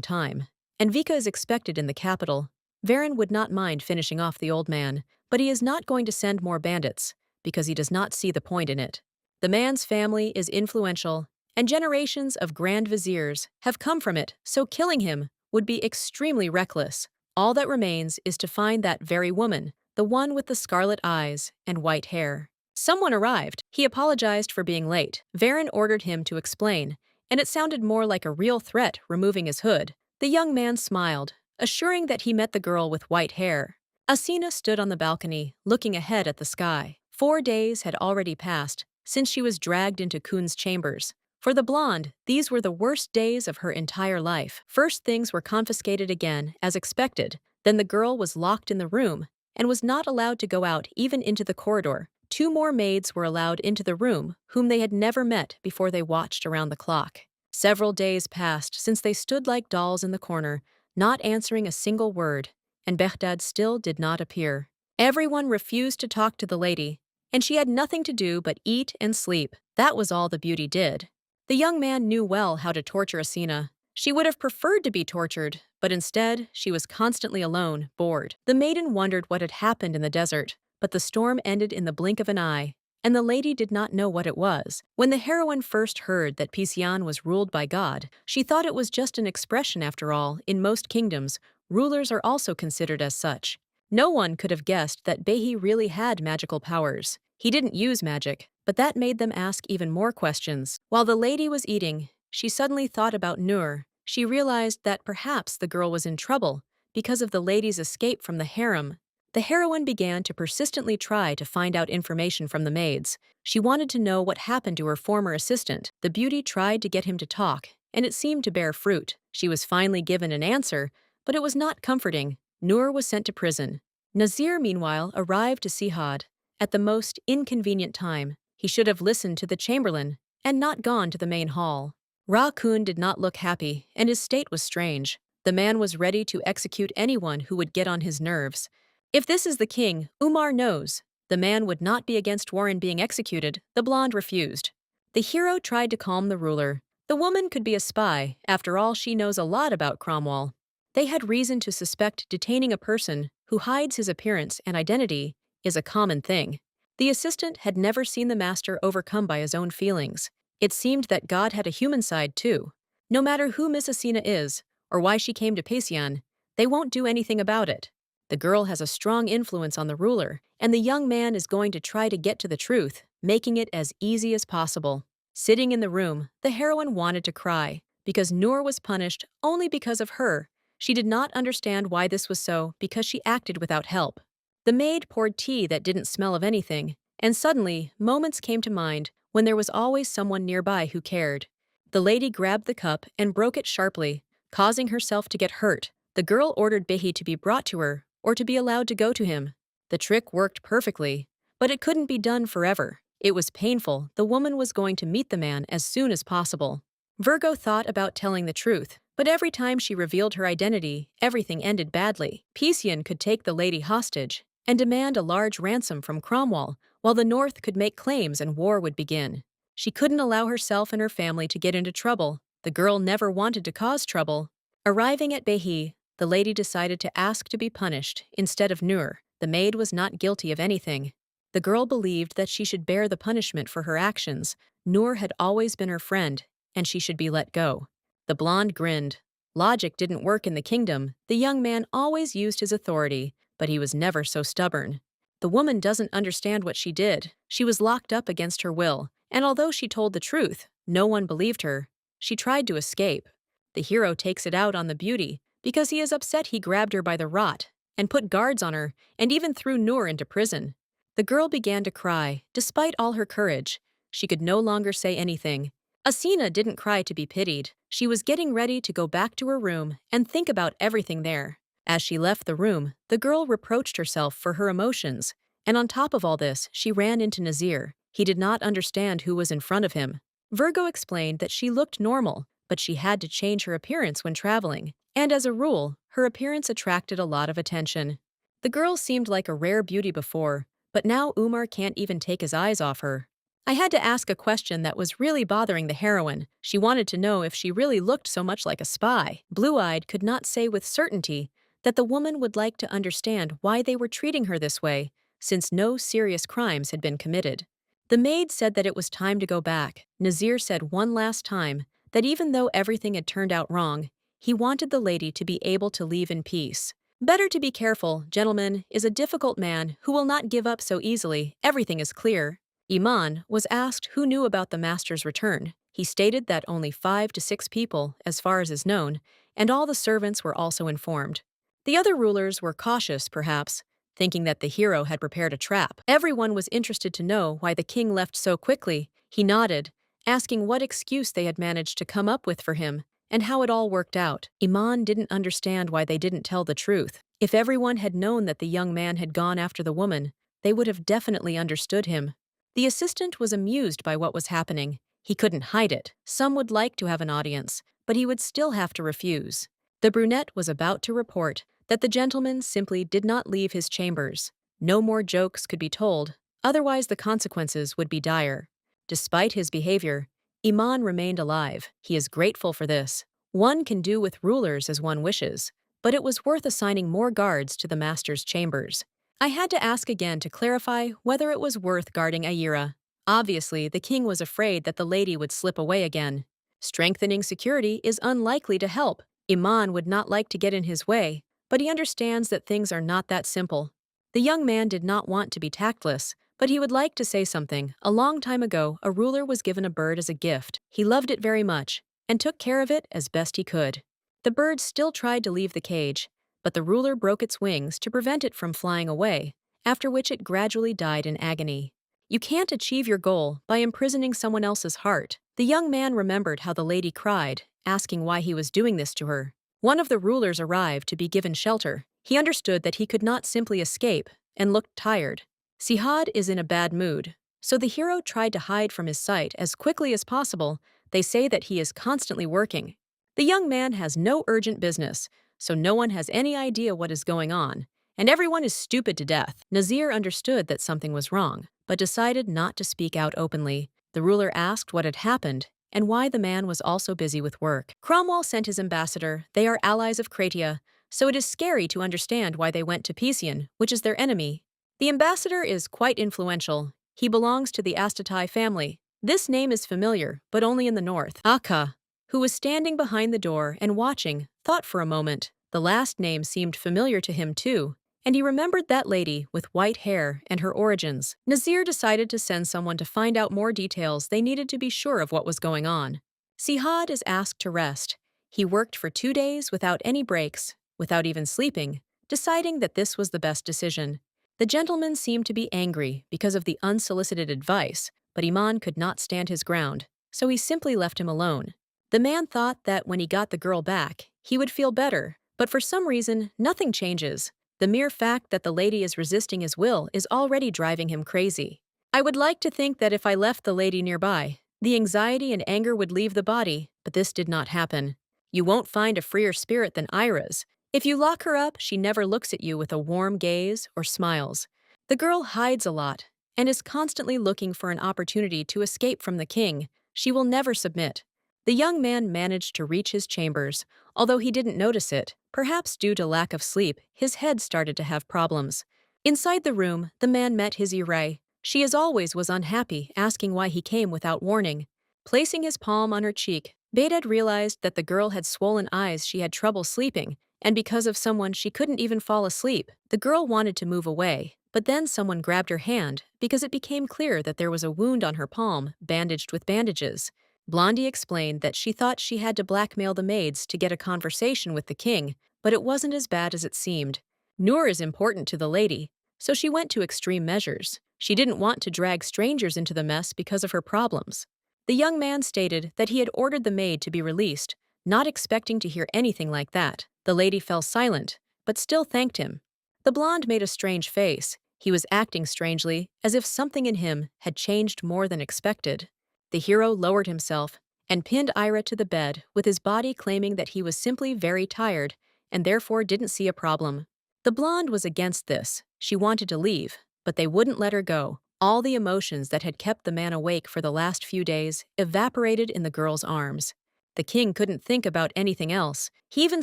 time, and Vika is expected in the capital. Varen would not mind finishing off the old man, but he is not going to send more bandits, because he does not see the point in it. The man's family is influential, and generations of grand viziers have come from it, so killing him would be extremely reckless. All that remains is to find that very woman, the one with the scarlet eyes and white hair. Someone arrived. He apologized for being late. Varen ordered him to explain, and it sounded more like a real threat removing his hood. The young man smiled, assuring that he met the girl with white hair. Asina stood on the balcony, looking ahead at the sky. 4 days had already passed since she was dragged into Kun's chambers. For the blonde, these were the worst days of her entire life. First, things were confiscated again, as expected. Then the girl was locked in the room and was not allowed to go out even into the corridor. 2 more maids were allowed into the room, whom they had never met before they watched around the clock. Several days passed since they stood like dolls in the corner, not answering a single word, and Baghdad still did not appear. Everyone refused to talk to the lady, and she had nothing to do but eat and sleep. That was all the beauty did. The young man knew well how to torture Asina. She would have preferred to be tortured, but instead she was constantly alone, bored. The maiden wondered what had happened in the desert, but the storm ended in the blink of an eye, and the lady did not know what it was. When the heroine first heard that Pisian was ruled by God, she thought it was just an expression after all. In most kingdoms, rulers are also considered as such. No one could have guessed that Behi really had magical powers. He didn't use magic, but that made them ask even more questions. While the lady was eating, she suddenly thought about Nur. She realized that perhaps the girl was in trouble because of the lady's escape from the harem. The heroine began to persistently try to find out information from the maids. She wanted to know what happened to her former assistant. The beauty tried to get him to talk, and it seemed to bear fruit. She was finally given an answer, but it was not comforting. Nur was sent to prison. Nazir, meanwhile, arrived to Sihad at the most inconvenient time. He should have listened to the chamberlain and not gone to the main hall. Ra-Kun did not look happy, and his state was strange. The man was ready to execute anyone who would get on his nerves. If this is the king, Umar knows. The man would not be against Warren being executed. The blonde refused. The hero tried to calm the ruler. The woman could be a spy. After all, she knows a lot about Cromwell. They had reason to suspect detaining a person who hides his appearance and identity is a common thing. The assistant had never seen the master overcome by his own feelings. It seemed that God had a human side too. No matter who Miss Asina is, or why she came to Pisian, they won't do anything about it. The girl has a strong influence on the ruler, and the young man is going to try to get to the truth, making it as easy as possible. Sitting in the room, the heroine wanted to cry, because Nur was punished only because of her. She did not understand why this was so, because she acted without help. The maid poured tea that didn't smell of anything, and suddenly, moments came to mind when there was always someone nearby who cared. The lady grabbed the cup and broke it sharply, causing herself to get hurt. The girl ordered Behi to be brought to her, or to be allowed to go to him. The trick worked perfectly, but it couldn't be done forever. It was painful. The woman was going to meet the man as soon as possible. Virgo thought about telling the truth, but every time she revealed her identity, everything ended badly. Pisian could take the lady hostage and demand a large ransom from Cromwell, while the North could make claims and war would begin. She couldn't allow herself and her family to get into trouble. The girl never wanted to cause trouble. Arriving at Behi, the lady decided to ask to be punished instead of Nur. The maid was not guilty of anything. The girl believed that she should bear the punishment for her actions. Nur had always been her friend, and she should be let go. The blonde grinned. Logic didn't work in the kingdom. The young man always used his authority, but he was never so stubborn. The woman doesn't understand what she did. She was locked up against her will, and although she told the truth, no one believed her. She tried to escape. The hero takes it out on the beauty, because he is upset he grabbed her by the rot and put guards on her and even threw Nur into prison. The girl began to cry. Despite all her courage, She could no longer say anything. Asina didn't cry to be pitied. She was getting ready to go back to her room and think about everything there. As she left the room, the girl reproached herself for her emotions. And on top of all this, she ran into Nazir. He did not understand who was in front of him. Virgo explained that she looked normal, but she had to change her appearance when traveling. And as a rule, her appearance attracted a lot of attention. The girl seemed like a rare beauty before, but now Umar can't even take his eyes off her. I had to ask a question that was really bothering the heroine. She wanted to know if she really looked so much like a spy. Blue-Eyed could not say with certainty that the woman would like to understand why they were treating her this way, since no serious crimes had been committed. The maid said that it was time to go back. Nazir said one last time that even though everything had turned out wrong, he wanted the lady to be able to leave in peace. Better to be careful, gentlemen, is a difficult man who will not give up so easily. Everything is clear. Iman was asked who knew about the master's return. He stated that only 5 to 6 people, as far as is known, and all the servants were also informed. The other rulers were cautious, perhaps, thinking that the hero had prepared a trap. Everyone was interested to know why the king left so quickly. He nodded, asking what excuse they had managed to come up with for him, and how it all worked out. Iman didn't understand why they didn't tell the truth. If everyone had known that the young man had gone after the woman, they would have definitely understood him. The assistant was amused by what was happening. He couldn't hide it. Some would like to have an audience, but he would still have to refuse. The brunette was about to report that the gentleman simply did not leave his chambers. No more jokes could be told, otherwise the consequences would be dire. Despite his behavior, Iman remained alive. He is grateful for this. One can do with rulers as one wishes, but it was worth assigning more guards to the master's chambers. I had to ask again to clarify whether it was worth guarding Ayira. Obviously, the king was afraid that the lady would slip away again. Strengthening security is unlikely to help. Iman would not like to get in his way, but he understands that things are not that simple. The young man did not want to be tactless, but he would like to say something. A long time ago, a ruler was given a bird as a gift. He loved it very much and took care of it as best he could. The bird still tried to leave the cage, but the ruler broke its wings to prevent it from flying away, after which it gradually died in agony. You can't achieve your goal by imprisoning someone else's heart. The young man remembered how the lady cried, asking why he was doing this to her. One of the rulers arrived to be given shelter. He understood that he could not simply escape and looked tired. Sihad is in a bad mood, so the hero tried to hide from his sight as quickly as possible. They say that he is constantly working. The young man has no urgent business, so no one has any idea what is going on, and everyone is stupid to death. Nazir understood that something was wrong, but decided not to speak out openly. The ruler asked what had happened and why the man was also busy with work. Cromwell sent his ambassador. They are allies of Kratia, so it is scary to understand why they went to Pision, which is their enemy. The ambassador is quite influential. He belongs to the Astatai family. This name is familiar, but only in the north. Akka, who was standing behind the door and watching, thought for a moment. The last name seemed familiar to him too, and he remembered that lady with white hair and her origins. Nazir decided to send someone to find out more details. They needed to be sure of what was going on. Sihad is asked to rest. He worked for 2 days without any breaks, without even sleeping, deciding that this was the best decision. The gentleman seemed to be angry because of the unsolicited advice, but Iman could not stand his ground, so he simply left him alone. The man thought that when he got the girl back, he would feel better, but for some reason, nothing changes. The mere fact that the lady is resisting his will is already driving him crazy. I would like to think that if I left the lady nearby, the anxiety and anger would leave the body, but this did not happen. You won't find a freer spirit than Ira's. If you lock her up, she never looks at you with a warm gaze or smiles. The girl hides a lot and is constantly looking for an opportunity to escape from the king. She will never submit. The young man managed to reach his chambers. Although he didn't notice it, perhaps due to lack of sleep, his head started to have problems. Inside the room, the man met his Irai. She as always was unhappy, asking why he came without warning. Placing his palm on her cheek, Bedad realized that the girl had swollen eyes. She had trouble sleeping, and because of someone she couldn't even fall asleep. The girl wanted to move away, but then someone grabbed her hand because it became clear that there was a wound on her palm, bandaged with bandages. Blondie explained that she thought she had to blackmail the maids to get a conversation with the king, but it wasn't as bad as it seemed. Noor is important to the lady, so she went to extreme measures. She didn't want to drag strangers into the mess because of her problems. The young man stated that he had ordered the maid to be released, not expecting to hear anything like that. The lady fell silent, but still thanked him. The blonde made a strange face. He was acting strangely, as if something in him had changed more than expected. The hero lowered himself and pinned Ira to the bed, with his body claiming that he was simply very tired and therefore didn't see a problem. The blonde was against this. She wanted to leave, but they wouldn't let her go. All the emotions that had kept the man awake for the last few days evaporated in the girl's arms. The king couldn't think about anything else. He even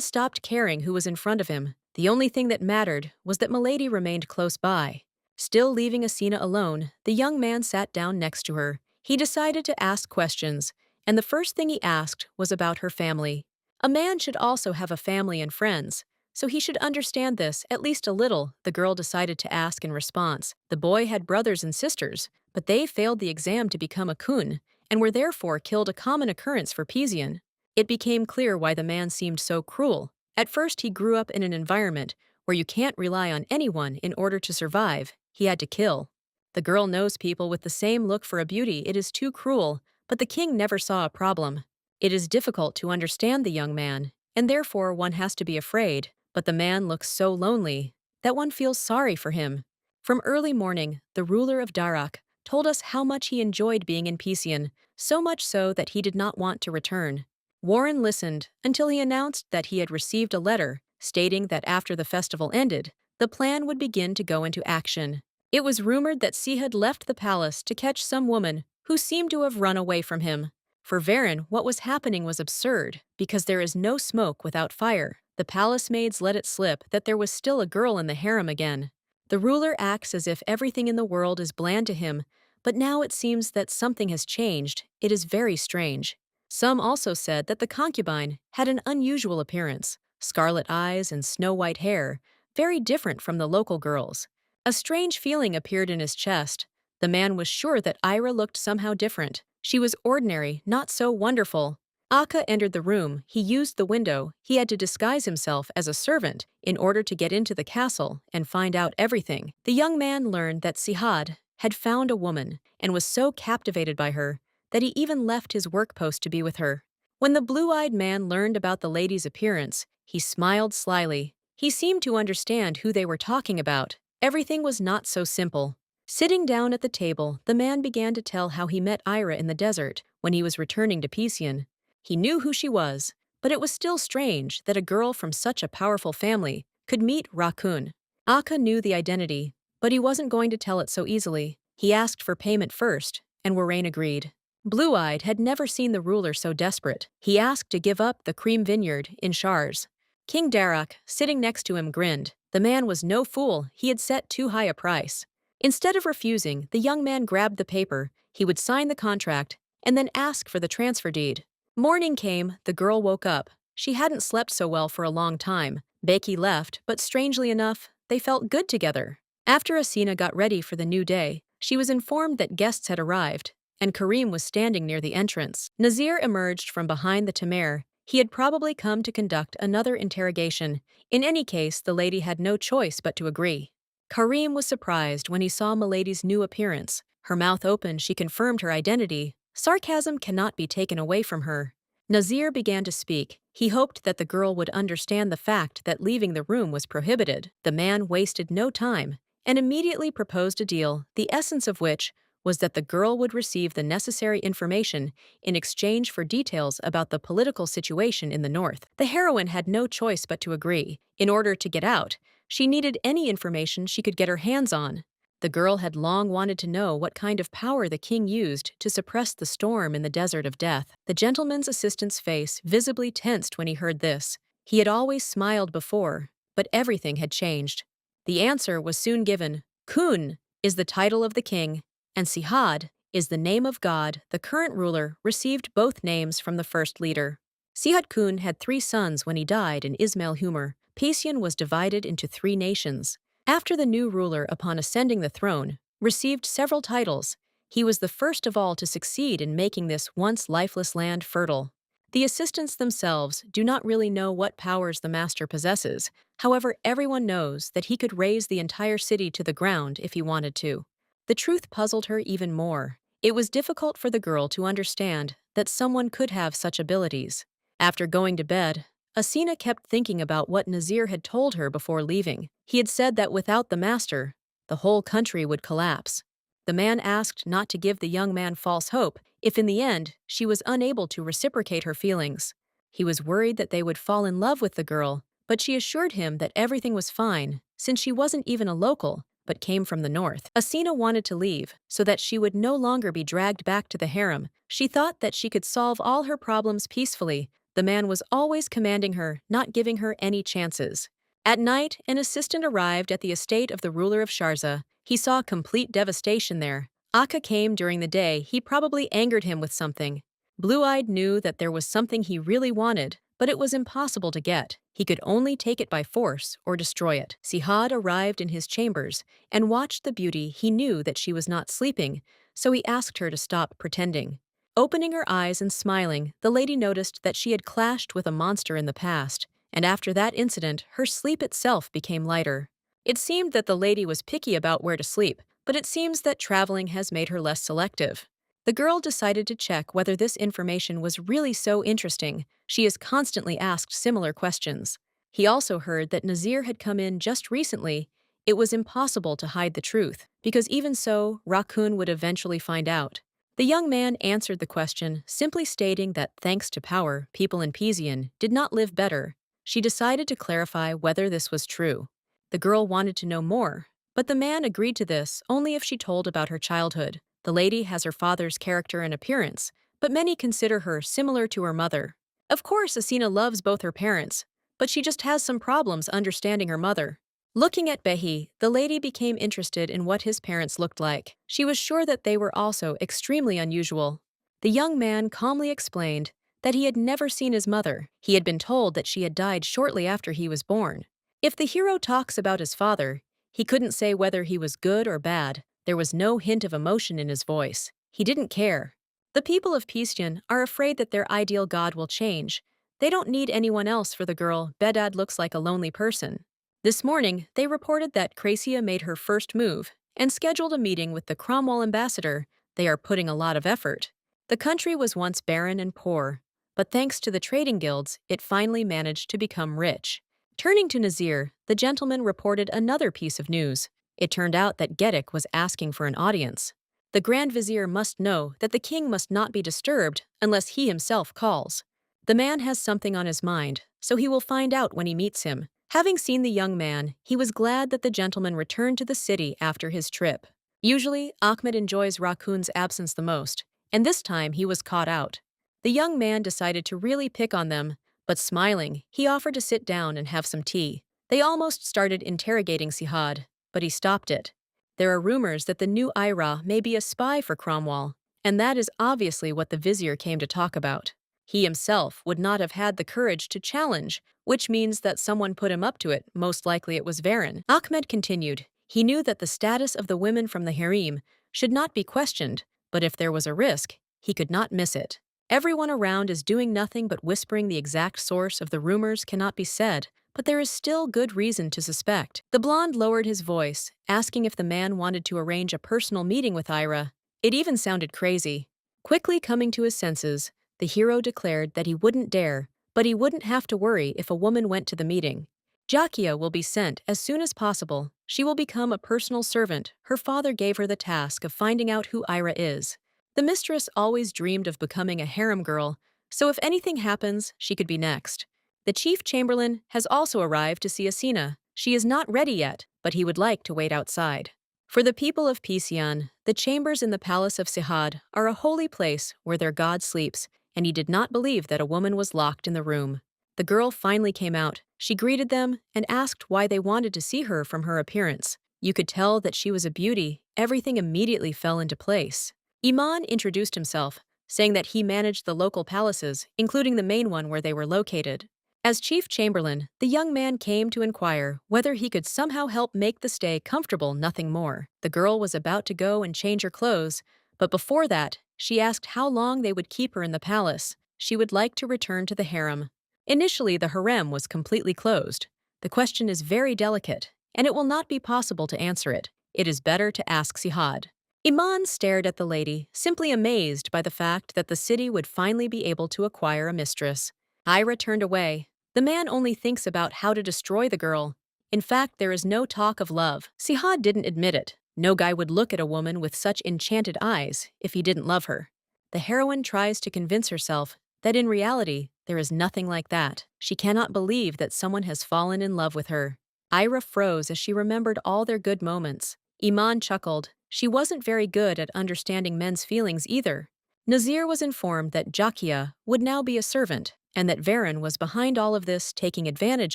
stopped caring who was in front of him. The only thing that mattered was that Milady remained close by. Still leaving Asina alone, the young man sat down next to her. He decided to ask questions, and the first thing he asked was about her family. A man should also have a family and friends, so he should understand this at least a little, the girl decided to ask in response. The boy had brothers and sisters, but they failed the exam to become a kun, and were therefore killed, a common occurrence for Pizian. It became clear why the man seemed so cruel. At first he grew up in an environment where you can't rely on anyone in order to survive. He had to kill. The girl knows people with the same look for a beauty. It is too cruel, but the king never saw a problem. It is difficult to understand the young man, and therefore one has to be afraid. But the man looks so lonely that one feels sorry for him. From early morning, the ruler of Darak told us how much he enjoyed being in Pizian, so much so that he did not want to return. Warren listened until he announced that he had received a letter stating that after the festival ended, the plan would begin to go into action. It was rumored that Si had left the palace to catch some woman who seemed to have run away from him. For Varen, what was happening was absurd, because there is no smoke without fire. The palace maids let it slip that there was still a girl in the harem again. The ruler acts as if everything in the world is bland to him, but now it seems that something has changed. It is very strange. Some also said that the concubine had an unusual appearance, scarlet eyes and snow-white hair, very different from the local girls. A strange feeling appeared in his chest. The man was sure that Ira looked somehow different. She was ordinary, not so wonderful. Akka entered the room. He used the window. He had to disguise himself as a servant in order to get into the castle and find out everything. The young man learned that Sihad had found a woman and was so captivated by her that he even left his work post to be with her. When the blue-eyed man learned about the lady's appearance, he smiled slyly. He seemed to understand who they were talking about. Everything was not so simple. Sitting down at the table, the man began to tell how he met Ira in the desert when he was returning to Pizian. He knew who she was, but it was still strange that a girl from such a powerful family could meet Rakun. Akka knew the identity, but he wasn't going to tell it so easily. He asked for payment first, and Warren agreed. Blue-eyed had never seen the ruler so desperate. He asked to give up the cream vineyard in Shars. King Darak, sitting next to him, grinned. The man was no fool. He had set too high a price. Instead of refusing, the young man grabbed the paper. He would sign the contract and then ask for the transfer deed. Morning came, the girl woke up. She hadn't slept so well for a long time. Becky left, but strangely enough, they felt good together. After Asina got ready for the new day, she was informed that guests had arrived, and Karim was standing near the entrance. Nazir emerged from behind the Tamer. He had probably come to conduct another interrogation. In any case, the lady had no choice but to agree. Karim was surprised when he saw Milady's new appearance. Her mouth open, she confirmed her identity. Sarcasm cannot be taken away from her. Nazir began to speak. He hoped that the girl would understand the fact that leaving the room was prohibited. The man wasted no time and immediately proposed a deal, the essence of which was that the girl would receive the necessary information in exchange for details about the political situation in the north. The heroine had no choice but to agree. In order to get out, she needed any information she could get her hands on. The girl had long wanted to know what kind of power the king used to suppress the storm in the desert of death. The gentleman's assistant's face visibly tensed when he heard this. He had always smiled before, but everything had changed. The answer was soon given. Kun is the title of the king, and Sihad is the name of God. The current ruler received both names from the first leader. Sihad Kun had 3 sons when he died in Ismail Humor. Pizian was divided into 3 nations. After the new ruler, upon ascending the throne, received several titles, he was the first of all to succeed in making this once lifeless land fertile. The assistants themselves do not really know what powers the master possesses. However, everyone knows that he could raze the entire city to the ground if he wanted to. The truth puzzled her even more. It was difficult for the girl to understand that someone could have such abilities. After going to bed, Asina kept thinking about what Nazir had told her before leaving. He had said that without the master, the whole country would collapse. The man asked not to give the young man false hope if in the end she was unable to reciprocate her feelings. He was worried that they would fall in love with the girl, but she assured him that everything was fine, since she wasn't even a local, but came from the north. Asina wanted to leave, so that she would no longer be dragged back to the harem. She thought that she could solve all her problems peacefully. The man was always commanding her, not giving her any chances. At night, an assistant arrived at the estate of the ruler of Sharza. He saw complete devastation there. Akka came during the day. He probably angered him with something. Blue-Eyed knew that there was something he really wanted, but it was impossible to get. He could only take it by force or destroy it. Sihad arrived in his chambers and watched the beauty. He knew that she was not sleeping, so he asked her to stop pretending. Opening her eyes and smiling, the lady noticed that she had clashed with a monster in the past, and after that incident, her sleep itself became lighter. It seemed that the lady was picky about where to sleep, but it seems that traveling has made her less selective. The girl decided to check whether this information was really so interesting. She is constantly asked similar questions. He also heard that Nazir had come in just recently. It was impossible to hide the truth, because even so, Raccoon would eventually find out. The young man answered the question, simply stating that thanks to power, people in Pizian did not live better. She decided to clarify whether this was true. The girl wanted to know more, but the man agreed to this only if she told about her childhood. The lady has her father's character and appearance, but many consider her similar to her mother. Of course, Asina loves both her parents, but she just has some problems understanding her mother. Looking at Behi, the lady became interested in what his parents looked like. She was sure that they were also extremely unusual. The young man calmly explained that he had never seen his mother. He had been told that she had died shortly after he was born. If the hero talks about his father, he couldn't say whether he was good or bad. There was no hint of emotion in his voice. He didn't care. The people of Pistian are afraid that their ideal god will change. They don't need anyone else for the girl. Bedad looks like a lonely person. This morning, they reported that Cracia made her first move and scheduled a meeting with the Cromwell ambassador. They are putting a lot of effort. The country was once barren and poor, but thanks to the trading guilds, it finally managed to become rich. Turning to Nazir, the gentleman reported another piece of news. It turned out that Gedik was asking for an audience. The Grand Vizier must know that the king must not be disturbed unless he himself calls. The man has something on his mind, so he will find out when he meets him. Having seen the young man, he was glad that the gentleman returned to the city after his trip. Usually, Ahmed enjoys Raccoon's absence the most, and this time he was caught out. The young man decided to really pick on them, but smiling, he offered to sit down and have some tea. They almost started interrogating Sihad, but he stopped it. There are rumors that the new Ira may be a spy for Cromwell, and that is obviously what the vizier came to talk about. He himself would not have had the courage to challenge, which means that someone put him up to it. Most likely it was Varen. Ahmed continued. He knew that the status of the women from the harem should not be questioned, but if there was a risk, he could not miss it. Everyone around is doing nothing but whispering. The exact source of the rumors cannot be said, but there is still good reason to suspect. The blonde lowered his voice, asking if the man wanted to arrange a personal meeting with Ira. It even sounded crazy. Quickly coming to his senses, the hero declared that he wouldn't dare, but he wouldn't have to worry if a woman went to the meeting. Jakia will be sent as soon as possible. She will become a personal servant. Her father gave her the task of finding out who Ira is. The mistress always dreamed of becoming a harem girl, so if anything happens, she could be next. The chief chamberlain has also arrived to see Asina. She is not ready yet, but he would like to wait outside. For the people of Pizian, the chambers in the palace of Sihad are a holy place where their god sleeps, and he did not believe that a woman was locked in the room. The girl finally came out. She greeted them and asked why they wanted to see her. From her appearance, you could tell that she was a beauty. Everything immediately fell into place. Iman introduced himself, saying that he managed the local palaces, including the main one where they were located. As chief chamberlain, the young man came to inquire whether he could somehow help make the stay comfortable, nothing more. The girl was about to go and change her clothes, but before that, she asked how long they would keep her in the palace. She would like to return to the harem. Initially, the harem was completely closed. The question is very delicate, and it will not be possible to answer it. It is better to ask Sihad. Iman stared at the lady, simply amazed by the fact that the city would finally be able to acquire a mistress. Ira turned away. The man only thinks about how to destroy the girl. In fact, there is no talk of love. Sihad didn't admit it. No guy would look at a woman with such enchanted eyes if he didn't love her. The heroine tries to convince herself that in reality, there is nothing like that. She cannot believe that someone has fallen in love with her. Ira froze as she remembered all their good moments. Iman chuckled. She wasn't very good at understanding men's feelings either. Nazir was informed that Jakia would now be a servant, and that Varen was behind all of this, taking advantage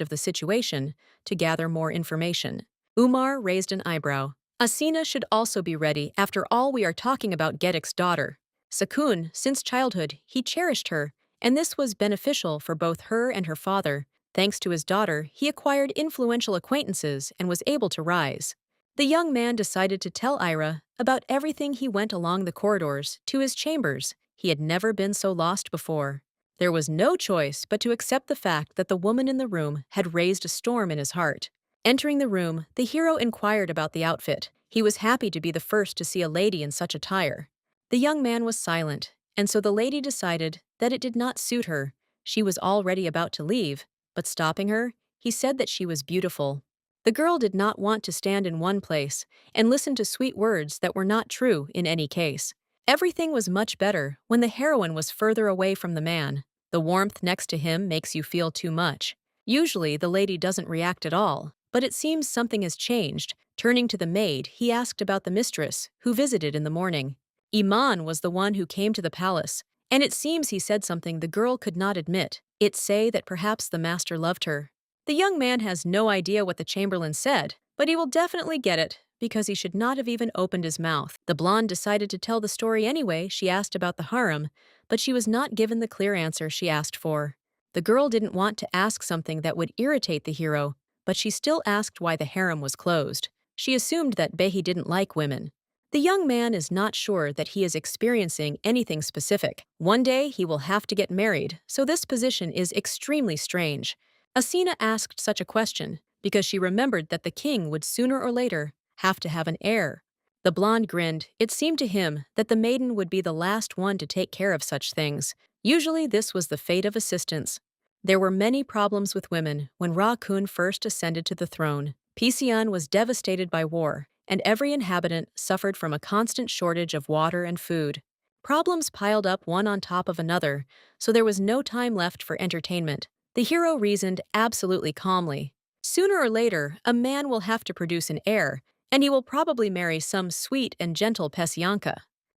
of the situation to gather more information. Umar raised an eyebrow. Asina should also be ready. After all, we are talking about Gedik's daughter. Sakun, since childhood, he cherished her, and this was beneficial for both her and her father. Thanks to his daughter, he acquired influential acquaintances and was able to rise. The young man decided to tell Ira about everything. He went along the corridors to his chambers. He had never been so lost before. There was no choice but to accept the fact that the woman in the room had raised a storm in his heart. Entering the room, the hero inquired about the outfit. He was happy to be the first to see a lady in such attire. The young man was silent, and so the lady decided that it did not suit her. She was already about to leave, but stopping her, he said that she was beautiful. The girl did not want to stand in one place and listen to sweet words that were not true in any case. Everything was much better when the heroine was further away from the man. The warmth next to him makes you feel too much. Usually the lady doesn't react at all, but it seems something has changed. Turning to the maid, he asked about the mistress, who visited in the morning. Iman was the one who came to the palace, and it seems he said something the girl could not admit. It say that perhaps the master loved her. The young man has no idea what the chamberlain said, but he will definitely get it, because he should not have even opened his mouth. The blonde decided to tell the story anyway. She asked about the harem, but she was not given the clear answer she asked for. The girl didn't want to ask something that would irritate the hero, but she still asked why the harem was closed. She assumed that Behi didn't like women. The young man is not sure that he is experiencing anything specific. One day he will have to get married, so this position is extremely strange. Asina asked such a question because she remembered that the king would sooner or later have to have an heir. The blonde grinned. It seemed to him that the maiden would be the last one to take care of such things. Usually this was the fate of assistants. There were many problems with women when Ra Kun first ascended to the throne. Pisian was devastated by war, and every inhabitant suffered from a constant shortage of water and food. Problems piled up one on top of another, so there was no time left for entertainment. The hero reasoned absolutely calmly. Sooner or later, a man will have to produce an heir, and he will probably marry some sweet and gentle Pesyanka.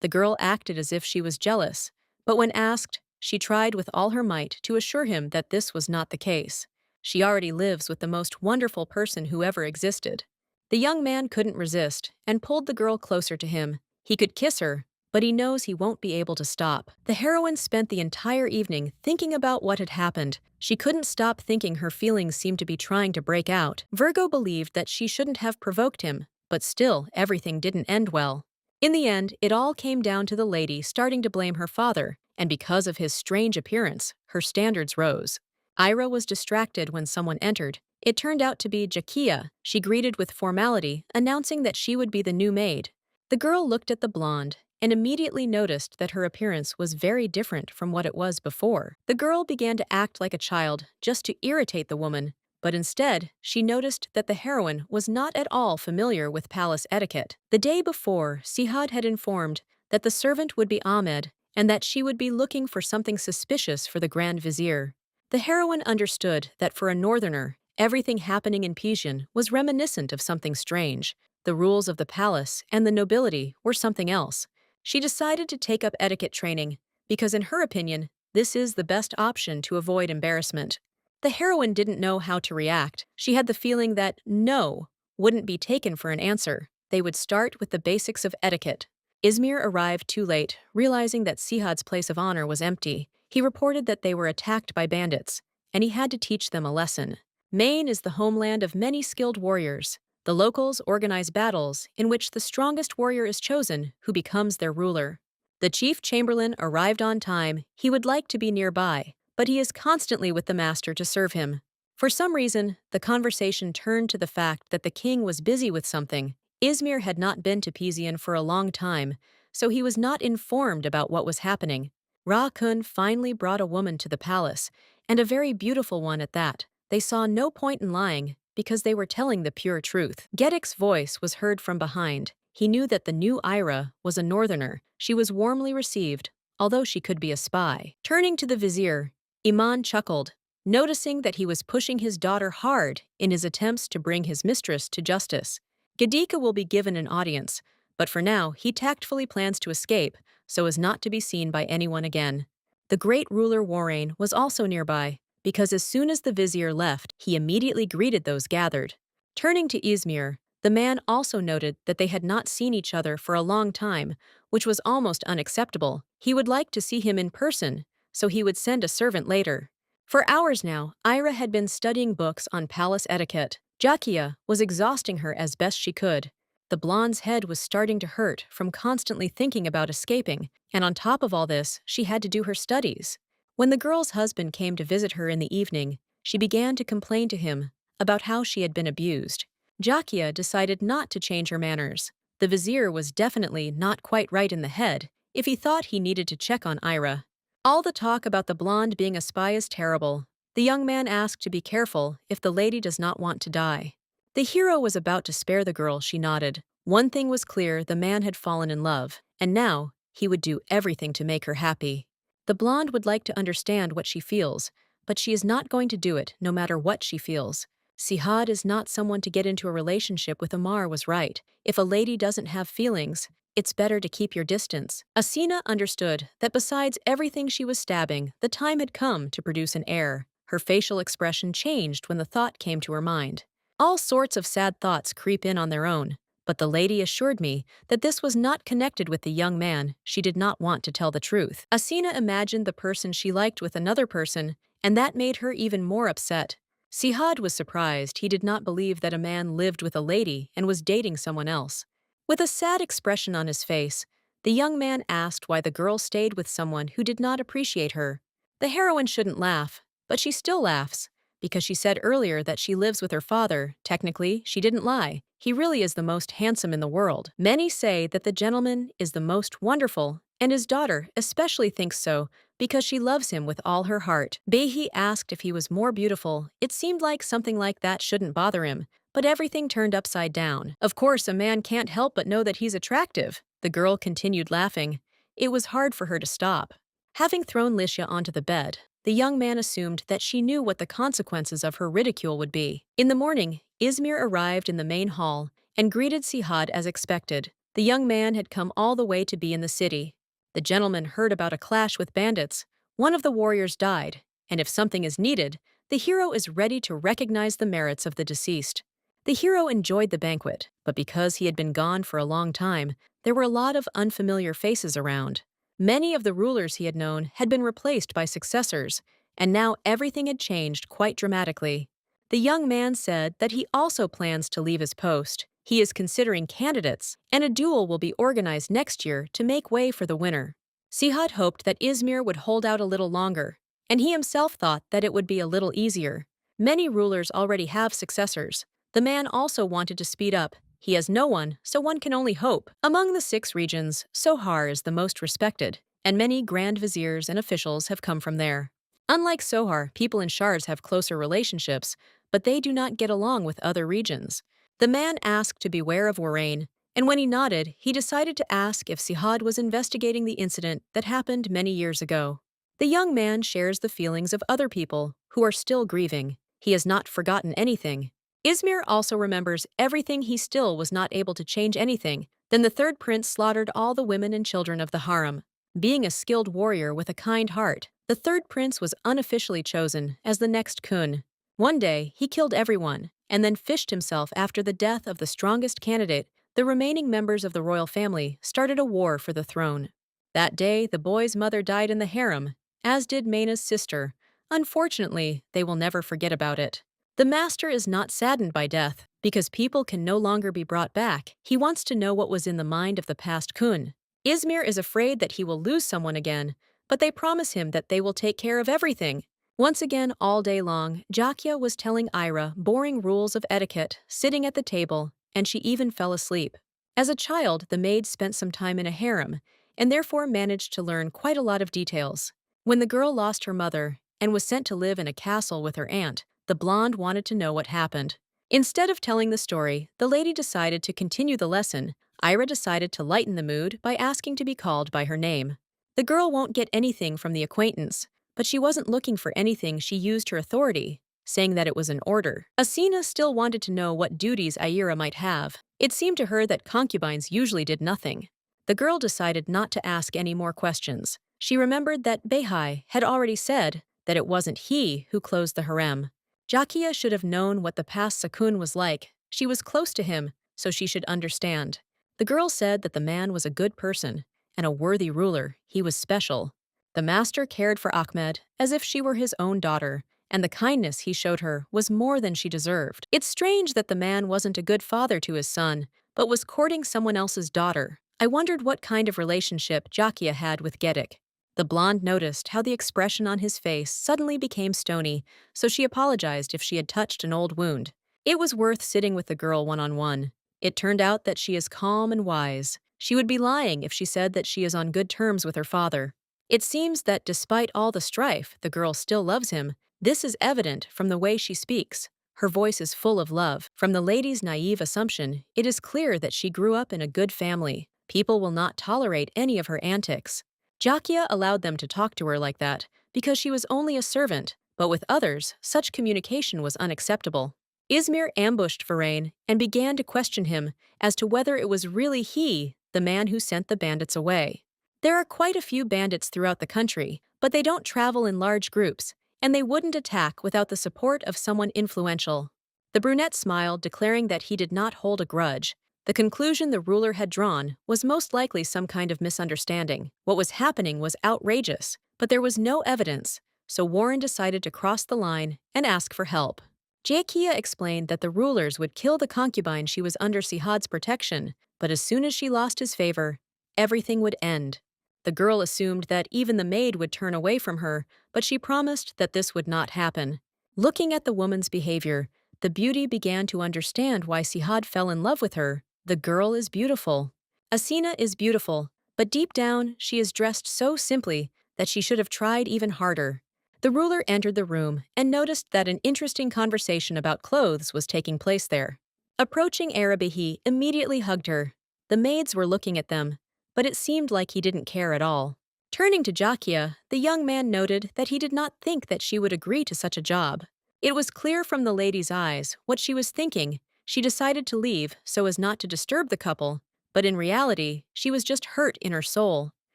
The girl acted as if she was jealous, but when asked, she tried with all her might to assure him that this was not the case. She already lives with the most wonderful person who ever existed. The young man couldn't resist and pulled the girl closer to him. He could kiss her, but he knows he won't be able to stop. The heroine spent the entire evening thinking about what had happened. She couldn't stop thinking. Her feelings seemed to be trying to break out. Virgo believed that she shouldn't have provoked him, but still, everything didn't end well. In the end, it all came down to the lady starting to blame her father, and because of his strange appearance, her standards rose. Ira was distracted when someone entered. It turned out to be Jakia. She greeted with formality, announcing that she would be the new maid. The girl looked at the blonde and immediately noticed that her appearance was very different from what it was before. The girl began to act like a child just to irritate the woman, but instead, she noticed that the heroine was not at all familiar with palace etiquette. The day before, Sihad had informed that the servant would be Ahmed and that she would be looking for something suspicious for the Grand Vizier. The heroine understood that for a northerner, everything happening in Pijian was reminiscent of something strange. The rules of the palace and the nobility were something else. She decided to take up etiquette training because, in her opinion, this is the best option to avoid embarrassment. The heroine didn't know how to react. She had the feeling that no wouldn't be taken for an answer. They would start with the basics of etiquette. Izmir arrived too late, realizing that Sihad's place of honor was empty. He reported that they were attacked by bandits, and he had to teach them a lesson. Maine is the homeland of many skilled warriors. The locals organize battles in which the strongest warrior is chosen, who becomes their ruler. The chief chamberlain arrived on time. He would like to be nearby, but he is constantly with the master to serve him. For some reason, the conversation turned to the fact that the king was busy with something. Izmir had not been to Pizian for a long time, so he was not informed about what was happening. Ra-kun finally brought a woman to the palace, and a very beautiful one at that. They saw no point in lying, because they were telling the pure truth. Gedik's voice was heard from behind. He knew that the new Ira was a northerner. She was warmly received, although she could be a spy. Turning to the vizier, Iman chuckled, noticing that he was pushing his daughter hard in his attempts to bring his mistress to justice. Gadika will be given an audience, but for now he tactfully plans to escape so as not to be seen by anyone again. The great ruler Warrain was also nearby, because as soon as the vizier left, he immediately greeted those gathered. Turning to Izmir, the man also noted that they had not seen each other for a long time, which was almost unacceptable. He would like to see him in person, so he would send a servant later. For hours now, Ira had been studying books on palace etiquette. Jakia was exhausting her as best she could. The blonde's head was starting to hurt from constantly thinking about escaping, and on top of all this, she had to do her studies. When the girl's husband came to visit her in the evening, she began to complain to him about how she had been abused. Jakia decided not to change her manners. The vizier was definitely not quite right in the head if he thought he needed to check on Ira. All the talk about the blonde being a spy is terrible. The young man asked to be careful if the lady does not want to die. The hero was about to spare the girl. She nodded. One thing was clear: the man had fallen in love, and now he would do everything to make her happy. The blonde would like to understand what she feels, but she is not going to do it no matter what she feels. Sihad is not someone to get into a relationship with. Amar was right. If a lady doesn't have feelings, it's better to keep your distance. Asina understood that besides everything she was stabbing, the time had come to produce an heir. Her facial expression changed when the thought came to her mind. All sorts of sad thoughts creep in on their own, but the lady assured me that this was not connected with the young man. She did not want to tell the truth. Asina imagined the person she liked with another person, and that made her even more upset. Sihad was surprised. He did not believe that a man lived with a lady and was dating someone else. With a sad expression on his face, the young man asked why the girl stayed with someone who did not appreciate her. The heroine shouldn't laugh, but she still laughs, because she said earlier that she lives with her father. Technically, she didn't lie. He really is the most handsome in the world. Many say that the gentleman is the most wonderful, and his daughter especially thinks so because she loves him with all her heart. Behi asked if he was more beautiful. It seemed like something like that shouldn't bother him, but everything turned upside down. Of course, a man can't help but know that he's attractive. The girl continued laughing. It was hard for her to stop. Having thrown Lisha onto the bed, the young man assumed that she knew what the consequences of her ridicule would be. In the morning, Izmir arrived in the main hall and greeted Sihad as expected. The young man had come all the way to be in the city. The gentleman heard about a clash with bandits. One of the warriors died, and if something is needed, the hero is ready to recognize the merits of the deceased. The hero enjoyed the banquet, but because he had been gone for a long time, there were a lot of unfamiliar faces around. Many of the rulers he had known had been replaced by successors, and now everything had changed quite dramatically. The young man said that he also plans to leave his post. He is considering candidates, and a duel will be organized next year to make way for the winner. Sihad hoped that Izmir would hold out a little longer, and he himself thought that it would be a little easier. Many rulers already have successors. The man also wanted to speed up. He has no one, so one can only hope. Among the 6 regions, Sohar is the most respected, and many grand viziers and officials have come from there. Unlike Sohar, people in Shars have closer relationships, but they do not get along with other regions. The man asked to beware of Warrain, and when he nodded, he decided to ask if Sihad was investigating the incident that happened many years ago. The young man shares the feelings of other people who are still grieving. He has not forgotten anything. Izmir also remembers everything. He still was not able to change anything. Then the third prince slaughtered all the women and children of the harem. Being a skilled warrior with a kind heart, the third prince was unofficially chosen as the next kun. One day, he killed everyone, and then fished himself. After the death of the strongest candidate, the remaining members of the royal family started a war for the throne. That day, the boy's mother died in the harem, as did Mayna's sister. Unfortunately, they will never forget about it. The master is not saddened by death, because people can no longer be brought back. He wants to know what was in the mind of the past kun. Izmir is afraid that he will lose someone again, but they promise him that they will take care of everything. Once again, all day long, Jakia was telling Ira boring rules of etiquette, sitting at the table, and she even fell asleep. As a child, the maid spent some time in a harem, and therefore managed to learn quite a lot of details. When the girl lost her mother and was sent to live in a castle with her aunt, the blonde wanted to know what happened. Instead of telling the story, the lady decided to continue the lesson. Ira decided to lighten the mood by asking to be called by her name. The girl won't get anything from the acquaintance, but she wasn't looking for anything. She used her authority, saying that it was an order. Asina still wanted to know what duties Ira might have. It seemed to her that concubines usually did nothing. The girl decided not to ask any more questions. She remembered that Beihai had already said that it wasn't he who closed the harem. Jakia should have known what the past Sakun was like. She was close to him, so she should understand. The girl said that the man was a good person and a worthy ruler. He was special. The master cared for Ahmed as if she were his own daughter, and the kindness he showed her was more than she deserved. It's strange that the man wasn't a good father to his son, but was courting someone else's daughter. I wondered what kind of relationship Jakia had with Gedik. The blonde noticed how the expression on his face suddenly became stony, so she apologized if she had touched an old wound. It was worth sitting with the girl one-on-one. It turned out that she is calm and wise. She would be lying if she said that she is on good terms with her father. It seems that despite all the strife, the girl still loves him. This is evident from the way she speaks. Her voice is full of love. From the lady's naive assumption, it is clear that she grew up in a good family. People will not tolerate any of her antics. Jakia allowed them to talk to her like that because she was only a servant, but with others, such communication was unacceptable. Izmir ambushed Varane and began to question him as to whether it was really he, the man who sent the bandits away. There are quite a few bandits throughout the country, but they don't travel in large groups, and they wouldn't attack without the support of someone influential. The brunette smiled, declaring that he did not hold a grudge. The conclusion the ruler had drawn was most likely some kind of misunderstanding. What was happening was outrageous, but there was no evidence, so Warren decided to cross the line and ask for help. Jakia explained that the rulers would kill the concubine she was under Sihad's protection, but as soon as she lost his favor, everything would end. The girl assumed that even the maid would turn away from her, but she promised that this would not happen. Looking at the woman's behavior, the beauty began to understand why Sihad fell in love with her. The girl is beautiful. Asina is beautiful, but deep down, she is dressed so simply that she should have tried even harder. The ruler entered the room and noticed that an interesting conversation about clothes was taking place there. Approaching Arabihi immediately hugged her. The maids were looking at them, but it seemed like he didn't care at all. Turning to Jakia, the young man noted that he did not think that she would agree to such a job. It was clear from the lady's eyes what she was thinking. She decided to leave so as not to disturb the couple, but in reality, she was just hurt in her soul.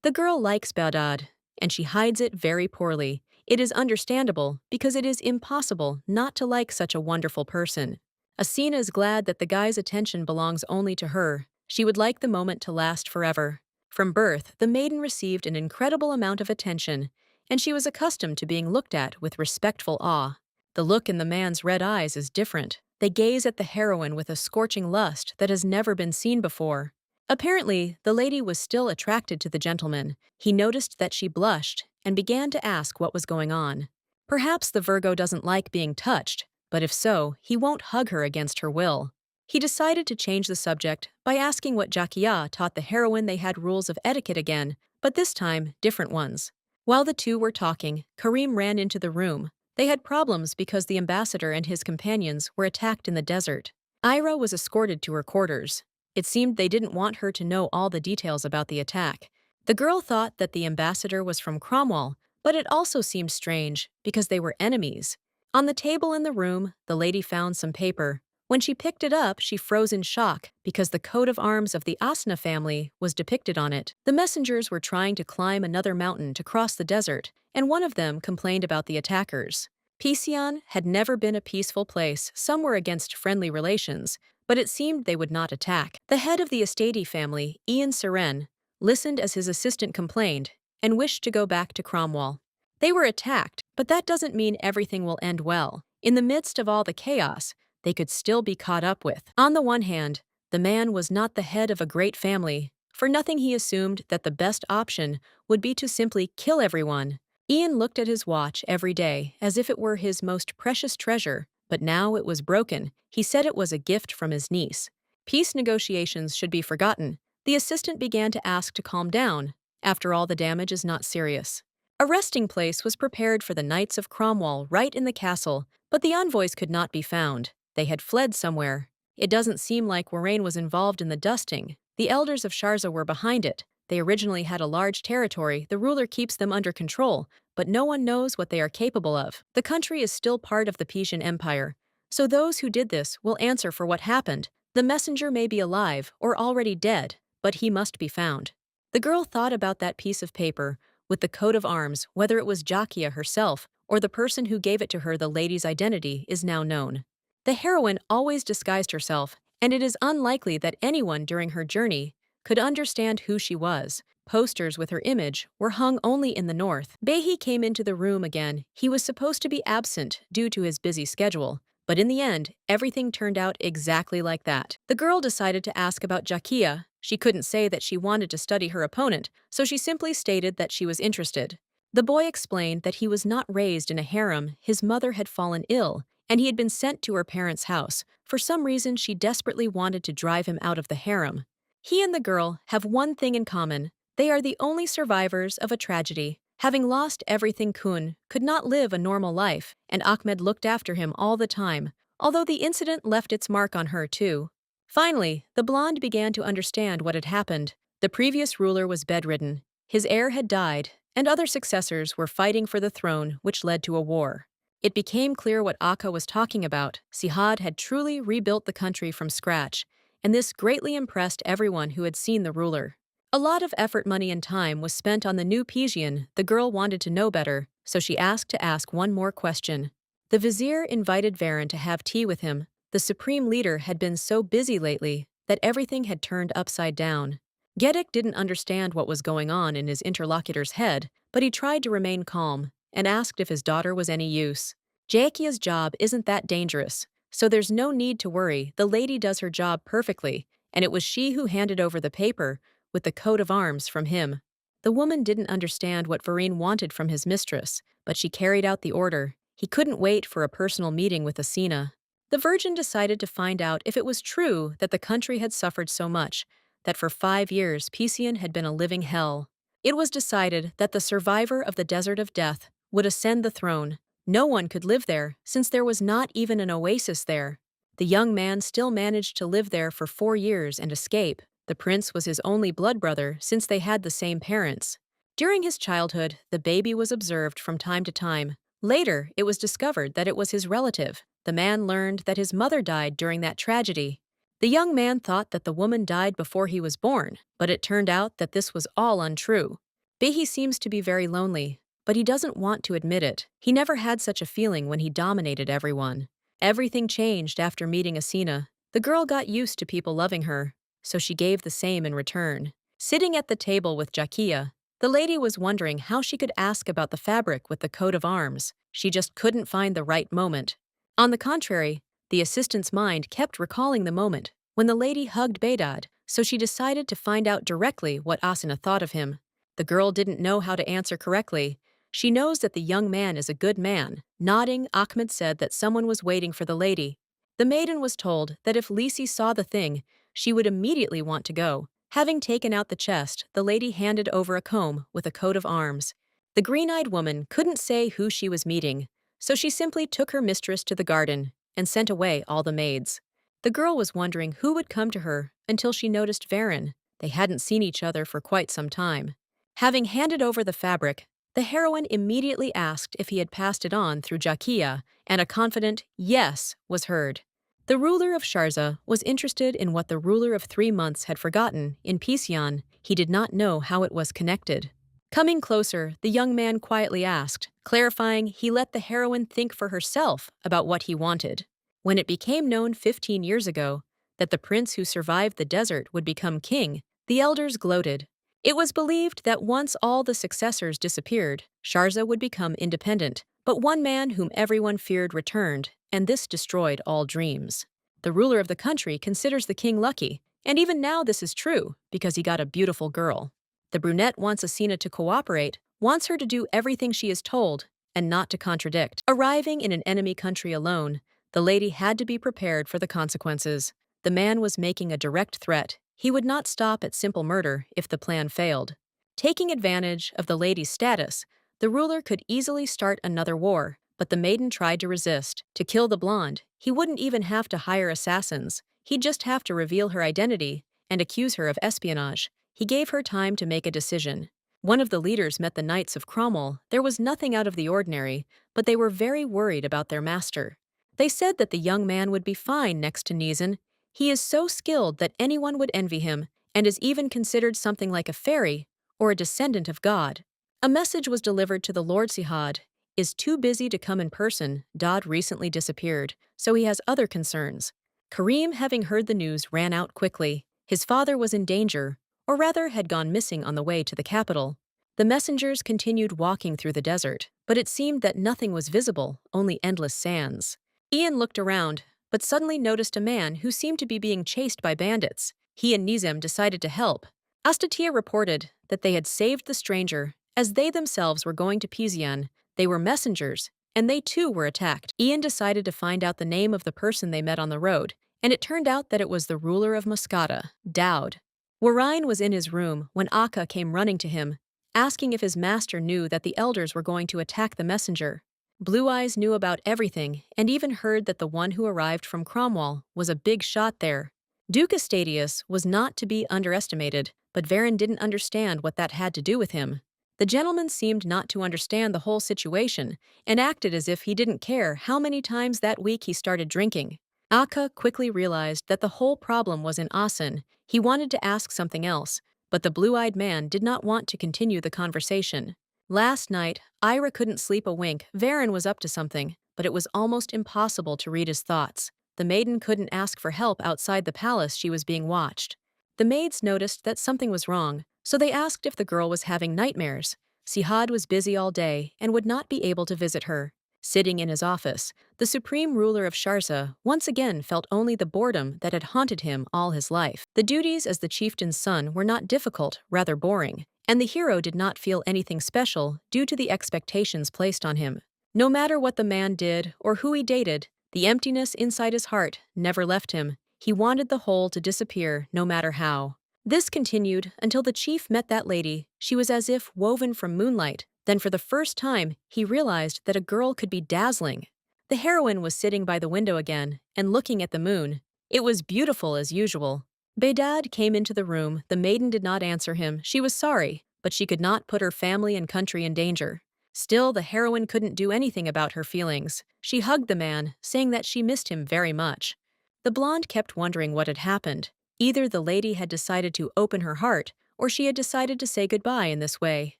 The girl likes Baudad, and she hides it very poorly. It is understandable because it is impossible not to like such a wonderful person. Asina is glad that the guy's attention belongs only to her. She would like the moment to last forever. From birth, the maiden received an incredible amount of attention, and she was accustomed to being looked at with respectful awe. The look in the man's red eyes is different. They gaze at the heroine with a scorching lust that has never been seen before. Apparently, the lady was still attracted to the gentleman. He noticed that she blushed and began to ask what was going on. Perhaps the Virgo doesn't like being touched, but if so, he won't hug her against her will. He decided to change the subject by asking what Jakia taught the heroine. They had rules of etiquette again, but this time, different ones. While the two were talking, Karim ran into the room. They had problems because the ambassador and his companions were attacked in the desert. Ira was escorted to her quarters. It seemed they didn't want her to know all the details about the attack. The girl thought that the ambassador was from Cromwell, but it also seemed strange because they were enemies. On the table in the room, the lady found some paper. When she picked it up, she froze in shock because the coat of arms of the Asna family was depicted on it. The messengers were trying to climb another mountain to cross the desert, and one of them complained about the attackers. Pision had never been a peaceful place. Some were against friendly relations, but it seemed they would not attack. The head of the Estadi family, Ian Seren, listened as his assistant complained and wished to go back to Cromwell. They were attacked, but that doesn't mean everything will end well. In the midst of all the chaos, they could still be caught up with. On the one hand, the man was not the head of a great family. For nothing he assumed that the best option would be to simply kill everyone. Ian looked at his watch every day as if it were his most precious treasure, but now it was broken. He said it was a gift from his niece. peace negotiations should be forgotten. The assistant began to ask to calm down. After all, the damage is not serious. A resting place was prepared for the Knights of Cromwell right in the castle, but the envoys could not be found. They had fled somewhere. It doesn't seem like Warrain was involved in the dusting. The elders of Sharza were behind it. They originally had a large territory. The ruler keeps them under control, but no one knows what they are capable of. The country is still part of the Pisan Empire, so those who did this will answer for what happened. The messenger may be alive or already dead, but he must be found. The girl thought about that piece of paper with the coat of arms. Whether it was Jakia herself or the person who gave it to her, the lady's identity is now known. The heroine always disguised herself, and it is unlikely that anyone during her journey could understand who she was. Posters with her image were hung only in the north. Behi came into the room again. He was supposed to be absent due to his busy schedule, but in the end, everything turned out exactly like that. The girl decided to ask about Jakia. She couldn't say that she wanted to study her opponent, so she simply stated that she was interested. The boy explained that he was not raised in a harem. His mother had fallen ill, and he had been sent to her parents' house. For some reason, she desperately wanted to drive him out of the harem. He and the girl have one thing in common. They are the only survivors of a tragedy. Having lost everything, Kun could not live a normal life, and Ahmed looked after him all the time, although the incident left its mark on her too. Finally, the blonde began to understand what had happened. The previous ruler was bedridden, his heir had died, and other successors were fighting for the throne, which led to a war. It became clear what Akka was talking about. Sihad had truly rebuilt the country from scratch, and this greatly impressed everyone who had seen the ruler. A lot of effort, money, and time was spent on the new Pisan. The girl wanted to know better, so she asked to ask one more question. The vizier invited Varan to have tea with him. The supreme leader had been so busy lately that everything had turned upside down. Gedik didn't understand what was going on in his interlocutor's head, but he tried to remain calm and asked if his daughter was any use. Jakia's job isn't that dangerous, so there's no need to worry. The lady does her job perfectly, and it was she who handed over the paper with the coat of arms from him. The woman didn't understand what Vareen wanted from his mistress, but she carried out the order. He couldn't wait for a personal meeting with Asina. The Virgin decided to find out if it was true that the country had suffered so much, that for 5 years Pisan had been a living hell. It was decided that the survivor of the Desert of Death would ascend the throne. No one could live there, since there was not even an oasis there. The young man still managed to live there for 4 years and escape. The prince was his only blood brother, since they had the same parents. During his childhood, the baby was observed from time to time. Later, it was discovered that it was his relative. The man learned that his mother died during that tragedy. The young man thought that the woman died before he was born, but it turned out that this was all untrue. Behi seems to be very lonely, but he doesn't want to admit it. He never had such a feeling when he dominated everyone. Everything changed after meeting Asina. The girl got used to people loving her, so she gave the same in return. Sitting at the table with Jakia, the lady was wondering how she could ask about the fabric with the coat of arms. She just couldn't find the right moment. On the contrary, the assistant's mind kept recalling the moment when the lady hugged Bedad, so she decided to find out directly what Asina thought of him. The girl didn't know how to answer correctly. She knows that the young man is a good man. Nodding, Ahmed said that someone was waiting for the lady. The maiden was told that if Lisi saw the thing, she would immediately want to go. Having taken out the chest, the lady handed over a comb with a coat of arms. The green-eyed woman couldn't say who she was meeting, so she simply took her mistress to the garden and sent away all the maids. The girl was wondering who would come to her until she noticed Varan. They hadn't seen each other for quite some time. Having handed over the fabric, the heroine immediately asked if he had passed it on through Jakia, and a confident yes was heard. The ruler of Sharza was interested in what the ruler of 3 months had forgotten. In Pisan, he did not know how it was connected. Coming closer, the young man quietly asked, clarifying he let the heroine think for herself about what he wanted. When it became known 15 years ago that the prince who survived the desert would become king, the elders gloated. It was believed that once all the successors disappeared, Sharza would become independent. But one man whom everyone feared returned, and this destroyed all dreams. The ruler of the country considers the king lucky, and even now this is true because he got a beautiful girl. The brunette wants Asina to cooperate, wants her to do everything she is told, and not to contradict. Arriving in an enemy country alone, the lady had to be prepared for the consequences. The man was making a direct threat. He would not stop at simple murder if the plan failed. Taking advantage of the lady's status, the ruler could easily start another war, but the maiden tried to resist. To kill the blonde, he wouldn't even have to hire assassins. He'd just have to reveal her identity and accuse her of espionage. He gave her time to make a decision. One of the leaders met the Knights of Cromwell. There was nothing out of the ordinary, but they were very worried about their master. They said that the young man would be fine next to Nizan. He is so skilled that anyone would envy him, and is even considered something like a fairy or a descendant of God. A message was delivered to the Lord Sihad. Is too busy to come in person. Dodd recently disappeared, so he has other concerns. Karim, having heard the news, ran out quickly. His father was in danger, or rather had gone missing on the way to the capital. The messengers continued walking through the desert, but it seemed that nothing was visible, only endless sands. Ian looked around, but suddenly noticed a man who seemed to be being chased by bandits. He and Nizam decided to help. Astatia reported that they had saved the stranger, as they themselves were going to Pizian. They were messengers, and they too were attacked. Ian decided to find out the name of the person they met on the road, and it turned out that it was the ruler of Muscata, Dowd. Warine was in his room when Akka came running to him, asking if his master knew that the elders were going to attack the messenger. Blue Eyes knew about everything and even heard that the one who arrived from Cromwell was a big shot there. Duke Estadius was not to be underestimated, but Varin didn't understand what that had to do with him. The gentleman seemed not to understand the whole situation and acted as if he didn't care how many times that week he started drinking. Akka quickly realized that the whole problem was in Asen. He wanted to ask something else, but the blue-eyed man did not want to continue the conversation. Last night, Ira couldn't sleep a wink. Varin was up to something, but it was almost impossible to read his thoughts. The maiden couldn't ask for help outside the palace. She was being watched. The maids noticed that something was wrong, so they asked if the girl was having nightmares. Sihad was busy all day and would not be able to visit her. Sitting in his office, the supreme ruler of Sharza once again felt only the boredom that had haunted him all his life. The duties as the chieftain's son were not difficult, rather boring, and the hero did not feel anything special due to the expectations placed on him. No matter what the man did or who he dated, the emptiness inside his heart never left him. He wanted the hole to disappear no matter how. This continued until the chief met that lady. She was as if woven from moonlight. Then for the first time, he realized that a girl could be dazzling. The heroine was sitting by the window again and looking at the moon. It was beautiful as usual. Bedad came into the room. The maiden did not answer him. She was sorry, but she could not put her family and country in danger. Still, the heroine couldn't do anything about her feelings. She hugged the man, saying that she missed him very much. The blonde kept wondering what had happened. Either the lady had decided to open her heart, or she had decided to say goodbye in this way.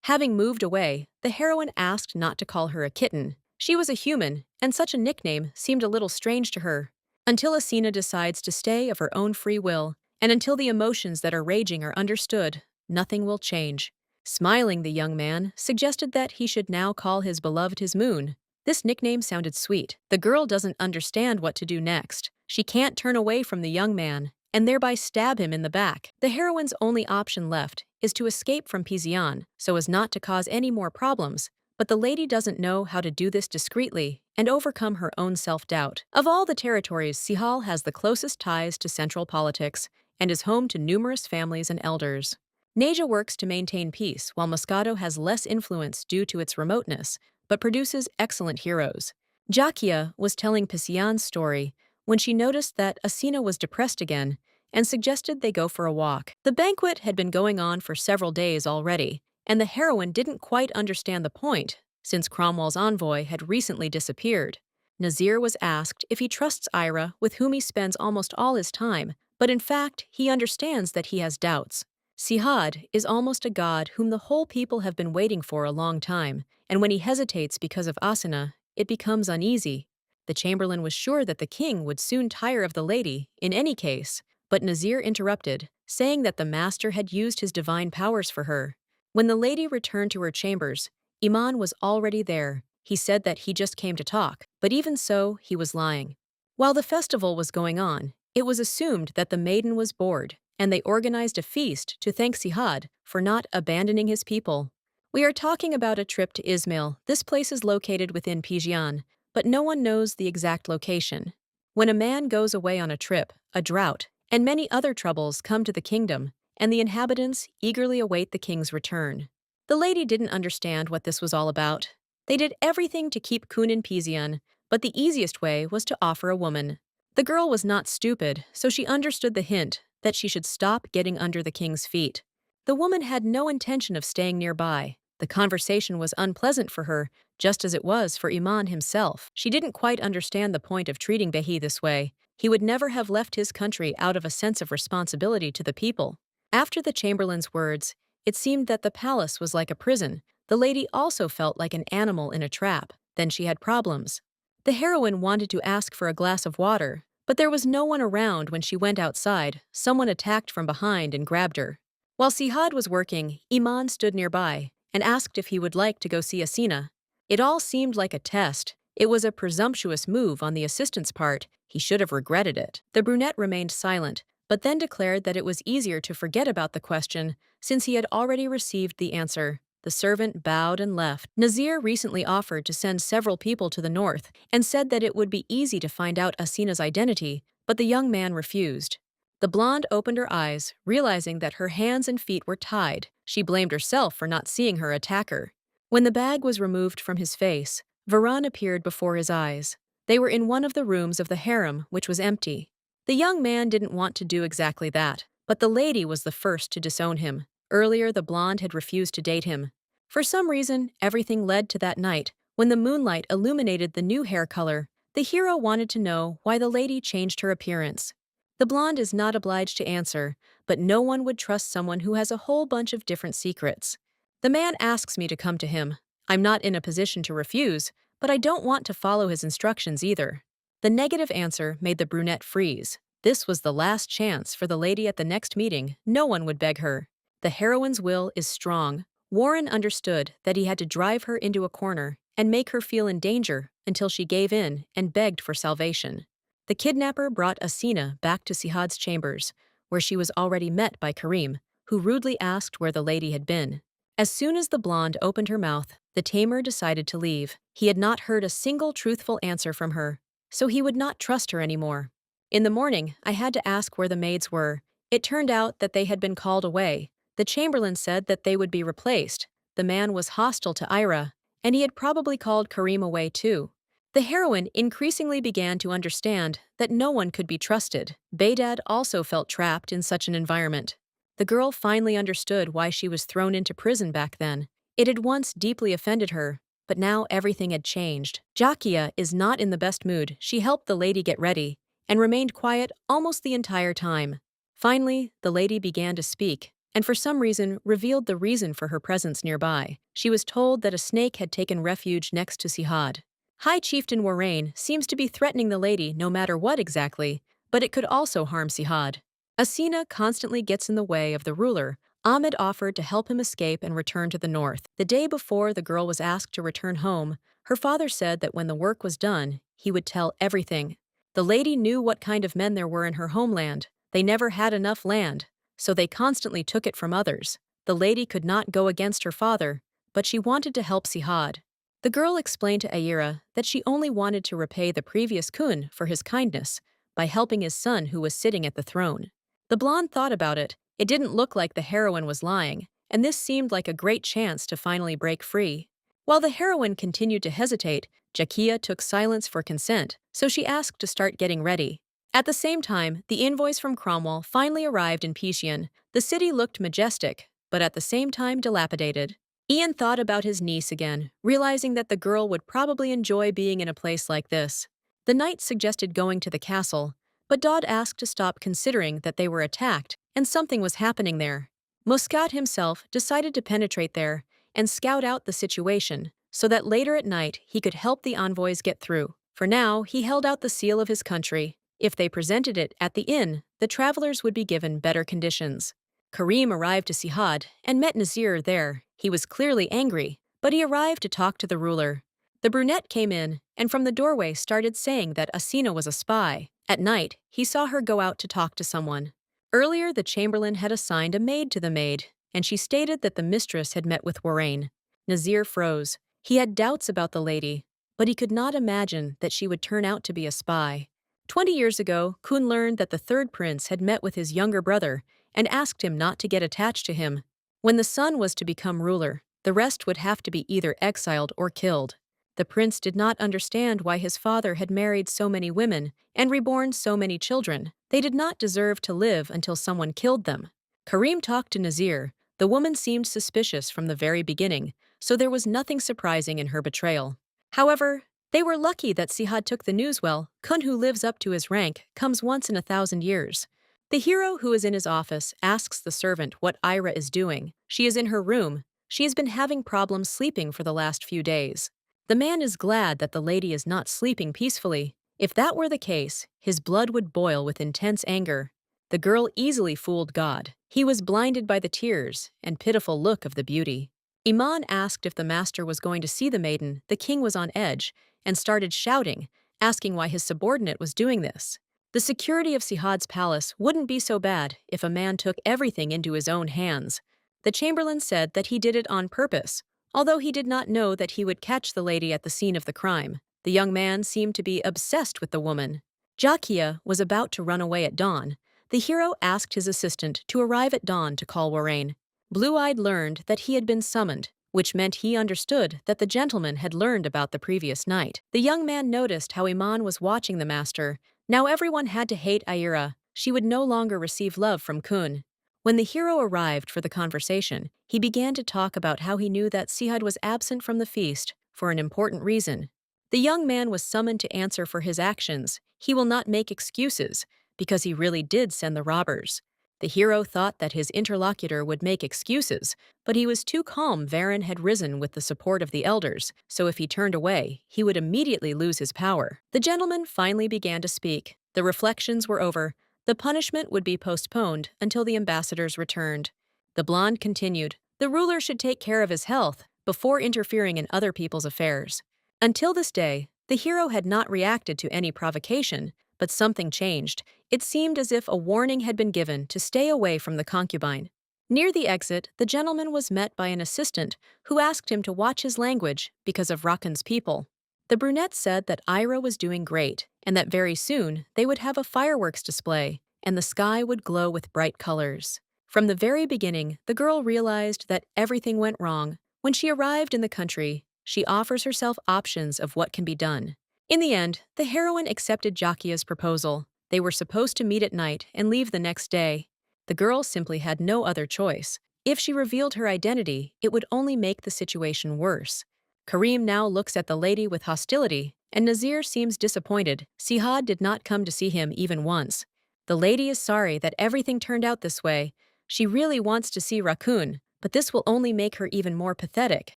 Having moved away, the heroine asked not to call her a kitten. She was a human, and such a nickname seemed a little strange to her. Until Asina decides to stay of her own free will, and until the emotions that are raging are understood, nothing will change. Smiling, the young man suggested that he should now call his beloved his moon. This nickname sounded sweet. The girl doesn't understand what to do next. She can't turn away from the young man and thereby stab him in the back. The heroine's only option left is to escape from Pizian so as not to cause any more problems, but the lady doesn't know how to do this discreetly and overcome her own self-doubt. Of all the territories, Sihal has the closest ties to central politics and is home to numerous families and elders. Neja works to maintain peace, while Moscato has less influence due to its remoteness, but produces excellent heroes. Jakia was telling Pizian's story when she noticed that Asina was depressed again and suggested they go for a walk. The banquet had been going on for several days already, and the heroine didn't quite understand the point, since Cromwell's envoy had recently disappeared. Nazir was asked if he trusts Ira, with whom he spends almost all his time, but in fact, he understands that he has doubts. Sihad is almost a god whom the whole people have been waiting for a long time, and when he hesitates because of Asina, it becomes uneasy. The chamberlain was sure that the king would soon tire of the lady, in any case, but Nazir interrupted, saying that the master had used his divine powers for her. When the lady returned to her chambers, Iman was already there. He said that he just came to talk, but even so, he was lying. While the festival was going on, it was assumed that the maiden was bored, and they organized a feast to thank Sihad for not abandoning his people. We are talking about a trip to Ismail. This place is located within Pijian, but no one knows the exact location. When a man goes away on a trip, a drought, and many other troubles come to the kingdom, and the inhabitants eagerly await the king's return. The lady didn't understand what this was all about. They did everything to keep Kunin Pizian, but the easiest way was to offer a woman. The girl was not stupid, so she understood the hint that she should stop getting under the king's feet. The woman had no intention of staying nearby. The conversation was unpleasant for her, just as it was for Iman himself. She didn't quite understand the point of treating Behi this way. He would never have left his country out of a sense of responsibility to the people. After the chamberlain's words, it seemed that the palace was like a prison. The lady also felt like an animal in a trap. Then she had problems. The heroine wanted to ask for a glass of water, but there was no one around when she went outside. Someone attacked from behind and grabbed her. While Sihad was working, Iman stood nearby and asked if he would like to go see Asina. It all seemed like a test. It was a presumptuous move on the assistant's part. He should have regretted it. The brunette remained silent, but then declared that it was easier to forget about the question since he had already received the answer. The servant bowed and left. Nazir recently offered to send several people to the north and said that it would be easy to find out Asina's identity, but the young man refused. The blonde opened her eyes, realizing that her hands and feet were tied. She blamed herself for not seeing her attacker. When the bag was removed from his face, Varan appeared before his eyes. They were in one of the rooms of the harem, which was empty. The young man didn't want to do exactly that, but the lady was the first to disown him. Earlier, the blonde had refused to date him. For some reason, everything led to that night, when the moonlight illuminated the new hair color. The hero wanted to know why the lady changed her appearance. The blonde is not obliged to answer, but no one would trust someone who has a whole bunch of different secrets. The man asks me to come to him. I'm not in a position to refuse, but I don't want to follow his instructions either. The negative answer made the brunette freeze. This was the last chance for the lady at the next meeting. No one would beg her. The heroine's will is strong. Warren understood that he had to drive her into a corner and make her feel in danger until she gave in and begged for salvation. The kidnapper brought Asina back to Sihad's chambers, where she was already met by Karim, who rudely asked where the lady had been. As soon as the blonde opened her mouth, the tamer decided to leave. He had not heard a single truthful answer from her, so he would not trust her anymore. In the morning, I had to ask where the maids were. It turned out that they had been called away. The chamberlain said that they would be replaced. The man was hostile to Ira, and he had probably called Karim away too. The heroine increasingly began to understand that no one could be trusted. Baydad also felt trapped in such an environment. The girl finally understood why she was thrown into prison back then. It had once deeply offended her, but now everything had changed. Jakia is not in the best mood. She helped the lady get ready and remained quiet almost the entire time. Finally, the lady began to speak, and for some reason revealed the reason for her presence nearby. She was told that a snake had taken refuge next to Sihad. High Chieftain Warrain seems to be threatening the lady no matter what exactly, but it could also harm Sihad. Asina constantly gets in the way of the ruler. Ahmed offered to help him escape and return to the north. The day before the girl was asked to return home, her father said that when the work was done, he would tell everything. The lady knew what kind of men there were in her homeland. They never had enough land, so they constantly took it from others. The lady could not go against her father, but she wanted to help Sihad. The girl explained to Aira that she only wanted to repay the previous Kun for his kindness by helping his son who was sitting at the throne. The blonde thought about it. It didn't look like the heroine was lying, and this seemed like a great chance to finally break free. While the heroine continued to hesitate, Jakia took silence for consent, so she asked to start getting ready. At the same time, the invoice from Cromwell finally arrived in Pichian. The city looked majestic, but at the same time dilapidated. Ian thought about his niece again, realizing that the girl would probably enjoy being in a place like this. The knight suggested going to the castle, but Dodd asked to stop considering that they were attacked and something was happening there. Muscat himself decided to penetrate there and scout out the situation so that later at night he could help the envoys get through. For now, he held out the seal of his country. If they presented it at the inn, the travelers would be given better conditions. Karim arrived to Sihad and met Nazir there. He was clearly angry, but he arrived to talk to the ruler. The brunette came in and from the doorway started saying that Asina was a spy. At night, he saw her go out to talk to someone. Earlier, the chamberlain had assigned a maid to the maid, and she stated that the mistress had met with Warrain. Nazir froze. He had doubts about the lady, but he could not imagine that she would turn out to be a spy. 20 years ago, Kun learned that the third prince had met with his younger brother and asked him not to get attached to him. When the son was to become ruler, the rest would have to be either exiled or killed. The prince did not understand why his father had married so many women and reborn so many children. They did not deserve to live until someone killed them. Karim talked to Nazir. The woman seemed suspicious from the very beginning, so there was nothing surprising in her betrayal. However, they were lucky that Sihad took the news well. Kun, who lives up to his rank, comes once in 1,000 years. The hero, who is in his office, asks the servant what Ira is doing. She is in her room. She has been having problems sleeping for the last few days. The man is glad that the lady is not sleeping peacefully. If that were the case, his blood would boil with intense anger. The girl easily fooled God. He was blinded by the tears and pitiful look of the beauty. Iman asked if the master was going to see the maiden. The king was on edge and started shouting, asking why his subordinate was doing this. The security of Sihad's palace wouldn't be so bad if a man took everything into his own hands. The chamberlain said that he did it on purpose, although he did not know that he would catch the lady at the scene of the crime. The young man seemed to be obsessed with the woman. Jakia was about to run away at dawn. The hero asked his assistant to arrive at dawn to call Warrain. Blue-Eyed learned that he had been summoned, which meant he understood that the gentleman had learned about the previous night. The young man noticed how Iman was watching the master. Now everyone had to hate Ira. She would no longer receive love from Kun. When the hero arrived for the conversation, he began to talk about how he knew that Sihad was absent from the feast for an important reason. The young man was summoned to answer for his actions. He will not make excuses, because he really did send the robbers. The hero thought that his interlocutor would make excuses, but he was too calm. Varen had risen with the support of the elders, so if he turned away, he would immediately lose his power. The gentleman finally began to speak. The reflections were over. The punishment would be postponed until the ambassadors returned. The blonde continued, "The ruler should take care of his health before interfering in other people's affairs." Until this day, the hero had not reacted to any provocation, but something changed. It seemed as if a warning had been given to stay away from the concubine. Near the exit, the gentleman was met by an assistant who asked him to watch his language because of Rakan's people. The brunette said that Ira was doing great and that very soon they would have a fireworks display and the sky would glow with bright colors. From the very beginning, the girl realized that everything went wrong. When she arrived in the country, she offers herself options of what can be done. In the end, the heroine accepted Jakia's proposal. They were supposed to meet at night and leave the next day. The girl simply had no other choice. If she revealed her identity, it would only make the situation worse. Karim now looks at the lady with hostility, and Nazir seems disappointed. Sihad did not come to see him even once. The lady is sorry that everything turned out this way. She really wants to see Rakun, but this will only make her even more pathetic.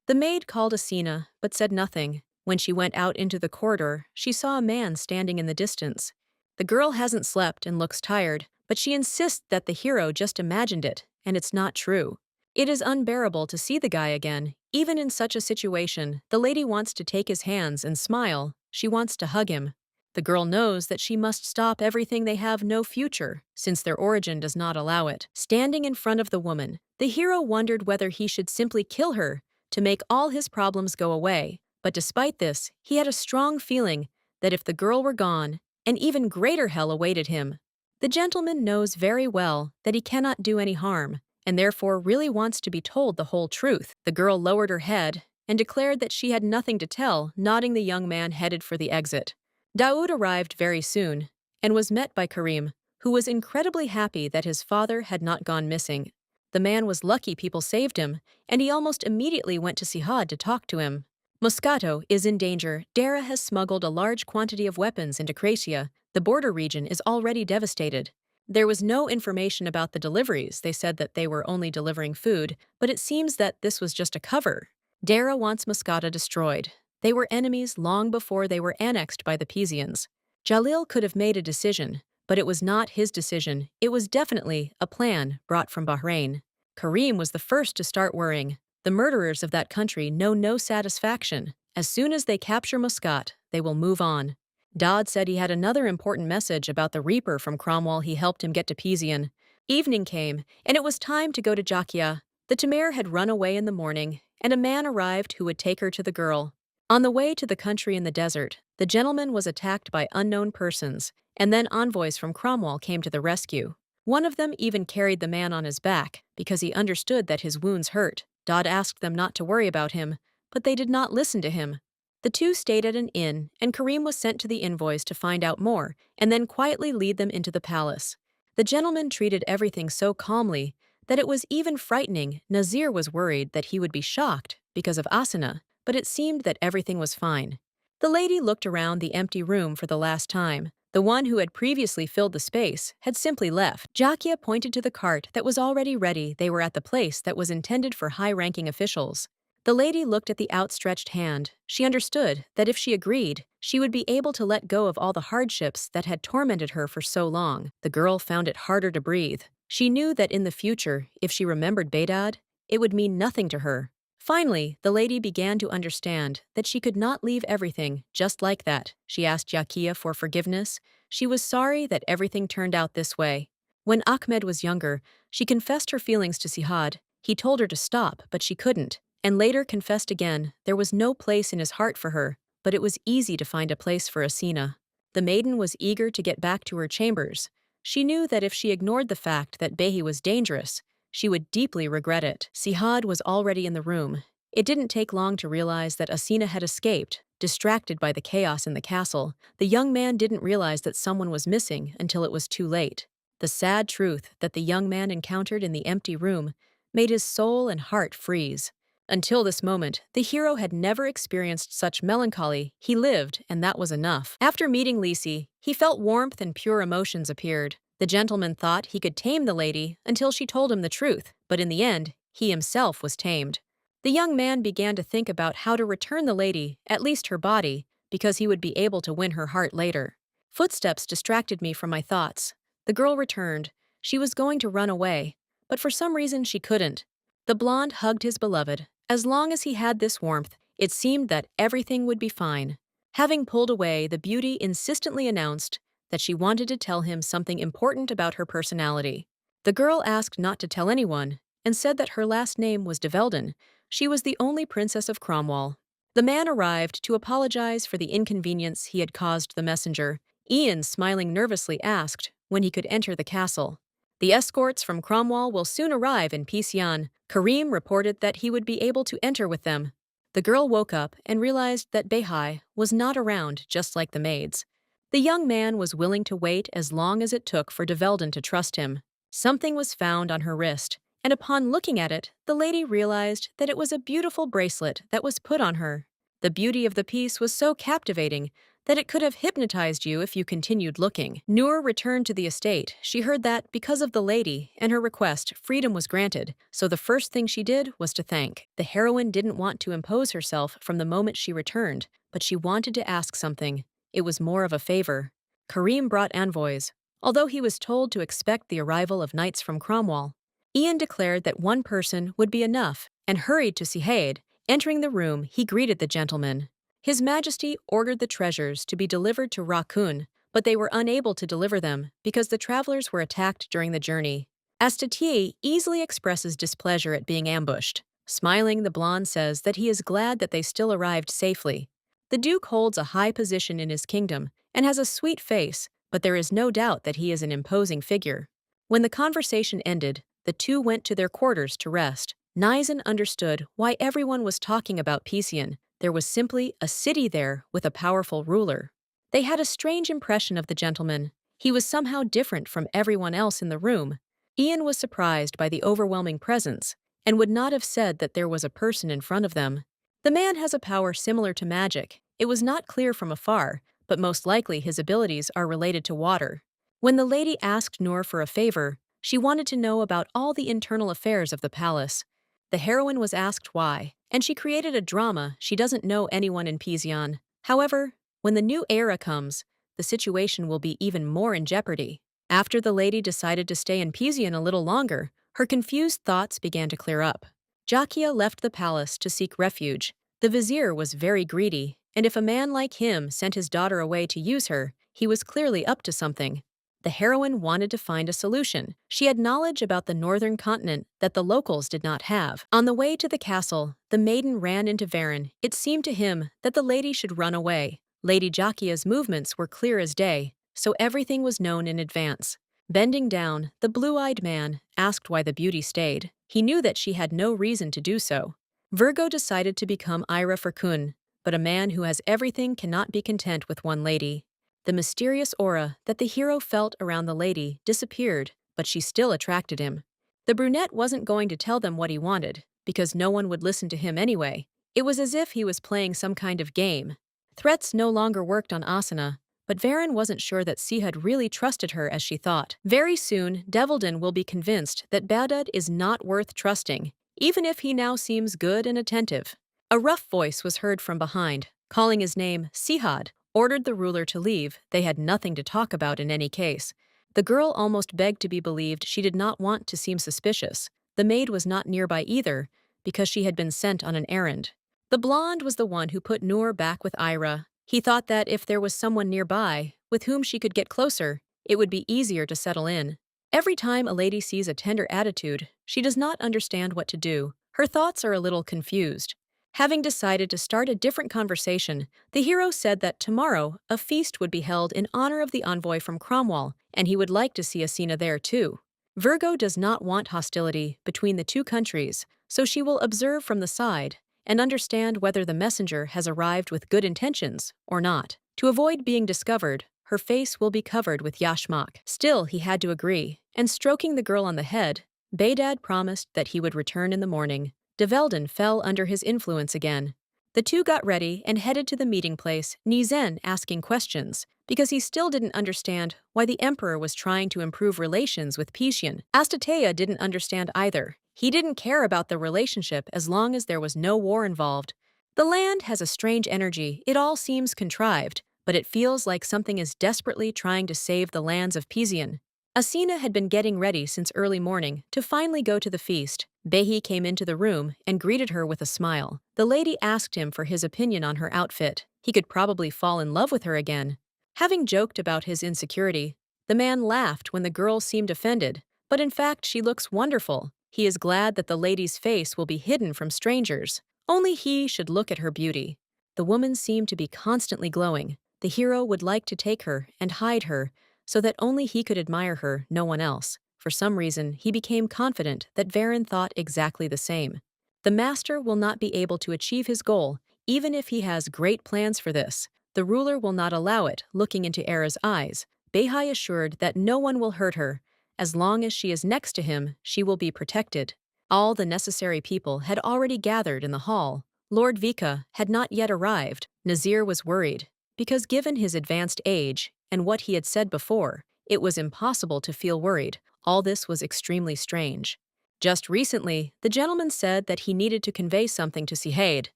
The maid called Asina, but said nothing. When she went out into the corridor, she saw a man standing in the distance. The girl hasn't slept and looks tired, but she insists that the hero just imagined it, and it's not true. It is unbearable to see the guy again. Even in such a situation, the lady wants to take his hands and smile. She wants to hug him. The girl knows that she must stop everything. They have no future, since their origin does not allow it. Standing in front of the woman, the hero wondered whether he should simply kill her to make all his problems go away. But despite this, he had a strong feeling that if the girl were gone, an even greater hell awaited him. The gentleman knows very well that he cannot do any harm, and therefore really wants to be told the whole truth. The girl lowered her head and declared that she had nothing to tell, nodding. The young man headed for the exit. Daoud arrived very soon and was met by Karim, who was incredibly happy that his father had not gone missing. The man was lucky people saved him, and he almost immediately went to Sihad to talk to him. Moscato is in danger. Dara has smuggled a large quantity of weapons into Kracia. The border region is already devastated. There was no information about the deliveries. They said that they were only delivering food, but it seems that this was just a cover. Dara wants Moscata destroyed. They were enemies long before they were annexed by the Pizians. Jalil could have made a decision, but it was not his decision. It was definitely a plan brought from Bahrain. Karim was the first to start worrying. The murderers of that country know no satisfaction. As soon as they capture Muscat, they will move on. Dodd said he had another important message about the Reaper from Cromwell. He helped him get to Pizian. Evening came, and it was time to go to Jakia. The Tamer had run away in the morning, and a man arrived who would take her to the girl. On the way to the country in the desert, the gentleman was attacked by unknown persons, and then envoys from Cromwell came to the rescue. One of them even carried the man on his back because he understood that his wounds hurt. Dodd asked them not to worry about him, but they did not listen to him. The two stayed at an inn, and Karim was sent to the envoys to find out more and then quietly lead them into the palace. The gentleman treated everything so calmly that it was even frightening. Nazir was worried that he would be shocked because of Asana, but it seemed that everything was fine. The lady looked around the empty room for the last time. The one who had previously filled the space had simply left. Jakia pointed to the cart that was already ready. They were at the place that was intended for high-ranking officials. The lady looked at the outstretched hand. She understood that if she agreed, she would be able to let go of all the hardships that had tormented her for so long. The girl found it harder to breathe. She knew that in the future, if she remembered Bedad, it would mean nothing to her. Finally, the lady began to understand that she could not leave everything just like that. She asked Yakia for forgiveness. She was sorry that everything turned out this way. When Ahmed was younger, she confessed her feelings to Sihad. He told her to stop, but she couldn't, and later confessed again. There was no place in his heart for her, but it was easy to find a place for Asina. The maiden was eager to get back to her chambers. She knew that if she ignored the fact that Behi was dangerous, she would deeply regret it. Sihad was already in the room. It didn't take long to realize that Asina had escaped, distracted by the chaos in the castle. The young man didn't realize that someone was missing until it was too late. The sad truth that the young man encountered in the empty room made his soul and heart freeze. Until this moment, the hero had never experienced such melancholy. He lived, and that was enough. After meeting Lisi, he felt warmth and pure emotions appeared. The gentleman thought he could tame the lady until she told him the truth, but in the end, he himself was tamed. The young man began to think about how to return the lady, at least her body, because he would be able to win her heart later. Footsteps distracted me from my thoughts. The girl returned. She was going to run away, but for some reason she couldn't. The blonde hugged his beloved. As long as he had this warmth, it seemed that everything would be fine. Having pulled away, the beauty insistently announced that she wanted to tell him something important about her personality. The girl asked not to tell anyone and said that her last name was de Velden. She was the only princess of Cromwell. The man arrived to apologize for the inconvenience he had caused the messenger. Ian, smiling nervously, asked when he could enter the castle. The escorts from Cromwell will soon arrive in Pisan. Karim reported that he would be able to enter with them. The girl woke up and realized that Behai was not around, just like the maids. The young man was willing to wait as long as it took for de Velden to trust him. Something was found on her wrist, and upon looking at it, the lady realized that it was a beautiful bracelet that was put on her. The beauty of the piece was so captivating that it could have hypnotized you if you continued looking. Noor returned to the estate. She heard that, because of the lady and her request, freedom was granted, so the first thing she did was to thank. The heroine didn't want to impose herself from the moment she returned, but she wanted to ask something. It was more of a favor. Karim brought envoys, although he was told to expect the arrival of knights from Cromwell. Ian declared that one person would be enough and hurried to Sihaid. Entering the room, he greeted the gentleman. His Majesty ordered the treasures to be delivered to Rakun, but they were unable to deliver them because the travelers were attacked during the journey. Astatier easily expresses displeasure at being ambushed. Smiling, the blonde says that he is glad that they still arrived safely. The Duke holds a high position in his kingdom and has a sweet face, but there is no doubt that he is an imposing figure. When the conversation ended, the two went to their quarters to rest. Nizan understood why everyone was talking about Pisan. There was simply a city there with a powerful ruler. They had a strange impression of the gentleman. He was somehow different from everyone else in the room. Ian was surprised by the overwhelming presence and would not have said that there was a person in front of them. The man has a power similar to magic. It was not clear from afar, but most likely his abilities are related to water. When the lady asked Noor for a favor, she wanted to know about all the internal affairs of the palace. The heroine was asked why, and she created a drama. She doesn't know anyone in Pisan. However, when the new era comes, the situation will be even more in jeopardy. After the lady decided to stay in Pisan a little longer, her confused thoughts began to clear up. Jakia left the palace to seek refuge. The vizier was very greedy, and if a man like him sent his daughter away to use her, he was clearly up to something. The heroine wanted to find a solution. She had knowledge about the northern continent that the locals did not have. On the way to the castle, the maiden ran into Varen. It seemed to him that the lady should run away. Lady Jakia's movements were clear as day. so everything was known in advance. Bending down, the blue-eyed man asked why the beauty stayed. He knew that she had no reason to do so. Virgo decided to become Ira for Kun, but a man who has everything cannot be content with one lady. The mysterious aura that the hero felt around the lady disappeared, but she still attracted him. The brunette wasn't going to tell them what he wanted, because no one would listen to him anyway. It was as if he was playing some kind of game. Threats no longer worked on Asuna, but Varen wasn't sure that Sihad really trusted her as she thought. Very soon, Devilden will be convinced that Badud is not worth trusting, even if he now seems good and attentive. A rough voice was heard from behind, calling his name. Sihad ordered the ruler to leave. They had nothing to talk about in any case. The girl almost begged to be believed. She did not want to seem suspicious. The maid was not nearby either, because she had been sent on an errand. The blonde was the one who put Noor back with Ira. He thought that if there was someone nearby, with whom she could get closer, it would be easier to settle in. Every time a lady sees a tender attitude, she does not understand what to do. Her thoughts are a little confused. Having decided to start a different conversation, the hero said that tomorrow a feast would be held in honor of the envoy from Cromwell, and he would like to see Asina there too. Virgo does not want hostility between the two countries, so she will observe from the side and understand whether the messenger has arrived with good intentions or not. To avoid being discovered, her face will be covered with yashmak. Still, he had to agree, and stroking the girl on the head, Badad promised that he would return in the morning. De Velden fell under his influence again. The two got ready and headed to the meeting place, Nizen asking questions, because he still didn't understand why the emperor was trying to improve relations with Pishian. Astatea didn't understand either. He didn't care about the relationship as long as there was no war involved. The land has a strange energy. It all seems contrived, but it feels like something is desperately trying to save the lands of Pishian. Asina had been getting ready since early morning to finally go to the feast. Behi came into the room and greeted her with a smile. The lady asked him for his opinion on her outfit. He could probably fall in love with her again. Having joked about his insecurity, the man laughed when the girl seemed offended, but in fact she looks wonderful. He is glad that the lady's face will be hidden from strangers. Only he should look at her beauty. The woman seemed to be constantly glowing. The hero would like to take her and hide her, so that only he could admire her, no one else. For some reason, he became confident that Varen thought exactly the same. The master will not be able to achieve his goal, even if he has great plans for this. The ruler will not allow it. Looking into Era's eyes, Behi assured that no one will hurt her. As long as she is next to him, she will be protected. All the necessary people had already gathered in the hall. Lord Vika had not yet arrived. Nazir was worried, because given his advanced age and what he had said before, it was impossible to feel worried. All this was extremely strange. Just recently, the gentleman said that he needed to convey something to Sihade,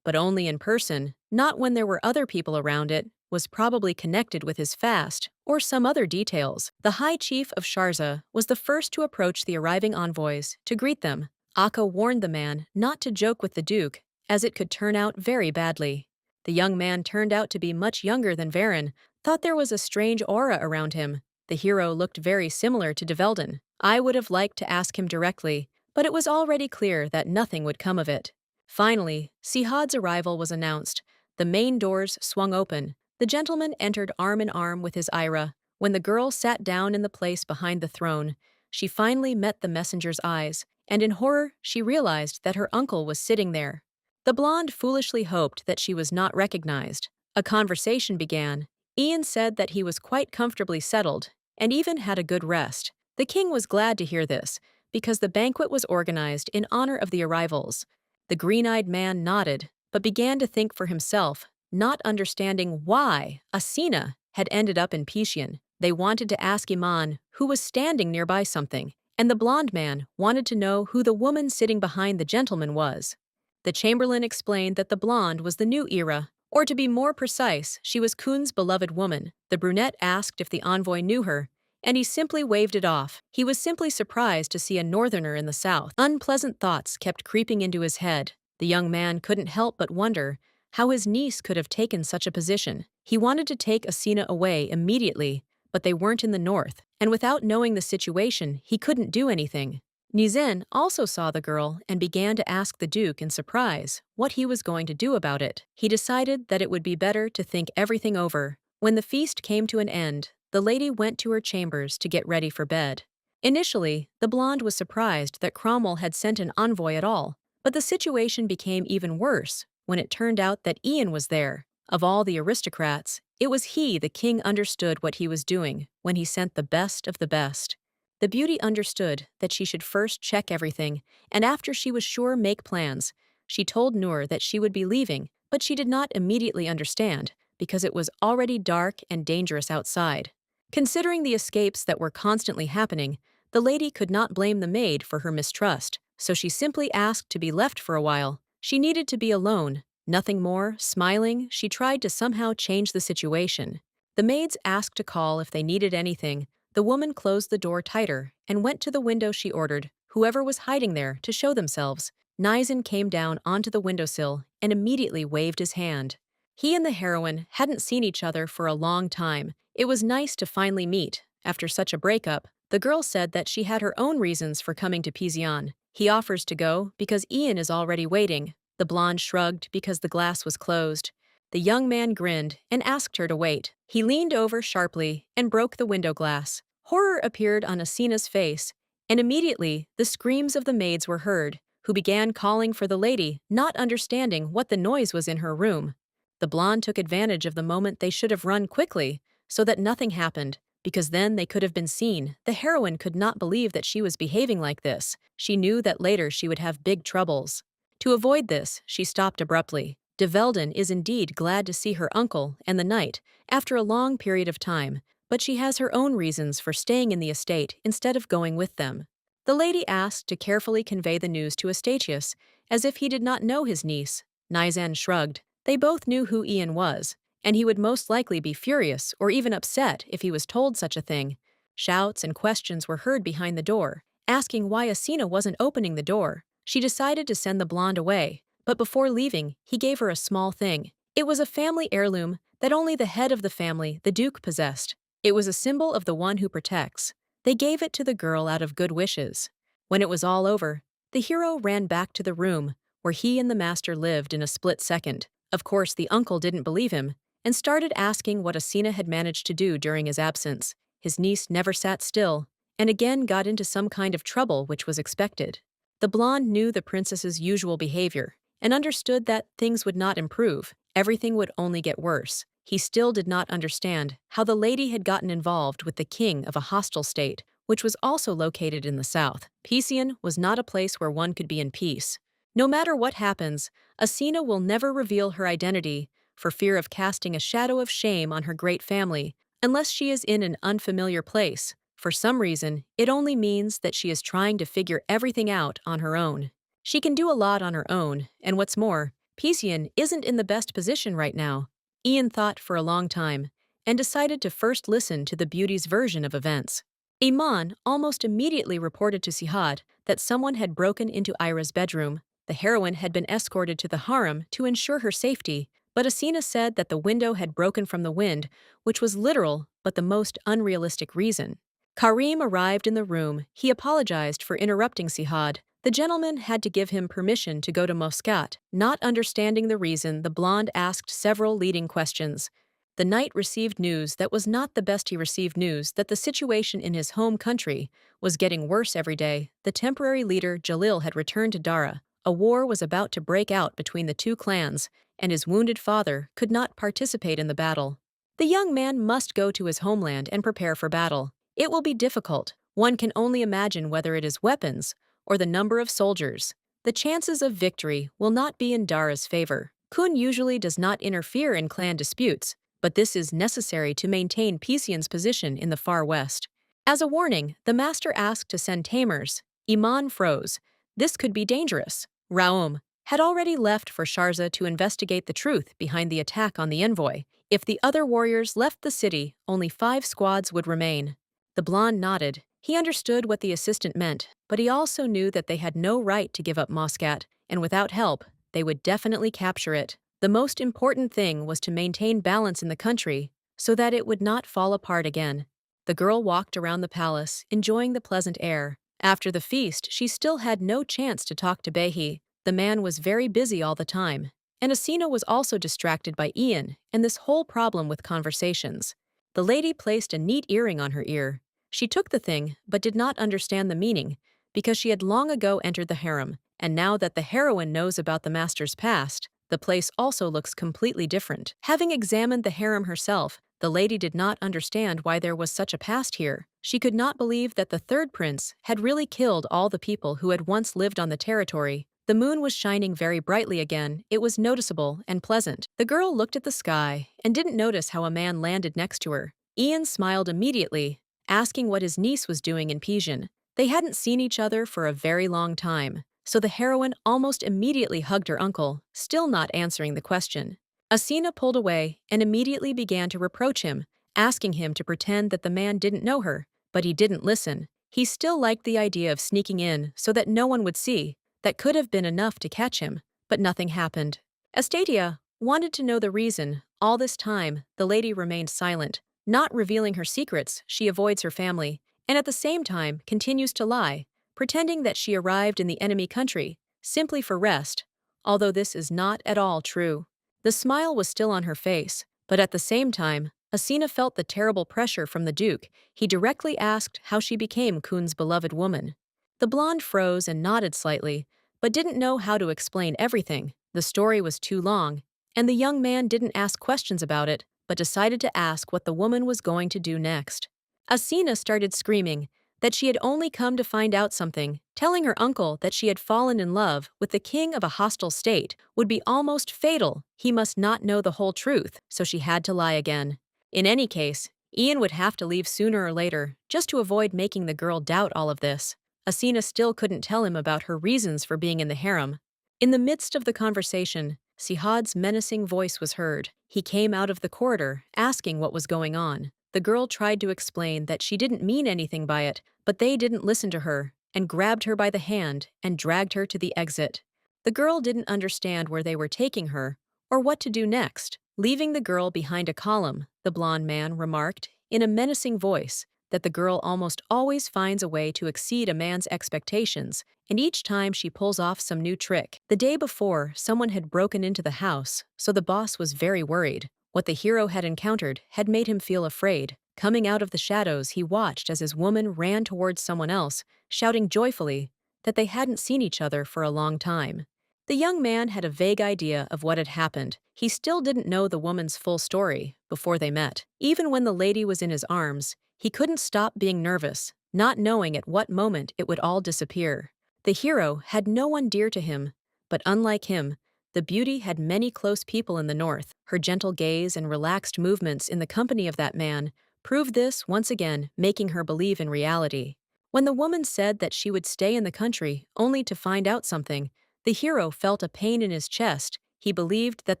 but only in person, not when there were other people around. It was probably connected with his fast or some other details. The High Chief of Sharza was the first to approach the arriving envoys to greet them. Akka warned the man not to joke with the Duke, as it could turn out very badly. The young man turned out to be much younger than Varen, thought there was a strange aura around him. The hero looked very similar to De Velden. I would have liked to ask him directly, but it was already clear that nothing would come of it. Finally, Sihad's arrival was announced. The main doors swung open. The gentleman entered arm in arm with his Ira. When the girl sat down in the place behind the throne, she finally met the messenger's eyes, and in horror she realized that her uncle was sitting there. The blonde foolishly hoped that she was not recognized. A conversation began. Ian said that he was quite comfortably settled, and even had a good rest. The king was glad to hear this, because the banquet was organized in honor of the arrivals. The green-eyed man nodded, but began to think for himself, not understanding why Asina had ended up in Pishian. They wanted to ask Iman, who was standing nearby, something, and the blonde man wanted to know who the woman sitting behind the gentleman was. The chamberlain explained that the blonde was the new Ira, or to be more precise, she was Kun's beloved woman. The brunette asked if the envoy knew her, and he simply waved it off. He was simply surprised to see a northerner in the south. Unpleasant thoughts kept creeping into his head. The young man couldn't help but wonder how his niece could have taken such a position. He wanted to take Asina away immediately, but they weren't in the north, and without knowing the situation, he couldn't do anything. Nizen also saw the girl and began to ask the Duke in surprise what he was going to do about it. He decided that it would be better to think everything over. When the feast came to an end, the lady went to her chambers to get ready for bed. Initially, the blonde was surprised that Cromwell had sent an envoy at all, but the situation became even worse when it turned out that Ian was there. Of all the aristocrats, it was he the king understood what he was doing when he sent the best of the best. The beauty understood that she should first check everything, and after she was sure make plans. She told Noor that she would be leaving, but she did not immediately understand, because it was already dark and dangerous outside. Considering the escapes that were constantly happening, the lady could not blame the maid for her mistrust, so she simply asked to be left for a while. She needed to be alone. Nothing more. Smiling, she tried to somehow change the situation. The maids asked to call if they needed anything. The woman closed the door tighter and went to the window. She ordered whoever was hiding there to show themselves. Nizan came down onto the windowsill and immediately waved his hand. He and the heroine hadn't seen each other for a long time. It was nice to finally meet. After such a breakup, the girl said that she had her own reasons for coming to Pizion. He offers to go because Ian is already waiting. The blonde shrugged because the glass was closed. The young man grinned and asked her to wait. He leaned over sharply and broke the window glass. Horror appeared on Asina's face, and immediately the screams of the maids were heard, who began calling for the lady, not understanding what the noise was in her room. The blonde took advantage of the moment. They should have run quickly, so that nothing happened, because then they could have been seen. The heroine could not believe that she was behaving like this. She knew that later she would have big troubles. To avoid this, she stopped abruptly. De Velden is indeed glad to see her uncle and the knight after a long period of time, but she has her own reasons for staying in the estate instead of going with them. The lady asked to carefully convey the news to Eustathius, as if he did not know his niece. Nizan shrugged. They both knew who Ian was, and he would most likely be furious or even upset if he was told such a thing. Shouts and questions were heard behind the door, asking why Asina wasn't opening the door. She decided to send the blonde away, but before leaving, he gave her a small thing. It was a family heirloom that only the head of the family, the Duke, possessed. It was a symbol of the one who protects. They gave it to the girl out of good wishes. When it was all over, the hero ran back to the room where he and the master lived in a split second. Of course, the uncle didn't believe him and started asking what Asina had managed to do during his absence. His niece never sat still and again got into some kind of trouble, which was expected. The blonde knew the princess's usual behavior and understood that things would not improve. Everything would only get worse. He still did not understand how the lady had gotten involved with the king of a hostile state, which was also located in the south. Pizion was not a place where one could be in peace. No matter what happens, Asina will never reveal her identity for fear of casting a shadow of shame on her great family, unless she is in an unfamiliar place. For some reason, it only means that she is trying to figure everything out on her own. She can do a lot on her own, and what's more, Pizion isn't in the best position right now. Ian thought for a long time and decided to first listen to the beauty's version of events. Iman almost immediately reported to Sihad that someone had broken into Ira's bedroom. The heroine had been escorted to the harem to ensure her safety, but Asina said that the window had broken from the wind, which was literal but the most unrealistic reason. Karim arrived in the room. He apologized for interrupting Sihad. The gentleman had to give him permission to go to Muscat. Not understanding the reason, the blonde asked several leading questions. The knight received news that was not the best. He received news that the situation in his home country was getting worse every day. The temporary leader, Jalil, had returned to Dara. A war was about to break out between the two clans, and his wounded father could not participate in the battle. The young man must go to his homeland and prepare for battle. It will be difficult. One can only imagine whether it is weapons or the number of soldiers. The chances of victory will not be in Dara's favor. Kun usually does not interfere in clan disputes, but this is necessary to maintain Pizion's position in the far west. As a warning, the master asked to send tamers. Iman froze. This could be dangerous. Raoum had already left for Sharza to investigate the truth behind the attack on the envoy. If the other warriors left the city, only 5 squads would remain. The blonde nodded. He understood what the assistant meant, but he also knew that they had no right to give up Muscat, and without help, they would definitely capture it. The most important thing was to maintain balance in the country so that it would not fall apart again. The girl walked around the palace, enjoying the pleasant air. After the feast, she still had no chance to talk to Behi. The man was very busy all the time, and Asina was also distracted by Ian and this whole problem with conversations. The lady placed a neat earring on her ear. She took the thing, but did not understand the meaning, because she had long ago entered the harem, and now that the heroine knows about the master's past, the place also looks completely different. Having examined the harem herself, the lady did not understand why there was such a past here. She could not believe that the third prince had really killed all the people who had once lived on the territory. The moon was shining very brightly again. It was noticeable and pleasant. The girl looked at the sky and didn't notice how a man landed next to her. Ian smiled immediately, asking what his niece was doing in Pigeon. They hadn't seen each other for a very long time, so the heroine almost immediately hugged her uncle, still not answering the question. Asina pulled away and immediately began to reproach him, asking him to pretend that the man didn't know her, but he didn't listen. He still liked the idea of sneaking in so that no one would see. That could have been enough to catch him, but nothing happened. Estatia wanted to know the reason. All this time, the lady remained silent, not revealing her secrets. She avoids her family, and at the same time continues to lie, pretending that she arrived in the enemy country, simply for rest, although this is not at all true. The smile was still on her face, but at the same time, Asina felt the terrible pressure from the Duke. He directly asked how she became Kun's beloved woman. The blonde froze and nodded slightly, but didn't know how to explain everything. The story was too long, and the young man didn't ask questions about it, but decided to ask what the woman was going to do next. Asina started screaming that she had only come to find out something, telling her uncle that she had fallen in love with the king of a hostile state would be almost fatal. He must not know the whole truth, so she had to lie again. In any case, Ian would have to leave sooner or later, just to avoid making the girl doubt all of this. Asina still couldn't tell him about her reasons for being in the harem. In the midst of the conversation, Sihad's menacing voice was heard. He came out of the corridor, asking what was going on. The girl tried to explain that she didn't mean anything by it, but they didn't listen to her, and grabbed her by the hand and dragged her to the exit. The girl didn't understand where they were taking her, or what to do next. Leaving the girl behind a column, the blonde man remarked, in a menacing voice, that the girl almost always finds a way to exceed a man's expectations, and each time she pulls off some new trick. The day before, someone had broken into the house, so the boss was very worried. What the hero had encountered had made him feel afraid. Coming out of the shadows, he watched as his woman ran towards someone else, shouting joyfully that they hadn't seen each other for a long time. The young man had a vague idea of what had happened. He still didn't know the woman's full story before they met. Even when the lady was in his arms, he couldn't stop being nervous, not knowing at what moment it would all disappear. The hero had no one dear to him, but unlike him, the beauty had many close people in the north. Her gentle gaze and relaxed movements in the company of that man proved this once again, making her believe in reality. When the woman said that she would stay in the country only to find out something, the hero felt a pain in his chest. He believed that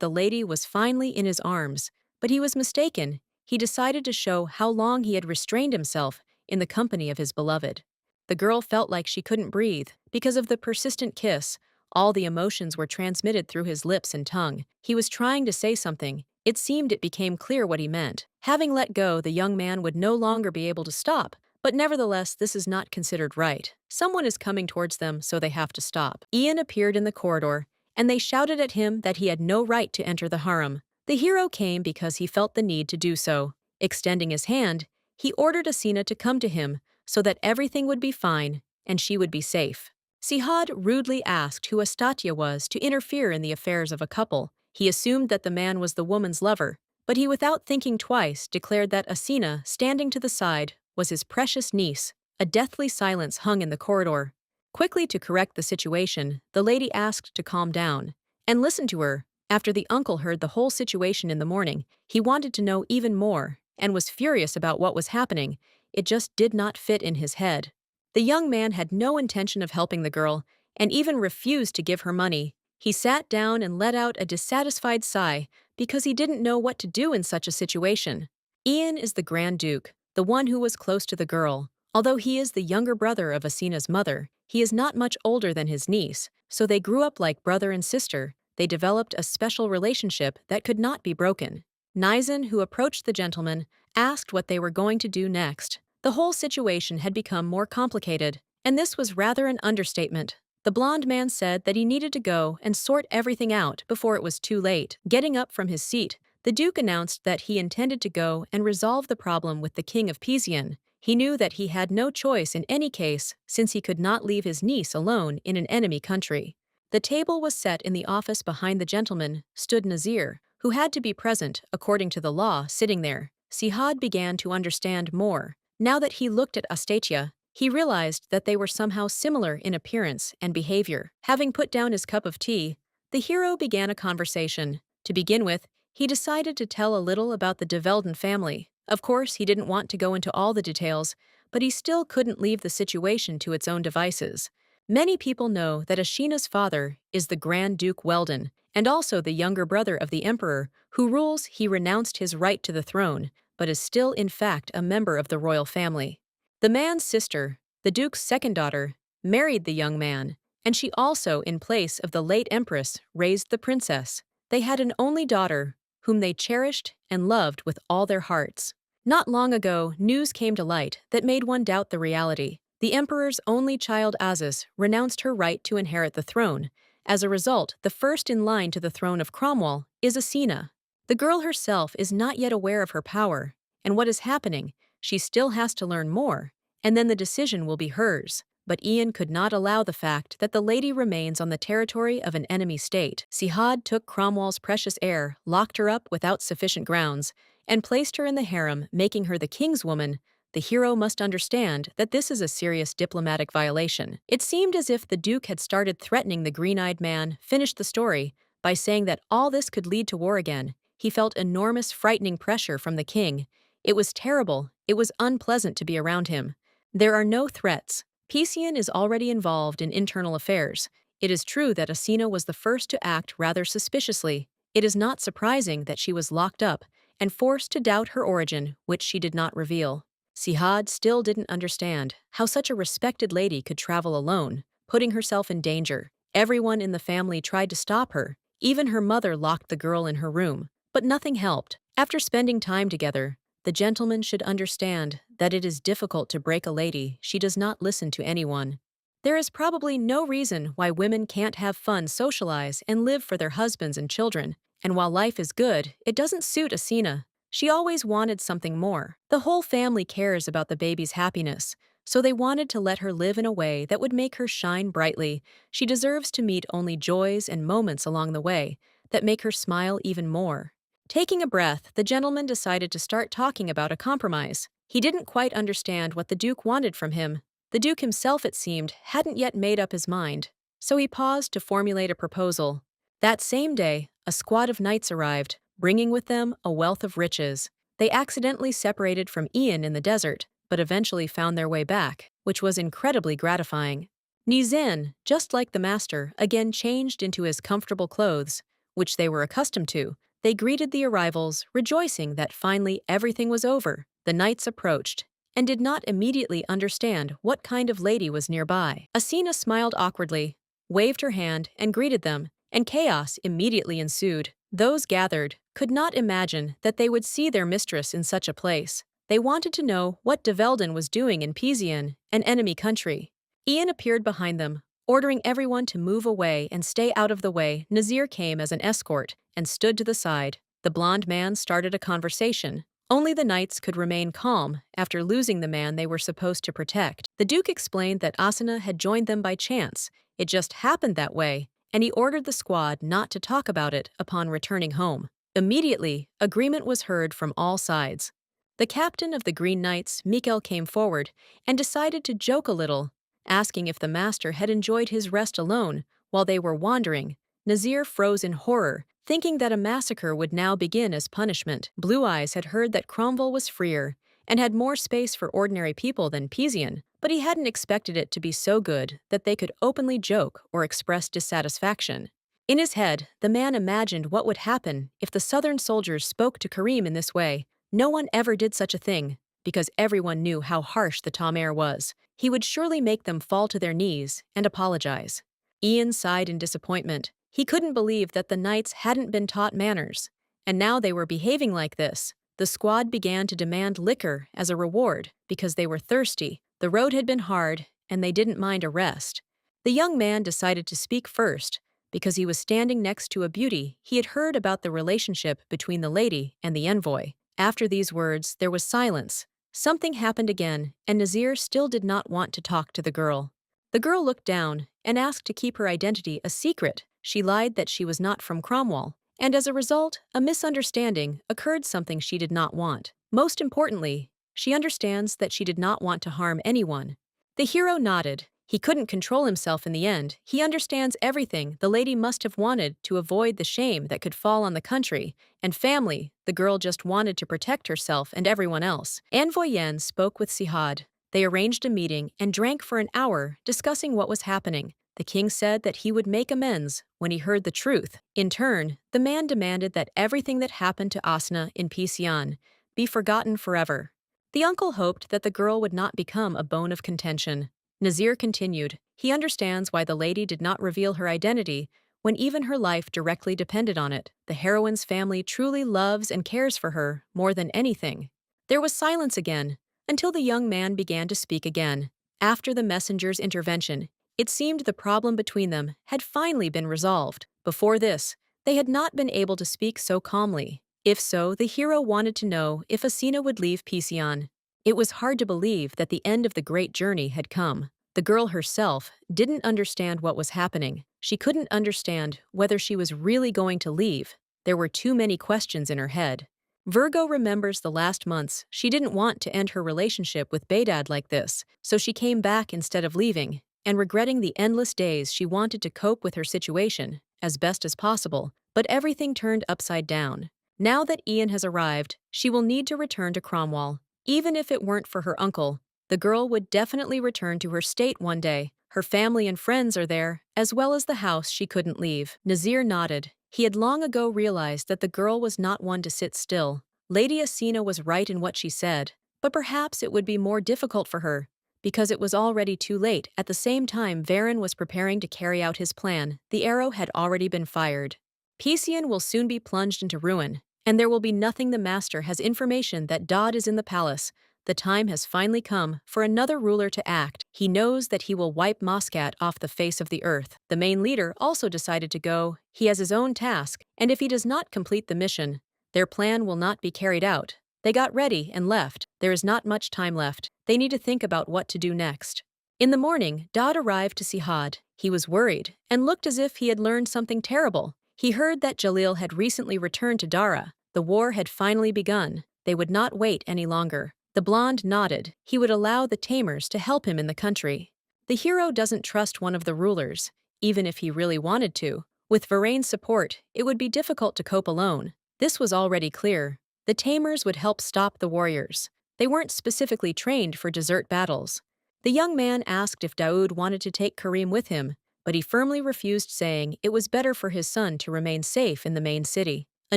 the lady was finally in his arms, but he was mistaken. He decided to show how long he had restrained himself in the company of his beloved. The girl felt like she couldn't breathe because of the persistent kiss. All the emotions were transmitted through his lips and tongue. He was trying to say something. It seemed it became clear what he meant. Having let go, the young man would no longer be able to stop. But nevertheless, this is not considered right. Someone is coming towards them, so they have to stop. Ian appeared in the corridor, and they shouted at him that he had no right to enter the harem. The hero came because he felt the need to do so. Extending his hand, he ordered Asina to come to him so that everything would be fine and she would be safe. Sihad rudely asked who Astatia was to interfere in the affairs of a couple. He assumed that the man was the woman's lover, but he, without thinking twice, declared that Asina, standing to the side, was his precious niece. A deathly silence hung in the corridor. Quickly to correct the situation, the lady asked to calm down and listen to her. After the uncle heard the whole situation in the morning, he wanted to know even more and was furious about what was happening. It just did not fit in his head. The young man had no intention of helping the girl and even refused to give her money. He sat down and let out a dissatisfied sigh because he didn't know what to do in such a situation. Ian is the Grand Duke, the one who was close to the girl. Although he is the younger brother of Asina's mother, he is not much older than his niece, so they grew up like brother and sister. They developed a special relationship that could not be broken. Nizan, who approached the gentleman, asked what they were going to do next. The whole situation had become more complicated, and this was rather an understatement. The blond man said that he needed to go and sort everything out before it was too late. Getting up from his seat, the Duke announced that he intended to go and resolve the problem with the King of Pisan. He knew that he had no choice in any case since he could not leave his niece alone in an enemy country. The table was set in the office behind the gentleman stood Nazir, who had to be present according to the law sitting there. Sihad began to understand more. Now that he looked at Astacia, he realized that they were somehow similar in appearance and behavior. Having put down his cup of tea, the hero began a conversation. To begin with, he decided to tell a little about the de Velden family. Of course, he didn't want to go into all the details, but he still couldn't leave the situation to its own devices. Many people know that Ashina's father is the Grand Duke Weldon, and also the younger brother of the emperor, who rules he renounced his right to the throne, but is still in fact a member of the royal family. The man's sister, the duke's second daughter, married the young man, and she also, in place of the late empress, raised the princess. They had an only daughter, whom they cherished and loved with all their hearts. Not long ago, news came to light that made one doubt the reality. The emperor's only child Aziz renounced her right to inherit the throne. As a result, the first in line to the throne of Cromwell is Asina. The girl herself is not yet aware of her power, and what is happening. She still has to learn more, and then the decision will be hers. But Ian could not allow the fact that the lady remains on the territory of an enemy state. Sihad took Cromwell's precious heir, locked her up without sufficient grounds, and placed her in the harem, making her the king's woman. The hero must understand that this is a serious diplomatic violation. It seemed as if the Duke had started threatening the green-eyed man, finished the story, by saying that all this could lead to war again. He felt enormous frightening pressure from the king. It was terrible, it was unpleasant to be around him. There are no threats. Pisan is already involved in internal affairs. It is true that Asina was the first to act rather suspiciously. It is not surprising that she was locked up and forced to doubt her origin, which she did not reveal. Sihad still didn't understand how such a respected lady could travel alone, putting herself in danger. Everyone in the family tried to stop her. Even her mother locked the girl in her room. But nothing helped. After spending time together, the gentleman should understand that it is difficult to break a lady. She does not listen to anyone. There is probably no reason why women can't have fun, socialize, and live for their husbands and children. And while life is good, it doesn't suit Asina. She always wanted something more. The whole family cares about the baby's happiness, so they wanted to let her live in a way that would make her shine brightly. She deserves to meet only joys and moments along the way that make her smile even more. Taking a breath, the gentleman decided to start talking about a compromise. He didn't quite understand what the Duke wanted from him. The Duke himself, it seemed, hadn't yet made up his mind, so he paused to formulate a proposal. That same day, a squad of knights arrived, bringing with them a wealth of riches. They accidentally separated from Ian in the desert, but eventually found their way back, which was incredibly gratifying. Nizan, just like the master, again changed into his comfortable clothes, which they were accustomed to. They greeted the arrivals, rejoicing that finally everything was over. The knights approached, and did not immediately understand what kind of lady was nearby. Asina smiled awkwardly, waved her hand, and greeted them, and chaos immediately ensued. Those gathered could not imagine that they would see their mistress in such a place. They wanted to know what de Velden was doing in Pisan, an enemy country. Ian appeared behind them, ordering everyone to move away and stay out of the way. Nazir came as an escort and stood to the side. The blond man started a conversation. Only the knights could remain calm after losing the man they were supposed to protect. The Duke explained that Asina had joined them by chance. It just happened that way, and he ordered the squad not to talk about it upon returning home. Immediately, agreement was heard from all sides. The captain of the Green Knights, Mikhail, came forward and decided to joke a little, asking if the master had enjoyed his rest alone while they were wandering. Nazir froze in horror, thinking that a massacre would now begin as punishment. Blue Eyes had heard that Cromwell was freer and had more space for ordinary people than Pisan, but he hadn't expected it to be so good that they could openly joke or express dissatisfaction. In his head, the man imagined what would happen if the southern soldiers spoke to Karim in this way. No one ever did such a thing, because everyone knew how harsh the Tamer was. He would surely make them fall to their knees and apologize. Ian sighed in disappointment. He couldn't believe that the knights hadn't been taught manners, and now they were behaving like this. The squad began to demand liquor as a reward because they were thirsty. The road had been hard, and they didn't mind a rest. The young man decided to speak first, because he was standing next to a beauty. He had heard about the relationship between the lady and the envoy. After these words, there was silence. Something happened again, and Nazir still did not want to talk to the girl. The girl looked down and asked to keep her identity a secret. She lied that she was not from Cromwell, and as a result, a misunderstanding occurred, something she did not want. Most importantly, she understands that she did not want to harm anyone. The hero nodded. He couldn't control himself in the end. He understands everything the lady must have wanted to avoid the shame that could fall on the country and family. The girl just wanted to protect herself and everyone else. Envoy Yen spoke with Sihad. They arranged a meeting and drank for an hour, discussing what was happening. The king said that he would make amends when he heard the truth. In turn, the man demanded that everything that happened to Asna in Pisian be forgotten forever. The uncle hoped that the girl would not become a bone of contention. Nazir continued. He understands why the lady did not reveal her identity when even her life directly depended on it. The heroine's family truly loves and cares for her more than anything. There was silence again, until the young man began to speak again. After the messenger's intervention, it seemed the problem between them had finally been resolved. Before this, they had not been able to speak so calmly. If so, the hero wanted to know if Asina would leave Pisian. It was hard to believe that the end of the great journey had come. The girl herself didn't understand what was happening. She couldn't understand whether she was really going to leave. There were too many questions in her head. Virgo remembers the last months. She didn't want to end her relationship with Baydad like this, so she came back instead of leaving, and regretting the endless days she wanted to cope with her situation as best as possible, but everything turned upside down. Now that Ian has arrived, she will need to return to Cromwell. Even if it weren't for her uncle, the girl would definitely return to her state one day. Her family and friends are there, as well as the house she couldn't leave. Nazir nodded. He had long ago realized that the girl was not one to sit still. Lady Asina was right in what she said, but perhaps it would be more difficult for her, because it was already too late. At the same time Varen was preparing to carry out his plan. The arrow had already been fired. Pisian will soon be plunged into ruin, and there will be nothing. The master has information that Dodd is in the palace. The time has finally come for another ruler to act. He knows that he will wipe Muscat off the face of the earth. The main leader also decided to go. He has his own task, and if he does not complete the mission, their plan will not be carried out. They got ready and left. There is not much time left. They need to think about what to do next. In the morning, Dodd arrived to Sihad. He was worried and looked as if he had learned something terrible. He heard that Jalil had recently returned to Dara. The war had finally begun. They would not wait any longer. The blonde nodded. He would allow the tamers to help him in the country. The hero doesn't trust one of the rulers, even if he really wanted to. With Varane's support, it would be difficult to cope alone. This was already clear. The tamers would help stop the warriors. They weren't specifically trained for desert battles. The young man asked if Daoud wanted to take Karim with him, but he firmly refused, saying it was better for his son to remain safe in the main city. A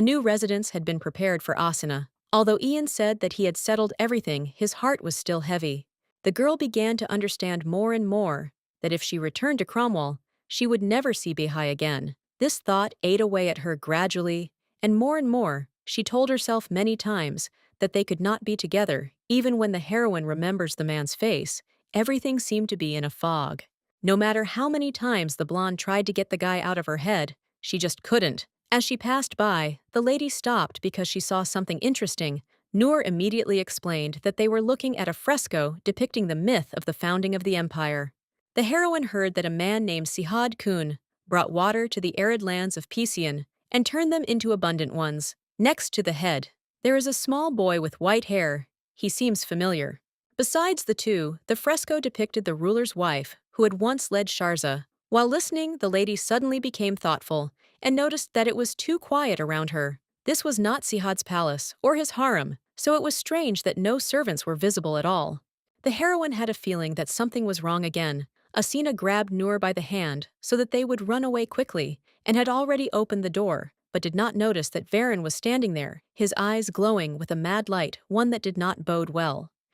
new residence had been prepared for Asina. Although Ian said that he had settled everything, his heart was still heavy. The girl began to understand more and more that if she returned to Cromwell, she would never see Behai again. This thought ate away at her gradually, and more, she told herself many times that they could not be together. Even when the heroine remembers the man's face, everything seemed to be in a fog. No matter how many times the blonde tried to get the guy out of her head, she just couldn't. As she passed by, the lady stopped because she saw something interesting. Noor immediately explained that they were looking at a fresco depicting the myth of the founding of the empire. The heroine heard that a man named Sihad Kun brought water to the arid lands of Pisian and turned them into abundant ones. Next to the head, there is a small boy with white hair. He seems familiar. Besides the two, the fresco depicted the ruler's wife, who had once led Sharza. While listening, the lady suddenly became thoughtful and noticed that it was too quiet around her. This was not Sihad's palace or his harem, so it was strange that no servants were visible at all. The heroine had a feeling that something was wrong again. Asina grabbed Noor by the hand so that they would run away quickly, and had already opened the door, but did not notice that Varen was standing there, his eyes glowing with a mad light, one that did not bode well.